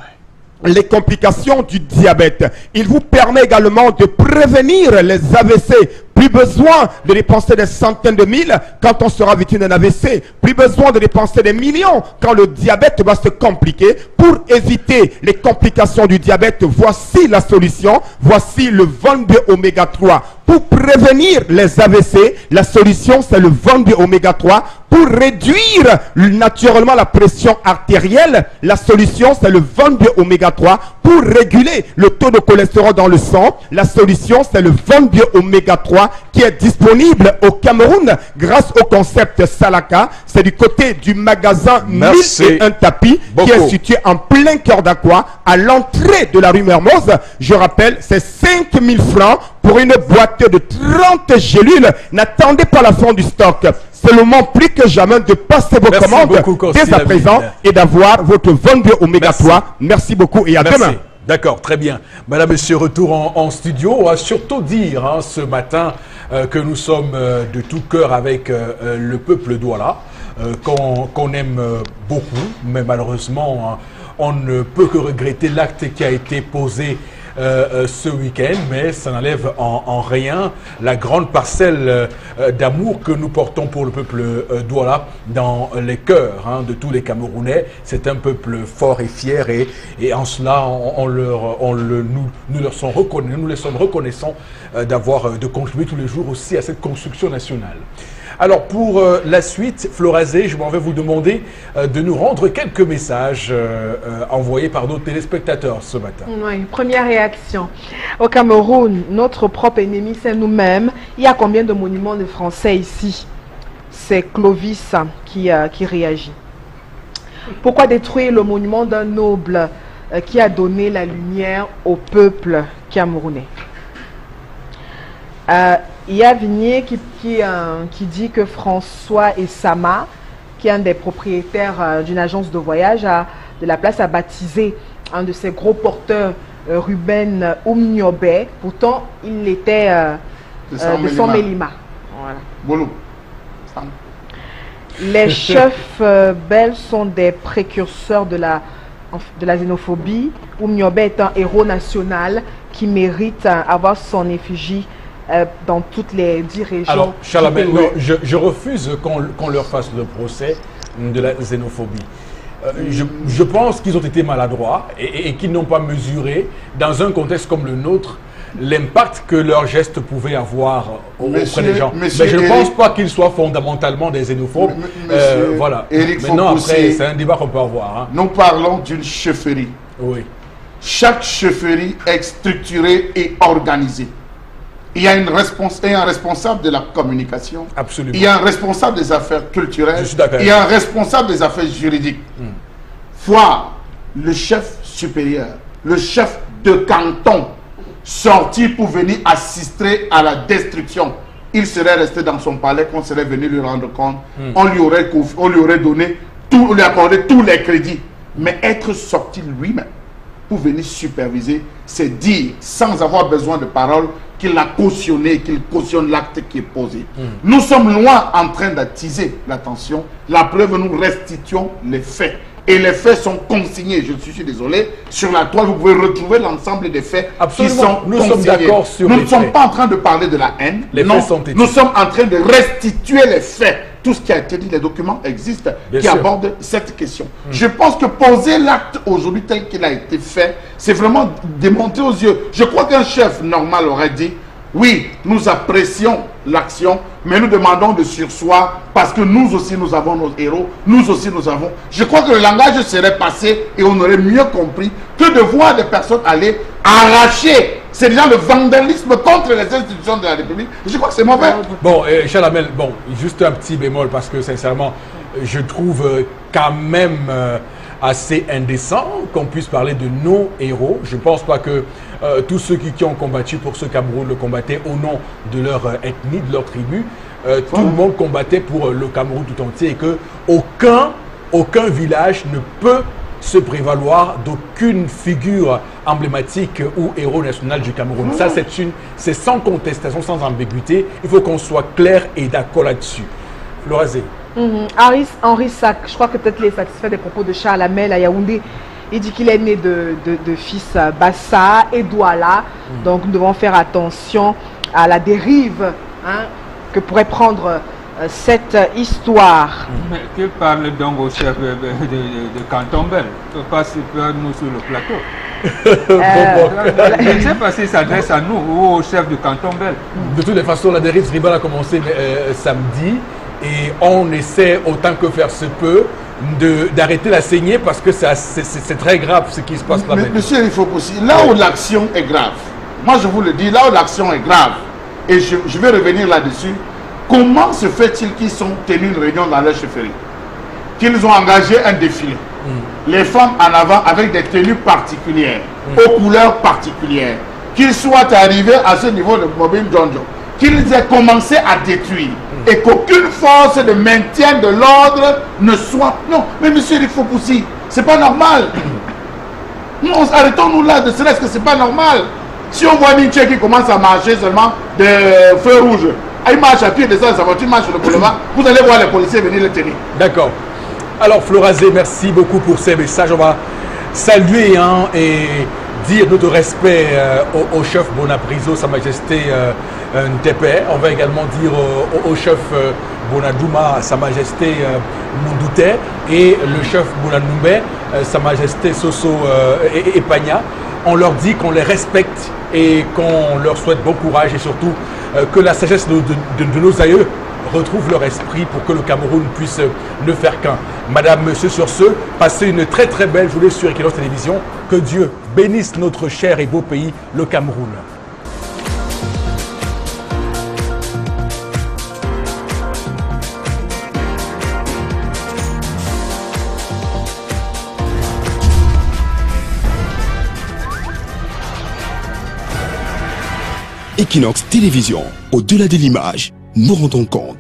les complications du diabète. Il vous permet également de prévenir les AVC. Plus besoin de dépenser des centaines de mille quand on sera victime d'un AVC. Plus besoin de dépenser des millions quand le diabète va se compliquer. Pour éviter les complications du diabète, voici la solution. Voici le 22 oméga 3. Pour prévenir les AVC, la solution c'est le 22 oméga 3. Pour réduire naturellement la pression artérielle, la solution c'est le 22 oméga 3. Pour réguler le taux de cholestérol dans le sang, la solution c'est le 22 oméga 3 qui est disponible au Cameroun grâce au concept Salaka. C'est du côté du magasin 1001 tapis qui est situé en plein cœur d'Aqua, à l'entrée de la rue Mermoz. Je rappelle, c'est 5 000 francs pour une boîte de 30 gélules. N'attendez pas la fin du stock. C'est le moment plus que jamais de passer vos commandes dès à présent et d'avoir votre 22 oméga 3. Merci beaucoup et à demain. D'accord, très bien. Madame, monsieur, retour en studio. On va surtout dire ce matin que nous sommes de tout cœur avec le peuple douala, qu'on aime beaucoup, mais malheureusement, on ne peut que regretter l'acte qui a été posé ce week-end, mais ça n'enlève en rien la grande parcelle d'amour que nous portons pour le peuple douala dans les cœurs de tous les Camerounais. C'est un peuple fort et fier, et en cela nous leur sommes reconnaissants de contribuer tous les jours aussi à cette construction nationale. Alors pour la suite, Florazé, je m'en vais vous demander de nous rendre quelques messages envoyés par nos téléspectateurs ce matin. Oui, première réaction. Au Cameroun, notre propre ennemi, c'est nous-mêmes. Il y a combien de monuments de Français ici? C'est Clovis qui réagit. Pourquoi détruire le monument d'un noble qui a donné la lumière au peuple camerounais? Il y a Vignier qui dit que François Essama, qui est un des propriétaires d'une agence de voyage de la place, a baptisé un de ses gros porteurs, Ruben Oumniobé. Pourtant, il était de son Mélima. Voilà. Les chefs belges sont des précurseurs de la xénophobie. Oumniobé est un héros national qui mérite avoir son effigie dans toutes les 10 régions. Alors, Charlemagne, je refuse qu'on leur fasse le procès de la xénophobie. Je pense qu'ils ont été maladroits et qu'ils n'ont pas mesuré, dans un contexte comme le nôtre, l'impact que leurs gestes pouvaient avoir auprès des gens. Mais je ne pense pas qu'ils soient fondamentalement des xénophobes. Voilà. Maintenant, après, c'est un débat qu'on peut avoir. Nous parlons d'une chefferie. Oui. Chaque chefferie est structurée et organisée. il y a un responsable de la communication. Absolument. Il y a un responsable des affaires culturelles. Il y a un responsable des affaires juridiques. Voir le chef supérieur, le chef de canton sorti pour venir assister à la destruction. Il serait resté dans son palais, qu'on serait venu lui rendre compte. On lui aurait donné, on lui accordé tous les crédits. Mais être sorti lui-même pour venir superviser, c'est dire, sans avoir besoin de paroles, qu'il a cautionné, qu'il cautionne l'acte qui est posé. Nous sommes loin en train d'attiser l'attention. La preuve, nous restituons les faits. Et les faits sont consignés, je suis désolé, sur la toile, vous pouvez retrouver l'ensemble des faits qui sont nous consignés. Sommes d'accord sur nous les ne sommes faits. pas en train de parler de la haine. Les faits sont étudiés. Nous sommes en train de restituer les faits. Tout ce qui a été dit, les documents existent qui abordent cette question. Je pense que poser l'acte aujourd'hui tel qu'il a été fait, c'est vraiment démontrer aux yeux. Je crois qu'un chef normal aurait dit, oui, nous apprécions l'action, mais nous demandons de sursoir parce que nous aussi nous avons nos héros, nous aussi nous avons. Je crois que le langage serait passé et on aurait mieux compris que de voir des personnes aller arracher. C'est déjà le vandalisme contre les institutions de la République. Je crois que c'est mauvais. Bon, Chalamel, bon, juste un petit bémol parce que sincèrement, je trouve quand même assez indécent qu'on puisse parler de nos héros. Je ne pense pas que tous ceux qui ont combattu pour ce Cameroun le combattaient au nom de leur ethnie, de leur tribu. Tout le monde combattait pour le Cameroun tout entier et que aucun village ne peut se prévaloir d'aucune figure emblématique ou héros national du Cameroun. Ça, c'est sans contestation, sans ambiguïté. Il faut qu'on soit clair et d'accord là-dessus. Lorazé. Henri Sac, je crois que peut-être il est satisfait des propos de Charles Hamel à Yaoundé. Il dit qu'il est né de fils Bassa et Douala. Donc nous devons faire attention à la dérive que pourrait prendre cette histoire. Mais que parle donc au chef de Canton-Bel? Il ne peut pas se faire nous sur le plateau. Je ne sais pas s'il s'adresse à nous ou au chef de Canton-Bel. De toutes les façons, la dérive tribale a commencé samedi et on essaie autant que faire se peut d'arrêter la saignée parce que c'est très grave ce qui se passe là-bas. Monsieur, il faut aussi, là où l'action est grave, moi je vous le dis, là où l'action est grave, et je vais revenir là-dessus, comment se fait-il qu'ils sont tenus une réunion dans leur chefferie? Qu'ils ont engagé un défilé. Les femmes en avant avec des tenues particulières, aux couleurs particulières. Qu'ils soient arrivés à ce niveau de Mobile Donjo. Qu'ils aient commencé à détruire. Et qu'aucune force de maintien de l'ordre ne soit... Non, mais monsieur il faut pousser. C'est pas normal. Arrêtons-nous là, de serait-ce que c'est pas normal. Si on voit Nietzsche qui commence à marcher seulement de feu rouge, il marche à pied, descend sa voiture, marche sur le boulevard, vous allez voir les policiers venir le tenir. D'accord. Alors Florazé, merci beaucoup pour ces messages. On va saluer et dire notre respect au chef Bonapriso, Sa Majesté Ntepe. On va également dire au chef Bonadouma, Sa Majesté Mundute, et le chef Bonanoumbe, Sa Majesté Soso Epagna. On leur dit qu'on les respecte et qu'on leur souhaite bon courage et surtout que la sagesse de nos aïeux retrouve leur esprit pour que le Cameroun puisse ne faire qu'un. Madame, monsieur, sur ce, passez une très très belle journée sur Equinos Télévision. Que Dieu bénisse notre cher et beau pays, le Cameroun. Equinox Télévision, au-delà de l'image, nous rendons compte.